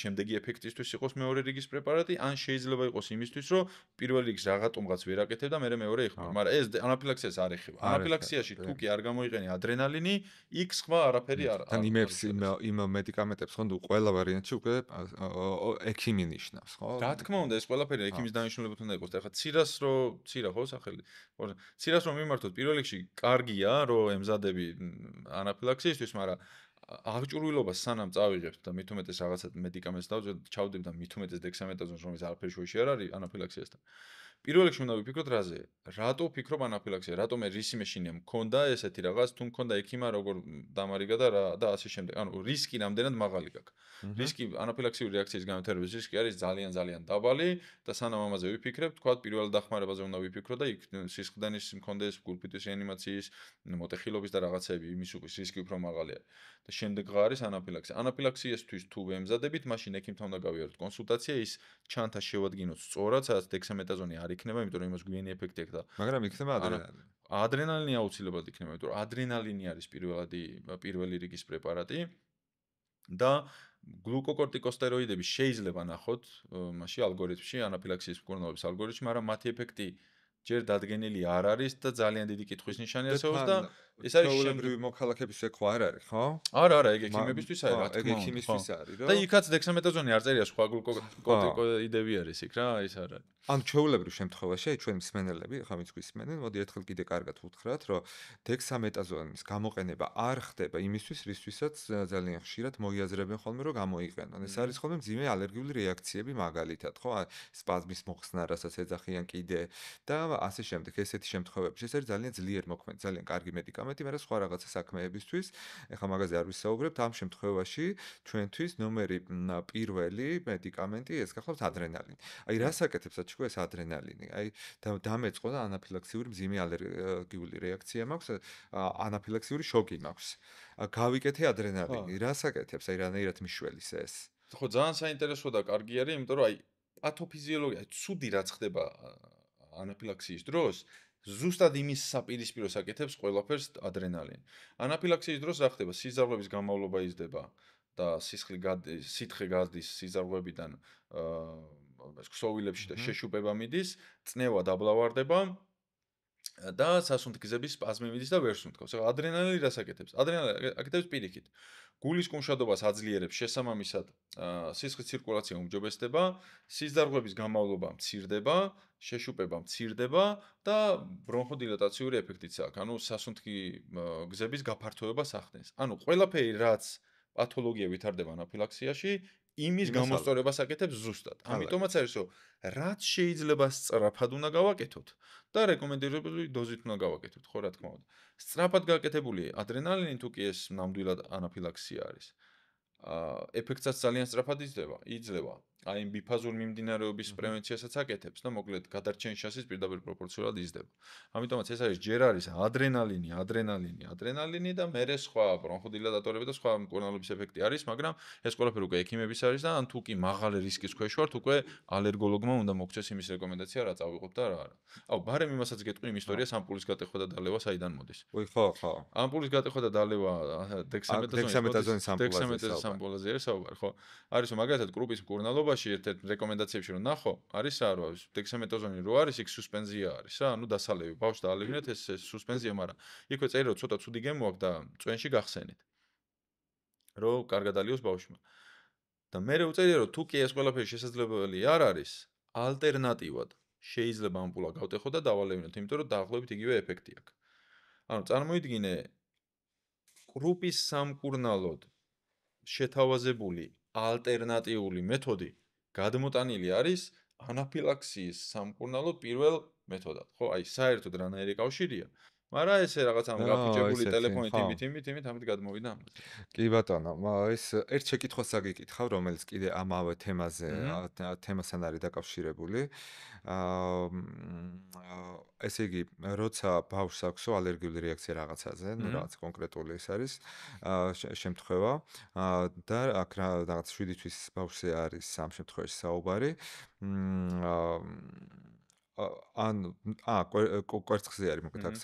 შემდეგი ეფექტისთვის იყოს მეორე რიგის პრეპარატი, ან შეიძლება იყოს იმისთვის, რომ პირველ რიგს რაღაცომღაც ვერ აკეთებ და მერე მეორე ეხმარ. მაგრამ ეს ანაფილაქსიას არ ეხება. ანაფილაქსიაში თუ კი არ გამოიყენე ადრენალინი, იქ სხვა არაფერი არ. თან იმ მედიკამენტებს ხონდ ყველა ვარიანტში უკვე ექიმი ნიშნავს, ხო? რა თქმა უნდა, ეს ყველაფერი ექიმის დანიშნულებით უნდა იყოს. ეხლა ცირა ხო სახელი. ცირას რომ მიმართოთ, პირველ რიგში კარგია, რომ ემზადები ანაფილაქსიისთვის, მაგრამ აღჭურვილობას სანამ წავიღებთ და მით უმეტეს რაღაცა მედიკამენტს ჩავდებ და მით უმეტეს დექსამეტაზონს, რომელიც არაფერი შუაში არ არის ანაფილაქსიასთან. პირველ რიგში უნდა ვიფიქროთ რაზე? რატო ვფიქრობ ანაფილაქსია? რატომ რის მეშინია მქონდა ესეთი რაღაც, თუ მქონდა ექიმა როგორ დამარიგა და ასე შემდეგ. ანუ რისკი რამდენად მაღალი გაქვს. რისკი ანაფილაქსიური რეაქციის განვითარების რისკი არის ძალიან დაბალი და სანამ ამაზე ვიფიქრებ, თქვა პირველ დახმარებაზე უნდა ვიფიქროთ და იქ სისხლდენის მქონდეს, გულფიტვის რეანიმაციის, მოტეხილობის და რაღაცები, იმის რისკი უფრო მაღალია. და შემდეგ არის ანაფილაქსია. ანაფილაქსიისთვის თუ ვემზადებით, მაშინ ექიმთან უნდა გავიაროთ კონსულტაცია, ის ჩანთა შევადგინოთ სწორად, სადაც დექსამეტაზონი არ იქნება, იმიტომ რომ იმას გვიანი ეფექტი აქვს და მაგრამ იქნება ადრენალინი. ადრენალინი აუცილებლად იქნება, იმიტომ რომ ადრენალინი არის პირველი რიგის პრეპარატი და გლუკოკორტიკოსტეროიდები შეიძლება ნახოთ მასში ალგორითმში, ანაფილაქსიის მკურნალობის ალგორითმში, მაგრამ მათი ეფექტი ჯერ დადგენილი არ არის და ძალიან დიდი კითხვის ნიშანი არსებობს და ეს არის ჩვეულებრივი მოქალაქეების ეკვა არ არის, ხო? არა, ეგ ექიმებისთვის არის, რა თქმა უნდა. ეგ ექიმისთვის არის, რა. და იქაც დექსამეტაზონი არ წერია, სხვა გლუკოკორტიკოიდები არის იქ რა, ის არ არის. ანუ ჩვეულებრივ შემთხვევაში, ჩვენ მსმენელები, ხა ვინც გვისმენენ, მოდი ერთხელ კიდე კარგად ვუთხრათ, რომ დექსამეტაზონის გამოყენება არ ხდება იმისთვის, რისთვისაც ძალიან ხშირად მოიაზრებენ ხოლმე, რომ გამოიყენონ. ეს არის ხოლმე მძიმე ალერგიული რეაქციები მაგალითად, ხო? სპაზმის მოხსნა, რასაც ეძახიან კიდე და ასე შემდეგ. ესეთი შემთხვევებში ეს არის ძალიან ძლიერ მოქმედი, ძალიან კარგი მედიკამენტი, მაგრამ სხვა რაღაცა საქმეებისთვის, ეხლა მაგაზე არ ვისაუბრებთ, ამ შემთხვევაში ჩვენთვის ნომერი პირველი მედიკამენტი ეს გახლავთ ადრენალინი. აი რას აკეთებს საჩუქრ ეს ადრენალინი? აი დამეწყო და ანაფილაქსიური მძიმე ალერგიული რეაქცია მაქვს, ანაფილაქსიური შოკი მაქვს. გავიკეთე ადრენალინი. რას აკეთებს? აი რანაირად მიშველის ეს? ხო, ძალიან საინტერესო და კარგი არის, იმიტომ რომ აი პათოფიზიოლოგია, ცუდი რაც ხდება ანაფილაქსიის დროს, ზუსტად იმის საპირისპიროს აკეთებს ყველაფერს ადრენალინი. ანაფილაქსიის დროს რა ხდება? სიზარღვების გამავლობა იზრდება და სითხე გადის სიზარღვებიდან ქსოვილებში და შეშუპება მიდის, წნევა დაბლავარდება და სასუნთქიზების სპაზმი მიდის და ვერ სუნთქავს. ახლა ადრენალინი რას აკეთებს? ადრენალინი აკეთებს პირიქით. გულის კუმშადობას აძლიერებს შესაბამისად, სისხლის ცირკულაცია უმჯობესდება, სისდარღვების გამავლობა მცირდება, შეშუპება მცირდება და ბრონხოდილატაციური ეფექტიც აქვს. ანუ სასუნთქი გზების გაფართოებას ახდენს. ანუ ყველაფერი რაც პათოლოგია ვითარდება ანაფილაქსიაში, იმის იმას გამოსწორებას აკეთებს ზუსტად. ალაგ. ამიტომაც არის რომ რაც შეიძლება სწრაფად უნდა გავაკეთოთ და რეკომენდირებული დოზით უნდა გავაკეთოთ, ხო რა თქმა უნდა. სწრაფად გაკეთებული ადრენალინი თუ კი ეს ნამდვილად ანაფილაქსია არის. ეფექტსაც ძალიან სწრაფად იძლევა. აი იმ ბიფაზურ მიმდინარეობის პრევენციასაც აკეთებს და მოკლედ გადარჩენის შანსიც პირდაპირ პროპორციულად იზრდება. ამიტომაც ეს არის ჯერ არის ადრენალინი და მერე სხვა ბრონხოდილატატორები და სხვა მკურნალობის ეფექტი არის, მაგრამ ეს ყველაფერი უკვე ექიმების არის და ან თუ კი მაღალი რისკის ქვეშ ვართ, უკვე ალერგოლოგმა უნდა მოგცეს იმის რეკომენდაცია, რა წავიღოთ და რა არა. აუ, ბარემ იმასაც გეტყვი იმ ისტორიას ამპულის გატეხვა და დალევა საიდან მოდის. უი, ხო. ამპულის გატეხვა და დალევა დექსამეტაზონის დექსამეტაზონის ამპულაზე არის საუბარი, ხო? არის რომ მაგალითად კრუპის მკურნალობაში ერთ-ერთ რეკომენდაციებში რომ ნახო, არის რა, რომ დექსამეტაზონი რო არის, იქ სუსპენზია არის რა, ანუ დასალევი. ბავშვს დაალევინეთ ეს სუსპენზია, მაგრამ იქვე წერია რომ ცოტა ცუდი გემო აქვს და წვენში გახსენით. რომ კარგად ალიოს ბავშვმა. და მე უწერია რომ თუ კი ეს ყველაფერი შესაძლებელი არ არის, ალტერნატივად შეიძლება ამპულა გავტეხო და დავალევინოთ, იმიტომ რომ დაახლოებით იგივე ეფექტი აქვს. ანუ წარმოიდგინე კრუპის სამკურნალოდ შეთავაზებული ალტერნატიული მეთოდი გადმოტანილი არის ანაფილაქსიის სამკურნალოდ პირველ მეთოდად. ხო, აი საერთოდ რანაირი კავშირია, მაგრამ ესე რაღაც ამ გაფუჭებული ტელეფონით იმით ამით გადმოვიდა ამბობ. კი ბატონო, ეს ერთ შეკითხვას აგიკითხავ, რომელიც კიდე ამავე თემაზე, თემასთან არის დაკავშირებული. ესე იგი, როცა ბავშვს აქვს ალერგიული რეაქცია რაღაცაზე, ну რაღაც კონკრეტული ის არის შემთხვევა და აქ რაღაც 7 თვის ბავშვზე არის ამ შემთხვევაში საუბარი. ან კვერცხზე არის მოკლედ აქ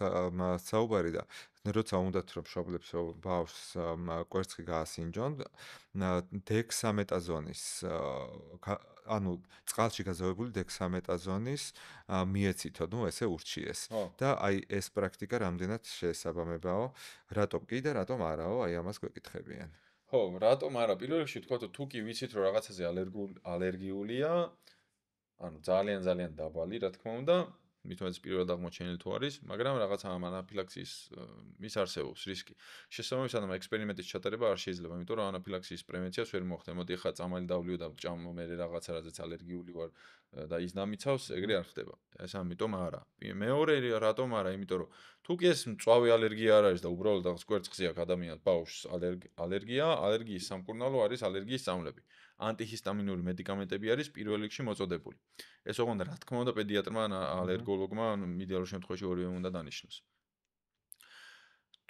საუბარი და როცა უნდათ რომ მშობლებს ბავშვს კვერცხი გაასინჯონ დექსამეტაზონის ანუ წყალში გაზოვებული დექსამეტაზონის მიეცითო, ну ესე ურჩიეს და აი ეს პრაქტიკა რამდენად შესაბამებაო, რატომ კი და რატომ არაო, აი ამას გვეკითხებიან. ხო, რატომ არა? პირველ რიგში თქვა თუ კი ვიცით რომ რაღაცაზე ალერგიულია, ანუ ძალიან დაბალი, რა თქმა უნდა, მithumetes პირველად აღმოჩენილი თუ არის, მაგრამ რაღაც ამ ანაფილაქსიის ის არსებობს რისკი. შესაბამისად, ამ ექსპერიმენტის ჩატარება არ შეიძლება, იმიტომ რომ ანაფილაქსიის პრევენციას ვერ მოხდე. მოდი ახლა წამალი დავლიო და ჭამო მე რაღაცა რაზეც ალერგიული ვარ და ის დამიცავს, ეგრე არ ხდება. ეს ამიტომ არა. მეორე რატომ არა? იმიტომ რომ თუ კი ეს მწვავე ალერგია არ არის და უბრალოდ რაღაც კვერცხზე აქვს ადამიანს ბავშვს ალერგია, ალერგიის სამკურნალო არის ალერგიის სწავლები. ანტიჰისტამინური მედიკამენტები არის პირველ რიგში მოწოდებული. ეს ოღონდ რა თქმა უნდა პედიატრმა ან ალერგოლოგმა ან იდეალურ შემთხვევაში ორივე უნდა დანიშნოს.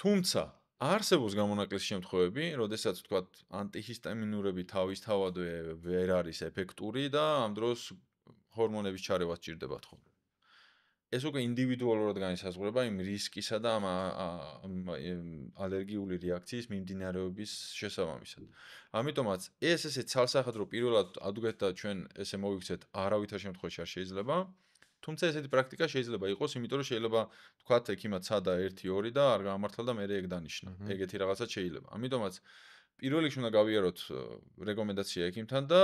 თუმცა არსებობს გამონაკლისი შემთხვევები, როდესაც თქვათ ანტიჰისტამინურები თავისთავადვე ვერ არის ეფექტური და ამ დროს ჰორმონების ჩარევა სჭირდებათ ხოლმე. ეს უკვე ინდივიდუალურად განისაზღვრება იმ რისკისა და ამ ალერგიული რეაქციის მიმდინარეობის შესაბამისად. ამიტომაც ესე ცალსახად რომ პირველად ადუგეთ და ჩვენ ესე მოვიქცეთ არავითარ შემთხვევაში არ შეიძლება, თუმცა ესეთი პრაქტიკა შეიძლება იყოს, იმიტომ რომ შეიძლება თქვათ ექიმად ცადა 1-2 და არ გაამართლა და მე ეგ დანიშნა. ეგეთი რაღაცა შეიძლება. ამიტომაც პირველ რიგში უნდა გავიაროთ რეკომენდაცია ექიმთან და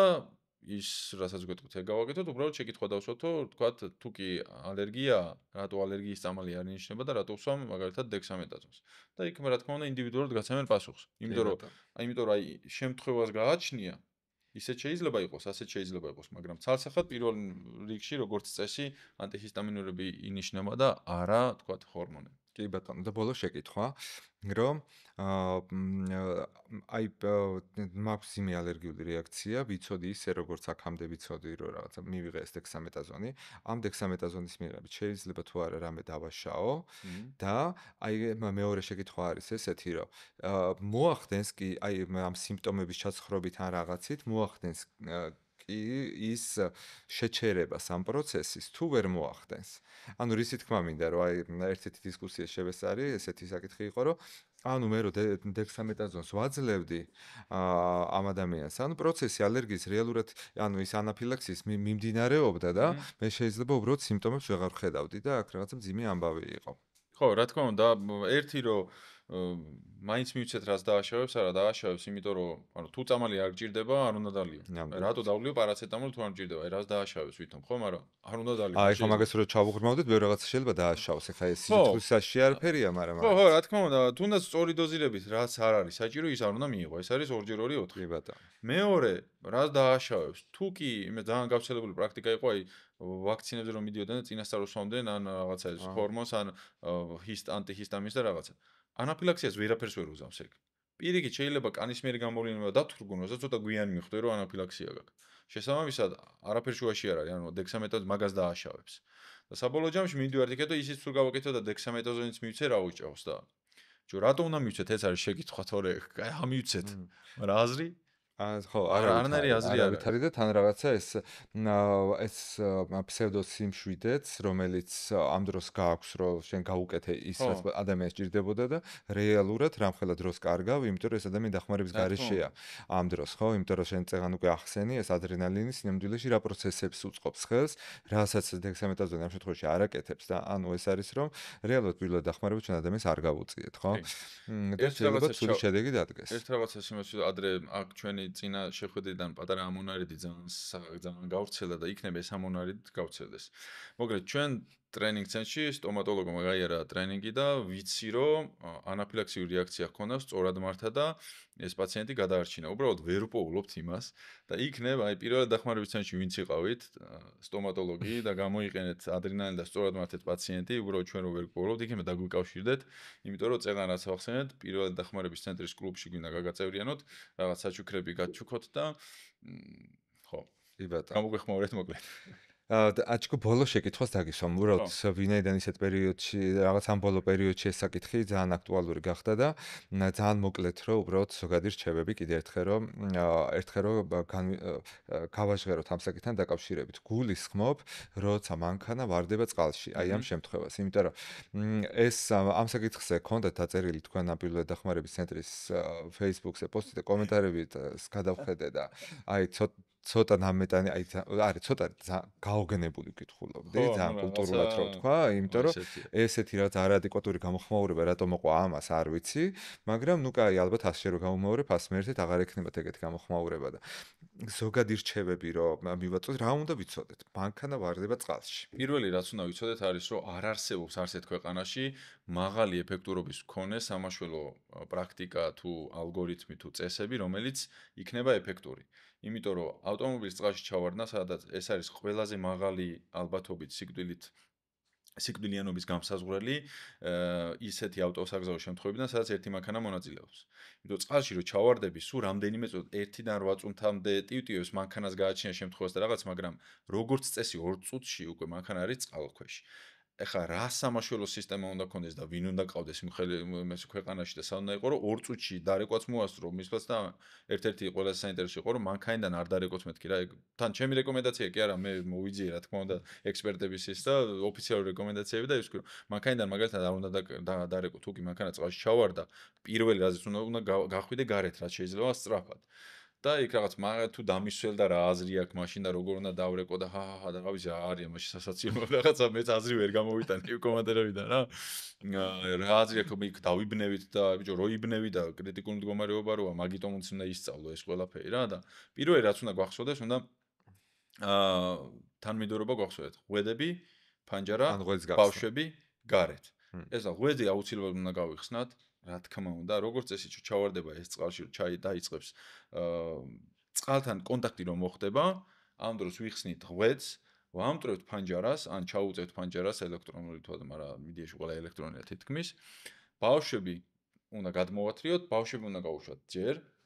ის რასაც გვეტყვით ეგ გავაკეთოთ, უბრალოდ შეკითხვა დავსვათო, თქვათ თუ კი ალერგია, რატო ალერგიის წამალი არ ინიშნება და რატო ვსვამ მაგალითად დექსამეტაზონს. და იქ რა თქმა უნდა ინდივიდუალურად გაცემენ პასუხს. იმიტომ რომ აი შემთხვევას გააჩნია, ისეთ შეიძლება იყოს, ასეთ შეიძლება იყოს, მაგრამ ცალსახად პირველ რიგში როგორც წესი ანტიჰისტამინურები ინიშნება და არა, თქვათ, ჰორმონები. კი ბატონო, და ბოლოს შეკითხვა, რომ აი მაქვს იმი ალერგიული რეაქცია, ვიცოდი ისე როგორც აქამდე ვიცოდი, რომ რაღაცა მივიღე ეს დექსამეტაზონი, ამ დექსამეტაზონის მიღებით შეიძლება თუ არა რამე დავაშაო და აი მეორე შეკითხვა არის ესეთი, რომ მოახდენს კი აი ამ სიმპტომების ჩაცხრობით ან რაღაცით, მოახდენს კი ის შეჩერება სამ პროცესის თუ ვერ მოახდენს. ანუ რისი თქმა მინდა, რომ აი ერთ-ერთი დისკუსია შევესწარი, ესეთი საკითხი იყო, რომ ანუ მე რო დექსამეტაზონს ვაძლევდი ამ ადამიანს, ანუ პროცესი ალერგიის რეალურად, ანუ ის ანაფილაქსის მიმდინარეობდა და მე შეიძლება უბრალოდ სიმპტომებს ვეღარ ვხედავდი და აქ რაღაცა მძიმე ამბავი იყო. ხო, რა თქმა უნდა, ერთი რომ მაინც მივცეთ რას დააშავებს, არა დააშავებს, იმიტომ რომ ანუ თუ წამალი არ გჭირდება, არ უნდა დალიო. რატო დავლიო პარაცეტამოლი თუ არ მჭირდება? აი რას დააშავებს ვითომ, ხო, მაგრამ არ უნდა დალიო. აი ხო მაგას რო ჩავუღრმავდეთ, მე რაღაცა შეიძლება დააშავოს. ეხლა ეს სიტყვის საშიარფერია, მაგრამ ხო, რა თქმა უნდა, თუნდაც სწორი დოზირებით რაც არ არის საჭირო, ის არ უნდა მიიღო. ეს არის 2x2 4. კი ბატონო. მეორე, რას დააშავებს? თუ კი იმე ძალიან გავრცელებული პრაქტიკა იყო, აი ვაქცინებზე რომ მიდიოდნენ და წინასწარ უსვამდნენ ან რაღაცა ეს ჰორმონს ან ანტიჰისტამინს და რაღაცა. ანაფილაქსიას ვერაფერს ვერ უზამს ეგ. პირიქით შეიძლება კანისმიერი გამოვლინება დათურგუნოს და ცოტა გვიანი მიხვდე რომ ანაფილაქსია გაქვს. შესაბამისად, არაფერ შუაში არ არის, ანუ დექსამეტაზონი მაგას დააშავებს. და საბოლოო ჯამში მივიდივართ იქეთ და ისიც თუ გავაკეთო და დექსამეტაზონიც მივცე რა უჭავს და ჯო რატო უნდა მივცეთ ეს არის შეკითხვა თორე ამივცეთ. მაგრამ აზრი ხო, არანაირი აზრი არ არის და თან რაღაცა ეს ფსევდოსიმშვიდეც, რომელიც ამ დროს გააქვს, რომ შენ გაუკეთე ის, რაც ადამიანს ჭირდებოდა და რეალურად რამხელა დროს კარგავ, იმიტომ რომ ეს ადამიანი დახმარების გარეშეა ამ დროს, ხო? იმიტომ რომ შენ წეღან უკვე ახსენი, ეს ადრენალინი სინამდვილეში რა პროცესებს უწყობს ხელს, რასაც დექსამეტაზონი ამ შემთხვევაში არ აკეთებს და ანუ ეს არის რომ რეალურად პირველად დახმარება ჩვენ ადამიანს არ გავუწიეთ, ხო? და შეიძლება ცუდი შედეგი დადგეს. ერთ რაღაცას იმას ადრე აქ ჩვენი წინა შეხვედრიდან პატარა ამონარიდი ძალიან გავრცელდა და იქნება ეს ამონარიდი გავრცელდეს. მოგეთ ჩვენ ტრენინგ ცენტრში სტომატოლოგმა გაიარა ტრენინგი და ვიცი რომ ანაფილაქსიური რეაქცია ჰქონდა სწორად მართა და ეს პაციენტი გადაარჩინა. უბრალოდ ვერ უპოულობთ იმას და იქნება აი პირველად დახმარების ცენტრში ვინც იყავით სტომატოლოგი და გამოიყენეთ ადრენალინი და სწორად მართეთ პაციენტი, უბრალოდ ჩვენ რო ვერ უპოულობთ, იქნება დაგვიკავშირდეთ, იმიტომ რომ წეგან რაც ახსენეთ, პირველად დახმარების ცენტრის კლუბში გვინდა გაგაწევრიანოთ, რაღაც საჩუქრები გაჩუქოთ და ხო, კი ბატონო. გამოგვეხმაურეთ მოკლედ. აჩქო ბოლო შეკითხვას დაგისვამ. უბრალოდ ვინაიდან ისეთ პერიოდში, რაღაც ამ ბოლო პერიოდში ეს საკითხი ძალიან აქტუალური გახდა და ძალიან მოკლედ რომ უბრალოდ ზოგადი რჩევები კიდე ერთხელ რომ გავაჟღეროთ ამ საკითხთან დაკავშირებით. გულისხმობ, როცა მანქანა ვარდება წყალში, აი ამ შემთხვევას, იმიტომ რომ ეს ამ საკითხზე ქონდათ დაწერილი თქვენ პირველად დახმარების ცენტრის Facebook-ზე პოსტი და კომენტარებით გადავხედე და აი ცოტა ნამეტანი, აი ცოტა გაოგნებული ვკითხულობდი, ძალიან კულტურულად რო ვთქვა, იმიტომ რომ ესეთი რაც არაადეკვატური გამოხმაურება რატომ მოყვა ამას არ ვიცი, მაგრამ ნუ კაი, ალბათ 100-ში რო გამომაურებ, 100 მეერთით აღარ ექნებათ ეგეთი გამოხმაურება და ზოგადი რჩევები რომ მივაწვეთ, რა უნდა ვიცოდეთ? მანქანა ვარდება წყალში. პირველი რაც უნდა ვიცოდეთ არის რომ არ არსებობს არცეთ ქვეყანაში მაღალი ეფექტურობის მქონე სამაშველო პრაქტიკა თუ ალგორითმი თუ წესები, რომელიც იქნება ეფექტური. იმიტომ რომ ავტომობილის წყალში ჩავარდნა, სადაც ეს არის ყველაზე მაღალი ალბათობით სიკვდილიანობის გამსაზღვრელი ისეთი ავტოსაგზაო შემთხვევებიდან, სადაც ერთი მანქანა მონაწილეობს. იმიტომ წყალში რო ჩავარდები, სულ რამდენიმე 1-დან 8 წუთამდე ტივტივებს მანქანას გააჩნია შემთხვევას და რაღაც, მაგრამ როგორც წესი 2 წუთში უკვე მანქანა არის წყალქვეშ. ეხლა რა სამაშველო სისტემა უნდა ქონდეს და ვინ უნდა ყავდეს იმხელის ქვეყანაში და სად უნდა იყო რომ 2 წუთში დარეკვაც მოასწრო მისვლას და ერთ-ერთი ყველაზე საინტერესო იყო რომ მანქანიდან არ დარეკვოთ მეთქი რა ეგ თან ჩემი რეკომენდაცია კი არა მე მოვიძიე რა თქმა უნდა ექსპერტების ის და ოფიციალური რეკომენდაციები და ის ვთქვი რომ მანქანიდან მაგალითად არ უნდა დარეკვოთ თუ კი მანქანა წყალში ჩავარდა პირველი რაზეც უნდა გახვიდე გარეთ რაც შეიძლება სწრაფად და იქ რაღაც მაგა თუ დამისველ და რა აზრი აქვს მაშინ და როგორ უნდა დავრეკო და ჰაჰა და გავიზე არია მაშინ სასაცილო რაღაცა მეც აზრი ვერ გამოვიტანე კომენტარებიდან რა აზრი აქვს იქ დავიბნევით და ბიჭო რო იბნევი და კრიტიკული მდგომარეობა როა მაგიტომ უნდა ისწავლო ეს ყველაფერი რა და პირველი რაც უნდა გვახსოვდეს უნდა თანმიმდევრობა გვახსოვდეს ღვედები ფანჯარა ბავშვები გარეთ ეს ღვედი აუცილებლად უნდა გავიხსნათ რა თქმა უნდა, როგორც წესი ჩავარდება ეს წყალში დაიწყებს წყალთან კონტაქტი რომ მოხდება, ამ დროს ვიხსნით ღვედს, ვამტვრევთ ფანჯარას, ან ჩაუწევთ ფანჯარას ელექტრონული თუ არა, მაგრამ მიდიაში ყველა ელექტრონია თითქმის. ბავშვები უნდა გადმოვათრიოთ, ბავშვები უნდა გავუშვათ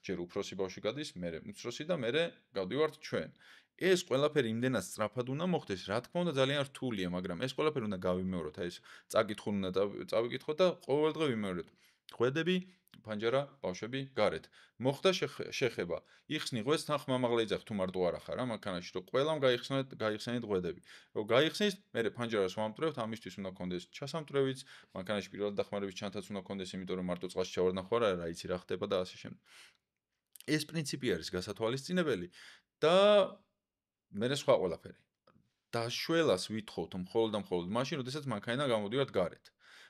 ჯერ უფროსი ბავშვი გადის, მერე უმცროსი და მერე გავდივართ ჩვენ. ეს ყველაფერი იმდენად სწრაფად უნდა მოხდეს, რა თქმა უნდა ძალიან რთულია, მაგრამ ეს ყველაფერი უნდა გავიმეოროთ, აი ეს წაკითხული უნდა წავიკითხოთ და ყოველდღე ვიმეორებთ. ღვედები, ფანჯარა, ბავშვები, გარეთ. მოხდა შეხება. იხსნი ღვედს თან ხმამაღლა თუ მარტო არ ახარ, მანქანაში რომ ყველამ გაიხსენეთ ღვედები. რომ გაიხსნის, მე ფანჯარას ვამტვრევთ, ამისთვის უნდა კონდეს ჩასამტვრევიც, მანქანაში პირველად დახმარების ჩანთაც უნდა კონდეს, იმიტომ რომ მარტო წყალში ჩავარდნახო რა იცი რა ხდება და ასე შემდეგ. ეს პრინციპი არის გასათვალისწინებელი და მე სხვა ყველაფერი. დაშველას ვითხოვთ მხოლოდ და მხოლოდ მაშინ, როდესაც მანქანიდან გამოდივართ გარეთ.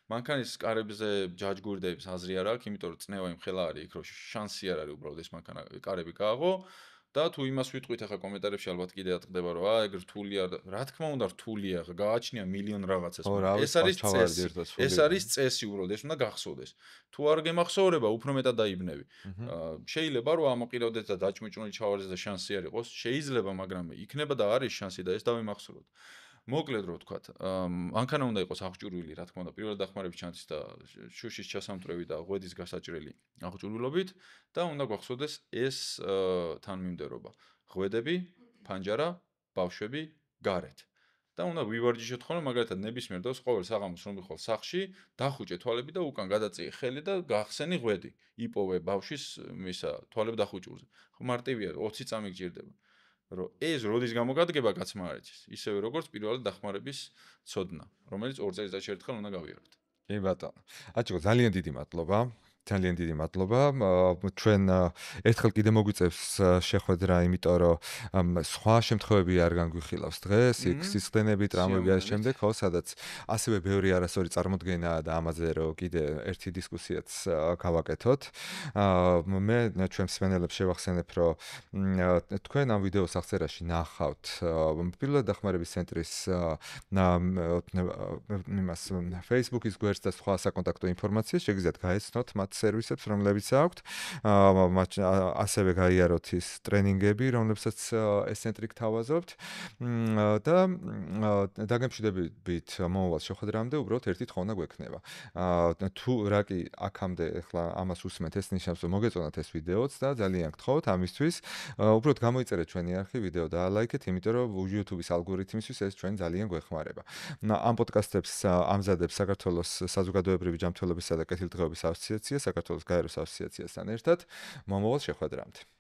მანქანის კარებზე ჯაჯგურდების აზრი არ აქვს, იმიტომ რომ წნევა იმხელა არის იქ, რომ შანსი არ არის უბრალოდ ეს მანქანა კარები გააღო და თუ იმას ვიტყვით ახლა კომენტარებში ალბათ კიდე ატყდება რომ ეგ რთულია და რა თქმა უნდა რთულია, გააჩნია მილიონ რაღაცას. ეს არის წესი. ეს არის წესი უბრალოდ, ეს უნდა გახსოვდეს. თუ არ გემახსოვრება, უფრო მეტად დაიბნევი. შეიძლება რომ ამოყირავდეთ და დაჭმუჭნული ჩავარდეს და შანსი არ იყოს, შეიძლება, მაგრამ იქნება და არის შანსი და ეს დავიმახსოვროთ. მოკლედ რო ვთქვათ, მანქანა უნდა იყოს აღჭურვილი, რა თქმა უნდა, პირველად დახმარების ჩანთის და შუშის ჩასამტვრევი და ღვედის გასაჭრელი აღჭურვილობით და უნდა გვახსოვდეს ეს თანმიმდევრობა. ღვედები, ფანჯარა, ბავშვები, გარეთ. და უნდა ვივარჯიშოთ ხოლმე, მაგალითად, ნებისმიერ დროს ყოველ საღამოს რომ ვიხვალ სახლში, დახუჭე თვალები და უკან გადაწიე ხელი და გახსენი ღვედი. იპოვე ბავშვის მისა თვალებ დახუჭულზე. მარტივია, 20 წამი გჭირდება. რომ ეს როდის გამოგადგება კაცმა არ იცის. ისევე როგორც პირველად დახმარების ცოდნა, რომელიც 2 წელიწადში ერთხელ უნდა გავიაროთ. კი ბატონო. აჩქო ძალიან დიდი მადლობა. ძალიან დიდი მადლობა. ჩვენ ერთხელ კიდე მოგვიწევს შეხვედრა, იმიტომ რომ სხვა შემთხვევები არ განგვიხილავს დღეს, იქ სისხლდენები, ტრამვები არის შემდეგ, ხო, სადაც ასევე ბევრი არასწორი წარმოდგენაა და ამაზე რომ კიდე ერთი დისკუსიაც გავაკეთოთ. მე ჩვენ მსმენელებს შევახსენებ, რომ თქვენ ამ ვიდეოს აღწერაში ნახავთ პირველად დახმარების ცენტრის იმას Facebook-ის გვერდს და სხვა საკონტაქტო ინფორმაციას შეგიძლიათ გაეცნოთ მათ სერვისებს, რომლებიც აქვთ. ასევე გაიაროთ ის ტრენინგები, რომლებსაც ეს ცენტრი გთავაზობთ. და დაგემშვიდობით მომავალ შეხვედრამდე უბრალოდ ერთი თხოვნა გვექნება. თუ რა კი აქამდე ახლა ამას უსმენთ, ეს ნიშნავს, რომ მოგეწონათ ეს ვიდეოც და ძალიან გთხოვთ ამისთვის. უბრალოდ გამოიწერეთ ჩვენი არხი, ვიდეო დაალაიქეთ, იმიტომ რომ YouTube-ის ალგორითმისთვის ეს ჩვენ ძალიან გვეხმარება. ამ პოდკასტებს ამზადებს საქართველოს საზოგადოებრივი ჯანმრთელობისა და კეთილდღეობის ასოციაცია, საქართველოს გაეროს ასოციაციასთან ერთად. მომავალ შეხვედრამდე.